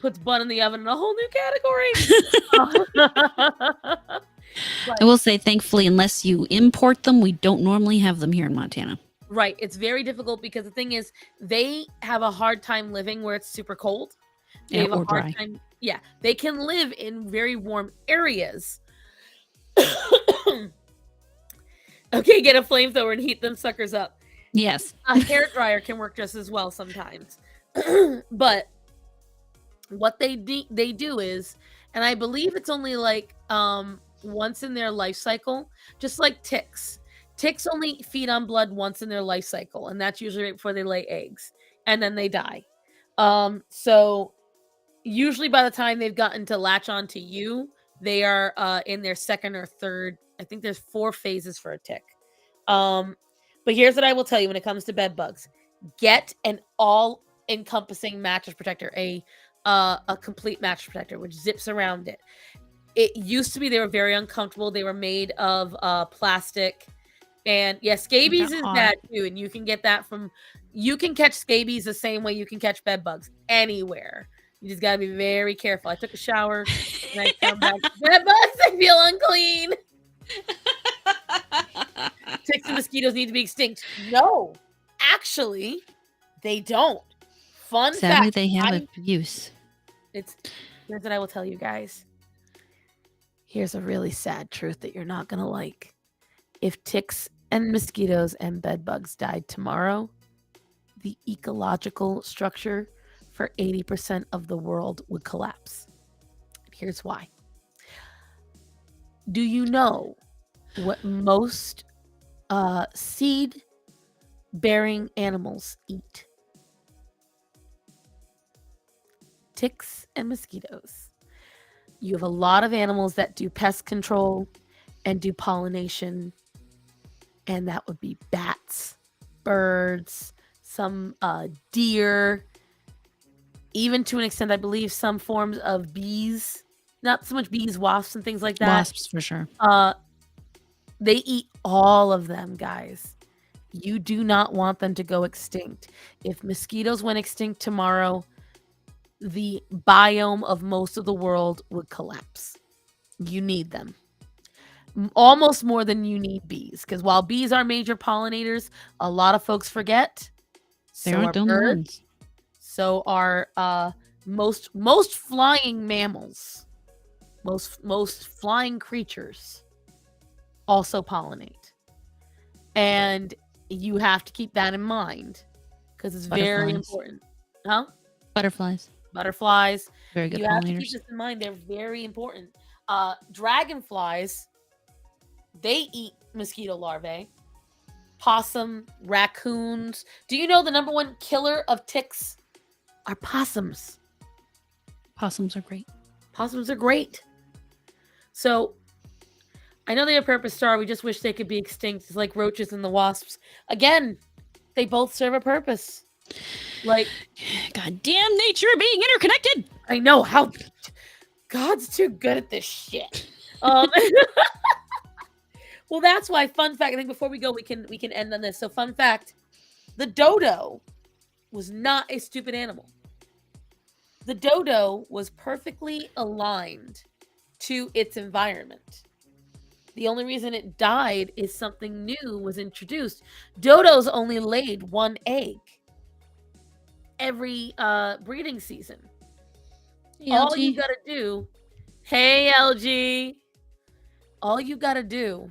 Puts bun in the oven in a whole new category. I will say, thankfully, unless you import them, we don't normally have them here in Montana. Right. It's very difficult because the thing is, they have a hard time living where it's super cold. They have a or hard dry. time. Yeah. They can live in very warm areas. Okay, get a flamethrower and heat them suckers up. Yes. A hair dryer can work just as well sometimes. But what they do is, and I believe it's only like once in their life cycle, just like ticks. Ticks only feed on blood once in their life cycle, and that's usually right before they lay eggs, and then they die. So usually by the time they've gotten to latch onto you, they are in their second or third. I think there's 4 phases for a tick. But here's what I will tell you when it comes to bed bugs: get an all-encompassing mattress protector, a complete mattress protector, which zips around it. It used to be they were very uncomfortable. They were made of plastic. And yeah, scabies is bad too. And you can get that you can catch scabies the same way you can catch bed bugs anywhere. You just gotta be very careful. I took a shower and I come back. Bed bugs, I feel unclean. Ticks and mosquitoes need to be extinct. No, actually, they don't. Fun Sadly, fact. they have abuse. Here's what I will tell you guys. Here's a really sad truth that you're not gonna like. If ticks and mosquitoes and bed bugs died tomorrow, the ecological structure for 80% of the world would collapse. Here's why. Do you know what most seed-bearing animals eat? Ticks and mosquitoes. You have a lot of animals that do pest control and do pollination, and that would be bats, birds, some deer, even to an extent, I believe, some forms of bees. Not so much bees, wasps, and things like that. Wasps, for sure. They eat all of them, guys. You do not want them to go extinct. If mosquitoes went extinct tomorrow, the biome of most of the world would collapse. You need them. Almost more than you need bees. Because while bees are major pollinators, a lot of folks forget. They So aren't are the only birds. ones. So are most flying mammals. Most flying creatures also pollinate. And you have to keep that in mind. Because it's very Butterflies. important. Huh? Butterflies. Very good You have to pollinators. keep this in mind. They're very important. Dragonflies, they eat mosquito larvae. Possum, raccoons. Do you know the number one killer of ticks are possums? Possums are great. Possums are great. So, I know they have purpose, Star. We just wish they could be extinct. It's like roaches and the wasps. Again, they both serve a purpose. Like, God damn nature being interconnected. I know how God's too good at this shit. Well, that's why. Fun fact. I think before we go, we can end on this. So, fun fact: the dodo was not a stupid animal. The dodo was perfectly aligned to its environment. The only reason it died is something new was introduced. Dodos only laid 1 egg every breeding season. Hey, All you LG. gotta do, hey LG, all you gotta do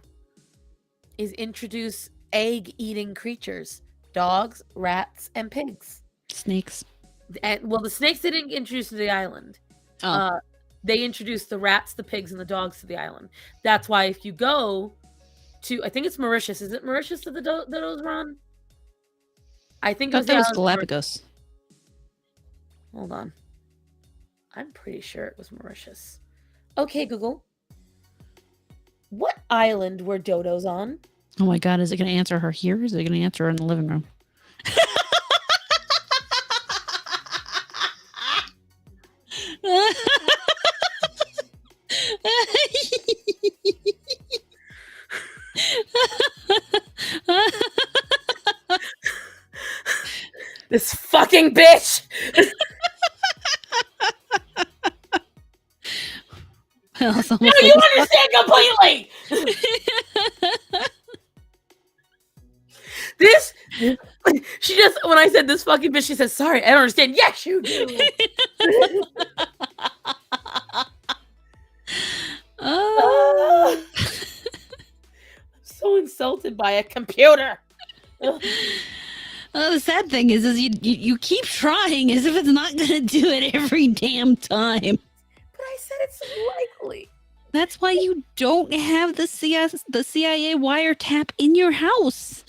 is introduce egg-eating creatures: dogs, rats, and pigs. Snakes. And well, the snakes they didn't introduce to the island. Oh. They introduced the rats, the pigs, and the dogs to the island. That's why if you go to, I think it's Mauritius. Is it Mauritius that the dodos were on? I think it was Thought that was the island of Galapagos. Hold on. I'm pretty sure it was Mauritius. Okay, Google. What island were dodos on? Oh my God, is it going to answer her here? Or is it going to answer her in the living room? This fucking bitch! Well, it's No, almost you like understand completely! This, she just, when I said this fucking bitch, she said, sorry, I don't understand. Yes, you do! Oh. I'm so insulted by a computer. The sad thing is you keep trying as if it's not going to do it every damn time. But I said it's likely. That's why you don't have the CIA wiretap in your house.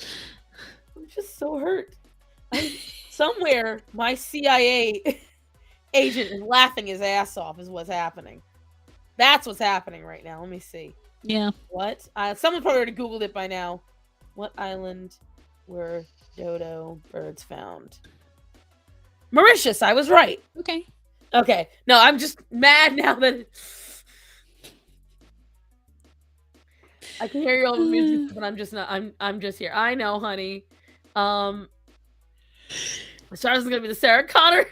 I'm just so hurt. Somewhere, my CIA agent is laughing his ass off is what's happening. That's what's happening right now. Let me see. Yeah. What? Someone probably already Googled it by now. What island were dodo birds found? Mauritius. I was right. Okay. Okay. No, I'm just mad now that I can hear you over music, but I'm just not. I'm just here. I know, honey. Charles is gonna be the Sarah Connor.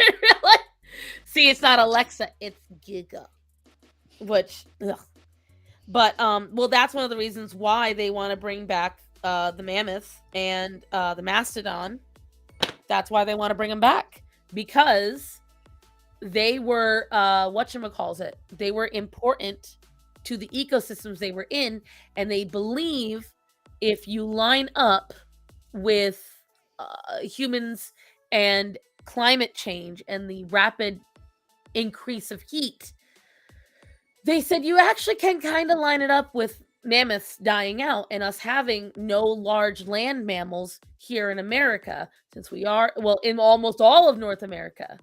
See, it's not Alexa, it's Giga. Which, ugh. But well, that's one of the reasons why they want to bring back the mammoth and the mastodon. That's why they want to bring them back, because they were whatchamacallit, they were important to the ecosystems they were in, and they believe if you line up with humans and climate change and the rapid increase of heat, they said you actually can kind of line it up with mammoths dying out and us having no large land mammals here in America, since we are, well, in almost all of North America.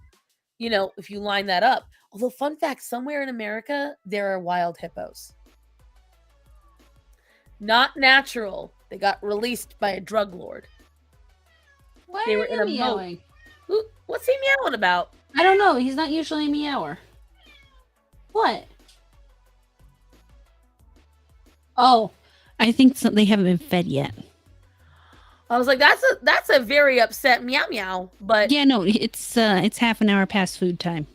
You know, if you line that up. Although, fun fact, somewhere in America, there are wild hippos. Not natural. They got released by a drug lord. Why They are were in you a meowing? Ooh, what's he meowing about? I don't know. He's not usually a meower. What? Oh, I think they haven't been fed yet. I was like, that's a very upset meow meow. But Yeah, no, it's half an hour past food time.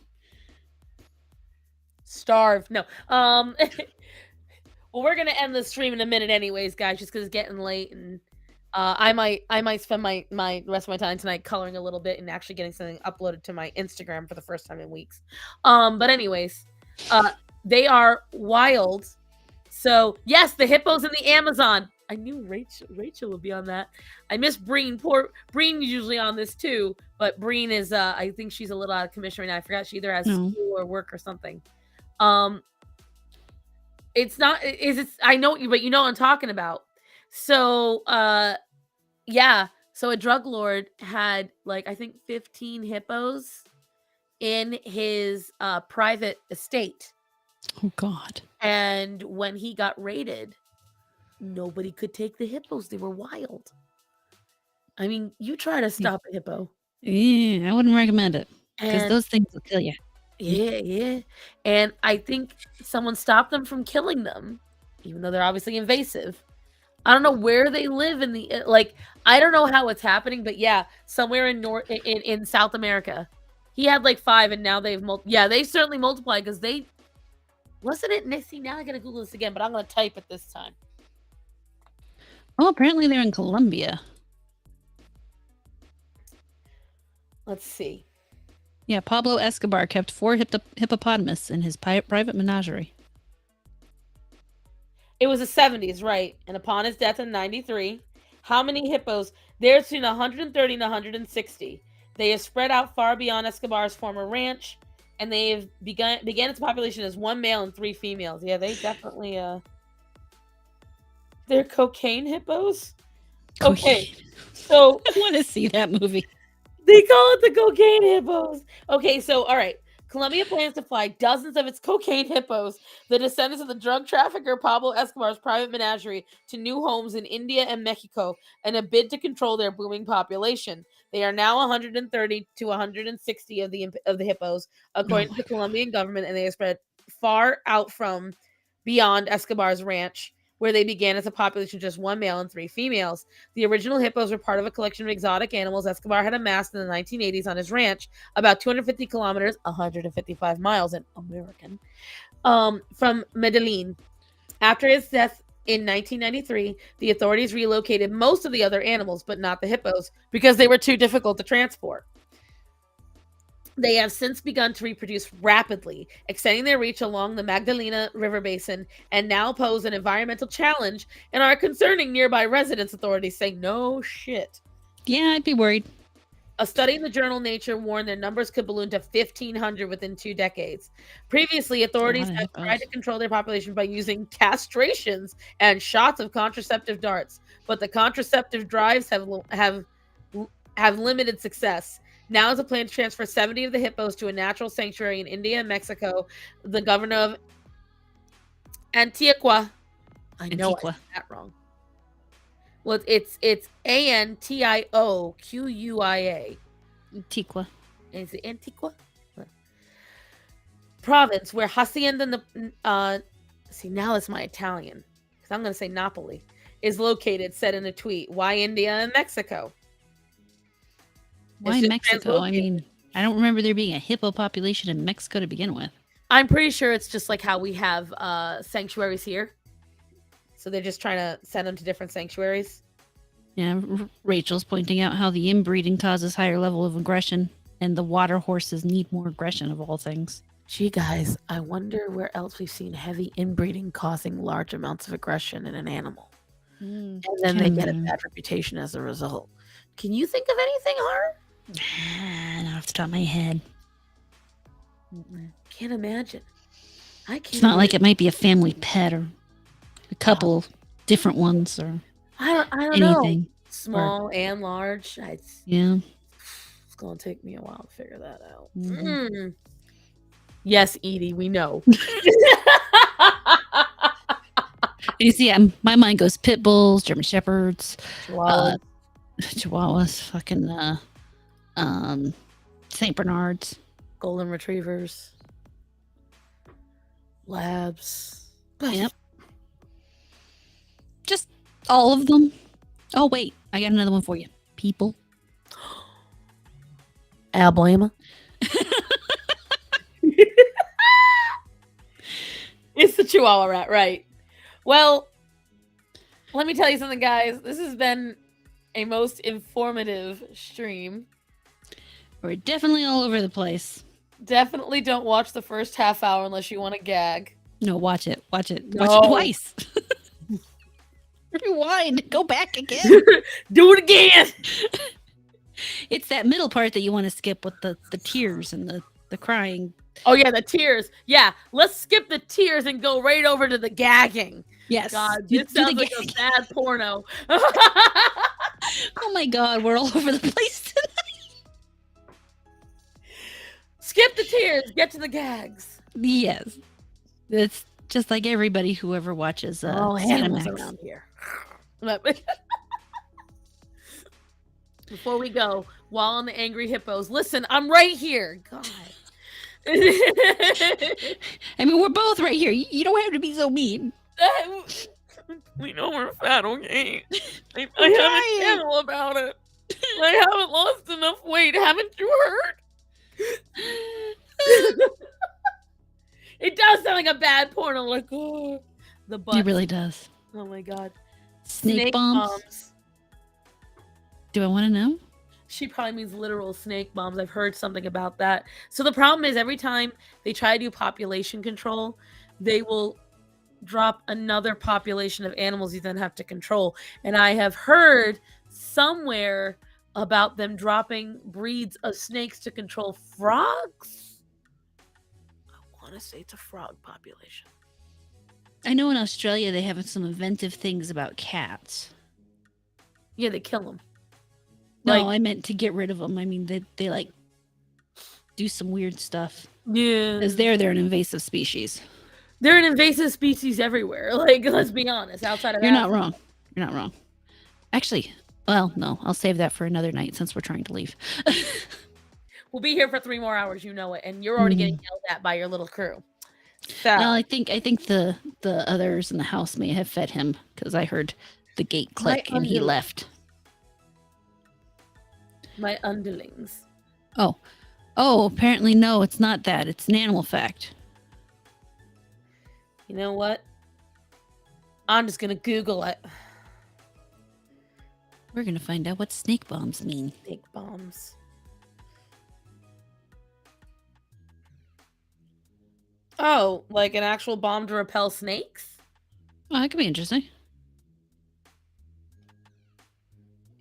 starved. No. Well, we're gonna end the stream in a minute, anyways, guys, just because it's getting late, and I might spend my rest of my time tonight coloring a little bit and actually getting something uploaded to my Instagram for the first time in weeks. But anyways, they are wild. So yes, the hippos in the Amazon. I knew Rachel would be on that. I miss Breen. Poor Breen is usually on this too, but Breen is I think she's a little out of commission right now. I forgot she either has school or work or something. It's not I know you, but you know what I'm talking about. So yeah, so a drug lord had like I think 15 hippos in his private estate. Oh God. And when he got raided, nobody could take the hippos. They were wild. I mean, you try to stop a hippo. Yeah, I wouldn't recommend it, because those things will kill you. Yeah. And I think someone stopped them from killing them, even though they're obviously invasive. I don't know where they live in the I don't know how it's happening, but yeah, somewhere in South America. He had like 5, and now they've they've certainly multiplied, because they wasn't it Nissy? Now I gotta Google this again, but I'm gonna type it this time. Oh, apparently they're in Colombia. Let's see. Yeah, Pablo Escobar kept 4 hippopotamus in his private menagerie. It was the 70s, right? And upon his death in 93, how many hippos? There's between 130 and 160. They have spread out far beyond Escobar's former ranch, and they have began its population as 1 male and 3 females. Yeah, they definitely they're cocaine hippos. Okay, so I want to see that movie. they call it the cocaine hippos. Okay, so all right. Colombia plans to fly dozens of its cocaine hippos, the descendants of the drug trafficker Pablo Escobar's private menagerie, to new homes in India and Mexico in a bid to control their booming population. They are now 130 to 160 of the hippos, according to the Colombian government, and they are spread far out from beyond Escobar's ranch, where they began as a population of just 1 male and 3 females. The original hippos were part of a collection of exotic animals Escobar had amassed in the 1980s on his ranch, about 250 kilometers, 155 miles in American, from Medellin. After his death in 1993, the authorities relocated most of the other animals, but not the hippos, because they were too difficult to transport. They have since begun to reproduce rapidly, extending their reach along the Magdalena River basin, and now pose an environmental challenge and are concerning nearby residents, authorities say. No shit. Yeah, I'd be worried. A study in the journal Nature warned their numbers could balloon to 1,500 within 2 decades. Previously, authorities have tried to control their population by using castrations and shots of contraceptive darts, but the contraceptive drives have limited success. Now is a plan to transfer 70 of the hippos to a natural sanctuary in India and Mexico. The governor of Antioquia, I know I said that wrong. Well, it's Antioquia. Antigua. Is it Antigua? Province where Hacienda, see, now it's my Italian, because I'm going to say Napoli, is located, said in a tweet. Why India and Mexico? Why Mexico? I mean, I don't remember there being a hippo population in Mexico to begin with. I'm pretty sure it's just like how we have sanctuaries here. So they're just trying to send them to different sanctuaries. Yeah, Rachel's pointing out how the inbreeding causes higher level of aggression, and the water horses need more aggression of all things. Gee, guys, I wonder where else we've seen heavy inbreeding causing large amounts of aggression in an animal. And then they get a bad reputation as a result. Can you think of anything, Har? Not off the top of my head. Can't imagine. I can't. It's not like it might be a family pet or a couple different ones or I don't anything. know. Small and large. Yeah. It's going to take me a while to figure that out. Yes, Edie, we know. You see, my mind goes pit bulls, German shepherds, Chihuahuas, fucking Saint Bernards, golden retrievers, labs. Yep. Just all of them. Oh wait, I got another one for you. People. Alabama. It's the Chihuahua rat, right? Well, let me tell you something, guys. This has been a most informative stream. We're definitely all over the place. Definitely don't watch the first half hour unless you want to gag. No, watch it. Watch it. No. Watch it twice. Rewind. Go back again. Do it again. It's that middle part that you want to skip with the tears and the crying. Oh, yeah, the tears. Yeah, let's skip the tears and go right over to the gagging. Yes. God, this sounds like a bad porno. Oh, my God. We're all over the place tonight. Skip the tears. Get to the gags. Yes. It's just like everybody who ever watches animals around here. Before we go, while on the angry hippos, listen, I'm right here. God. I mean, we're both right here. You don't have to be so mean. We know we're fat, okay? I have a channel about it. I haven't lost enough weight. Haven't you heard? It does sound like a bad porno. Like, oh, the butt. It really does. Oh my God. Snake bombs. Do I want to know? She probably means literal snake bombs. I've heard something about that. So the problem is every time they try to do population control, they will drop another population of animals you then have to control. And I have heard somewhere about them dropping breeds of snakes to control frogs. I want to say it's a frog population. I know in Australia they have some inventive things about cats. Yeah, they kill them. No, I meant to get rid of them. I mean, they like do some weird stuff. Yeah. Because they're an invasive species. They're an invasive species everywhere. Like, let's be honest. Outside of You're not Africa. wrong. You're not wrong. Actually, well, no, I'll save that for another night since we're trying to leave. We'll be here for 3 more hours, you know it, and you're already getting yelled at by your little crew. So No, I think the others in the house may have fed him because I heard the gate click and he left. My underlings. Oh, apparently no, it's not that. It's an animal fact. You know what? I'm just gonna Google it. We're gonna find out what snake bombs mean. Snake bombs. Oh, like an actual bomb to repel snakes? Oh, that could be interesting.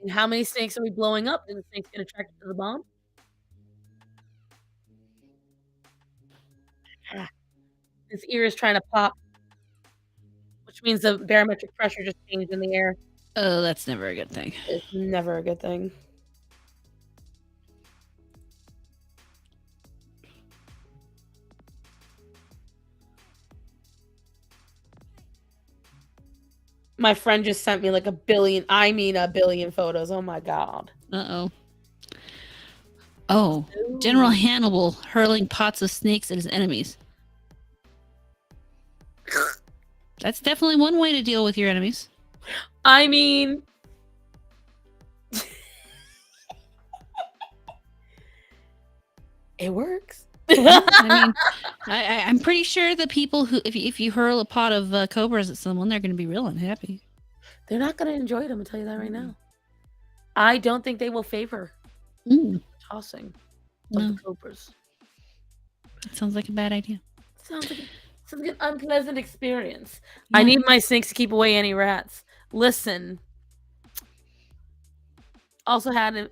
And how many snakes are we blowing up? And the snakes get attracted to the bomb? His ear is trying to pop, which means the barometric pressure just changed in the air. Oh, that's never a good thing. It's never a good thing. My friend just sent me like a billion photos. Oh my god. Uh-oh. Oh, General Hannibal hurling pots of snakes at his enemies. That's definitely one way to deal with your enemies. I mean, it works. I mean, I'm pretty sure the people who, if you hurl a pot of cobras at someone, they're going to be real unhappy. They're not going to enjoy it. I'm going to tell you that right now. I don't think they will favor tossing of the cobras. It sounds like a bad idea. Sounds like an unpleasant experience. Yeah. I need my snakes to keep away any rats. Listen. Also had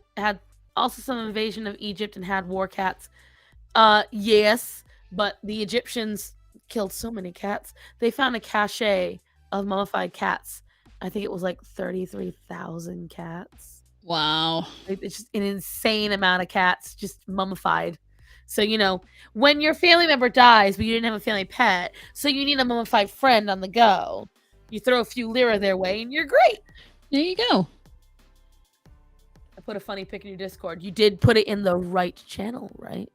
some invasion of Egypt and had war cats. Yes, but the Egyptians killed so many cats. They found a cache of mummified cats. I think it was like 33,000 cats. Wow. It's just an insane amount of cats just mummified. So, you know, when your family member dies, but you didn't have a family pet, so you need a mummified friend on the go. You throw a few lira their way and you're great. There you go. I put a funny pic in your Discord. You did put it in the right channel, right?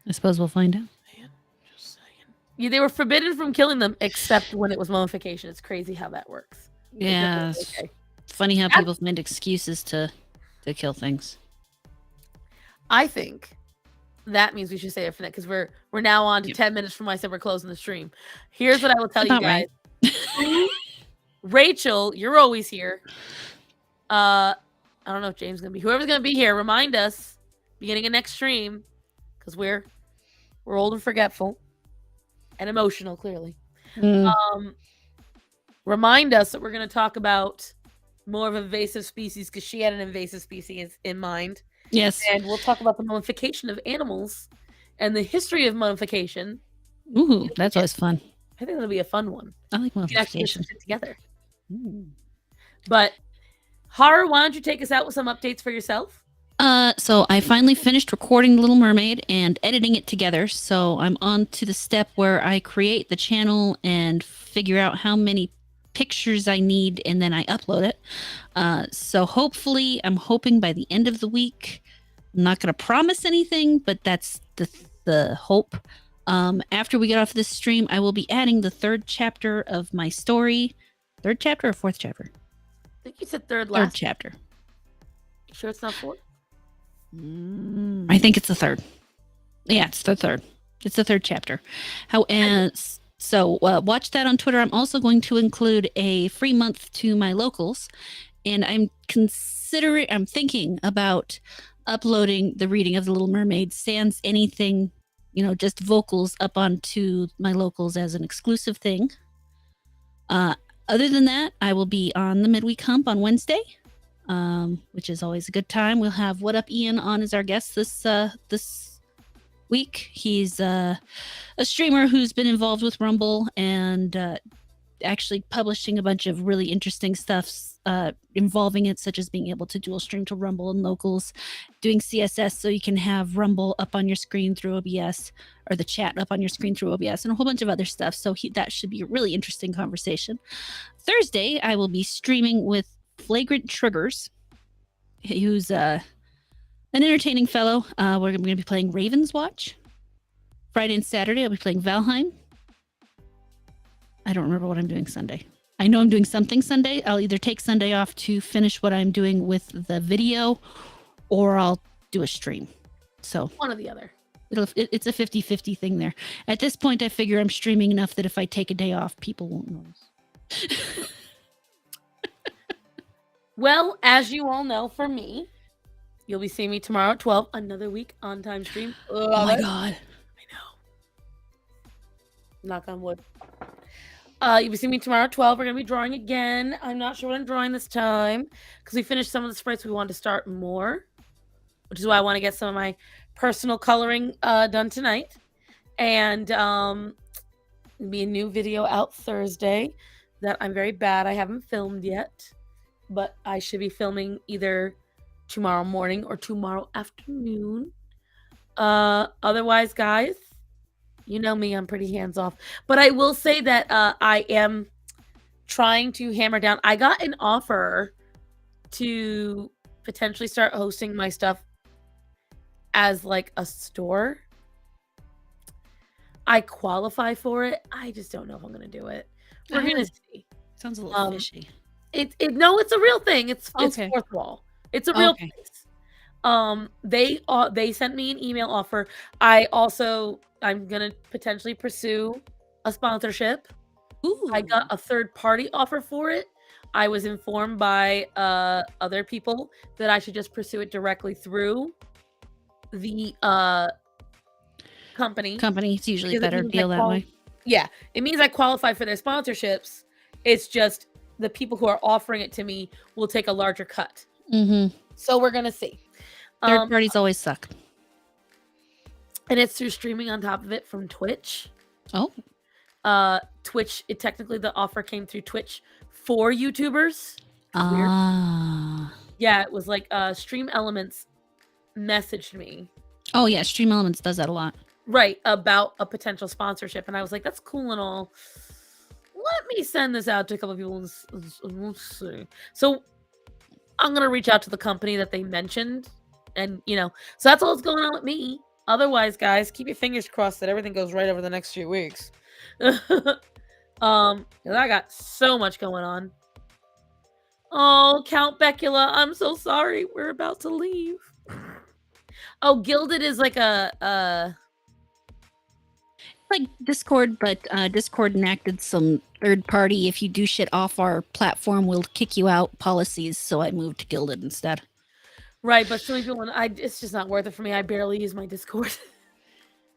I suppose we'll find out. Man, just saying. Yeah, they were forbidden from killing them except when it was mummification. It's crazy how that works. Yeah. Okay. It's funny how people find excuses to kill things. I think that means we should say it for that because we're now on to 10 minutes from when I said we're closing the stream. Here's what I will tell you guys. Right. Rachel, you're always here. I don't know if James is gonna be. Whoever's gonna be here, remind us beginning of next stream because we're old and forgetful and emotional, clearly. Remind us that we're gonna talk about more of invasive species because she had an invasive species in mind. Yes. And we'll talk about the mummification of animals and the history of mummification. Ooh, that's always fun. I think that'll be a fun one. I like mummification. Get together. But Horror, why don't you take us out with some updates for yourself? So I finally finished recording The Little Mermaid and editing it together. So I'm on to the step where I create the channel and figure out how many pictures I need, and then I upload it. So hopefully, I'm hoping by the end of the week. I'm not going to promise anything, but that's the hope. After we get off this stream, I will be adding the 3rd chapter of my story. 3rd chapter or 4th chapter? I think you said 3rd. 3rd chapter. You sure it's not 4th? I think it's the 3rd. Yeah, it's the 3rd. It's the 3rd chapter. So watch that on Twitter. I'm also going to include a free month to my locals, and I'm thinking about uploading the reading of The Little Mermaid sans anything, just vocals up onto my locals as an exclusive thing. Other than that, I will be on the midweek hump on Wednesday, which is always a good time. We'll have What Up Ian on as our guest this week. He's a streamer who's been involved with Rumble and actually publishing a bunch of really interesting stuff involving it, such as being able to dual stream to Rumble and locals, doing CSS so you can have Rumble up on your screen through OBS, or the chat up on your screen through OBS, and a whole bunch of other stuff. So that should be a really interesting conversation. Thursday, I will be streaming with Flagrant Triggers, who's an entertaining fellow. We're going to be playing Raven's Watch. Friday and Saturday, I'll be playing Valheim. I don't remember what I'm doing Sunday. I know I'm doing something Sunday. I'll either take Sunday off to finish what I'm doing with the video, or I'll do a stream. So one or the other. It's a 50-50 thing there. At this point, I figure I'm streaming enough that if I take a day off, people won't notice. Well, as you all know, for me, you'll be seeing me tomorrow at 12. Another week on time stream. Oh my God. I know. Knock on wood. You'll be seeing me tomorrow at 12. We're going to be drawing again. I'm not sure what I'm drawing this time because we finished some of the sprites. We wanted to start more, which is why I want to get some of my personal coloring done tonight. And there'll be a new video out Thursday that I'm very bad. I haven't filmed yet, but I should be filming either tomorrow morning or tomorrow afternoon. Otherwise, guys, you know me, I'm pretty hands-off. But I will say that I am trying to hammer down. I got an offer to potentially start hosting my stuff as like a store. I qualify for it. I just don't know if I'm going to do it. We're going to see. Sounds a little fishy. No, it's a real thing. It's Okay. fourth wall. It's a real Okay. place. They sent me an email offer. I'm gonna potentially pursue a sponsorship. Ooh. I got a third party offer for it. I was informed by other people that I should just pursue it directly through the company. It's usually Because it better means deal that way. Yeah, it means I qualify for their sponsorships. It's just the people who are offering it to me will take a larger cut. Mm-hmm. So we're gonna see. Third parties always suck. And it's through streaming on top of it from Twitch. Oh. Twitch, technically the offer came through Twitch for YouTubers. Ah. Yeah, it was like Stream Elements messaged me. Oh yeah, Stream Elements does that a lot. Right, about a potential sponsorship. And I was like, that's cool and all. Let me send this out to a couple of people and we'll see. So I'm going to reach out to the company that they mentioned. And, so that's all that's going on with me. Otherwise, guys, keep your fingers crossed that everything goes right over the next few weeks. 'Cause I got so much going on. Oh, Count Becula, I'm so sorry. We're about to leave. Oh, Gilded is like like Discord, but Discord enacted some third party, if you do shit off our platform, we'll kick you out policies. So I moved to Gilded instead. Right, but so many people, it's just not worth it for me. I barely use my Discord.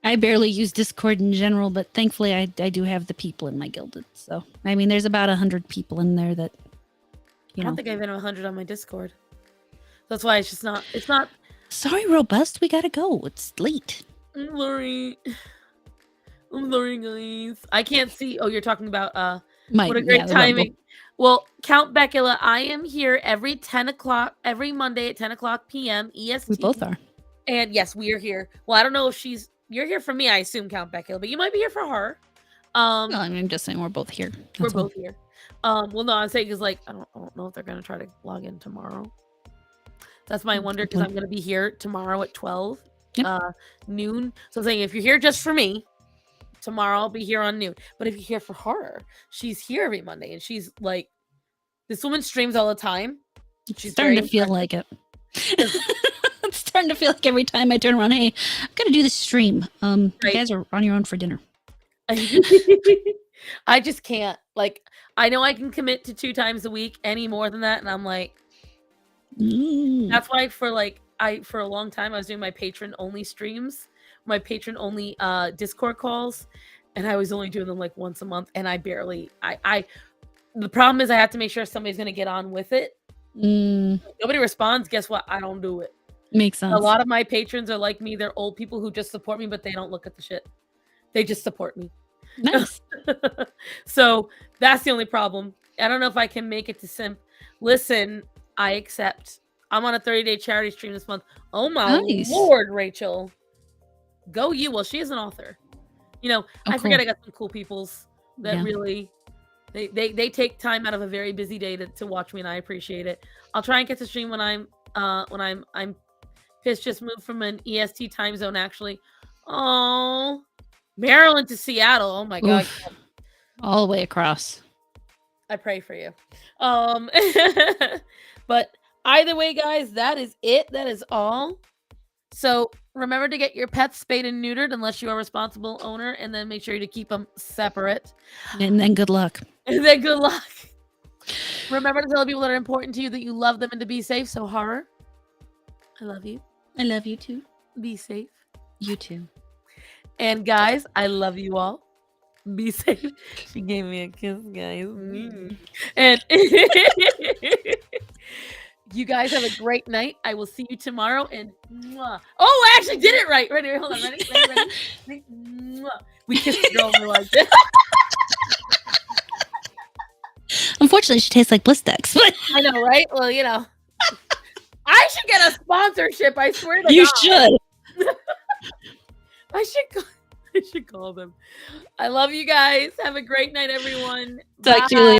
I barely use Discord in general, but thankfully I do have the people in my Gilded. So, I mean, there's about 100 people in there that, I don't think I even have 100 on my Discord. That's why it's not. Sorry, Robust, we gotta go. It's late. I'm sorry, guys. I can't see. Oh, you're talking about what a great timing. Well, Count Becula, I am here every 10 o'clock, every Monday at 10 o'clock p.m. EST. We both are. And yes, we are here. Well, I don't know if you're here for me, I assume, Count Becula, but you might be here for her. No, I mean, I'm just saying we're both here. We're both here. Well, no, I'm saying is like, I don't know if they're going to try to log in tomorrow. That's my wonder, because I'm going to be here tomorrow at 12 noon. So I'm saying if you're here just for me, tomorrow I'll be here on noon. But if you're here for her, she's here every Monday, and she's like, this woman streams all the time. She's starting to feel like it. It's starting to feel like every time I turn around, hey, I'm gonna do this stream. You guys are on your own for dinner. I just can't. Like, I know I can commit to 2 times a week. Any more than that, and I'm like, that's why for a long time I was doing my patron only streams, my patron only Discord calls, and I was only doing them like once a month, and I barely the problem is I have to make sure somebody's gonna get on with it. Nobody responds, guess what? I don't do it. Makes sense. A lot of my patrons are like me. They're old people who just support me, but they don't look at the shit. They just support me. Nice. So that's the only problem. I don't know if I can make it to Simp. Listen, I accept. I'm on a 30-day charity stream this month. Oh my Nice. Lord, Rachel. Go you. Well, she is an author. You know, Oh, I forget cool. I got some cool peoples that Yeah. really they take time out of a very busy day to watch me, and I appreciate it. I'll try and get to stream when I'm pissed. Just moved from an EST time zone actually. Oh, Maryland to Seattle. Oh my God. Oof. All the way across. I pray for you. But either way, guys, that is it. That is all. So remember to get your pets spayed and neutered unless you are a responsible owner, and then make sure to keep them separate. And then good luck. And then good luck. Remember to tell people that are important to you that you love them and to be safe. So horror, I love you. I love you too. Be safe. You too. And guys, I love you all. Be safe. She gave me a kiss, guys. And you guys have a great night. I will see you tomorrow. And mwah. Oh, I actually did it right. Ready? Hold on. Ready? Mwah. We kissed the girl and we're like this. Unfortunately, she tastes like Blistex. I know, right? Well, you know, I should get a sponsorship. I swear to You God. should. I should call them. I love you guys. Have a great night, everyone. Talk to you later.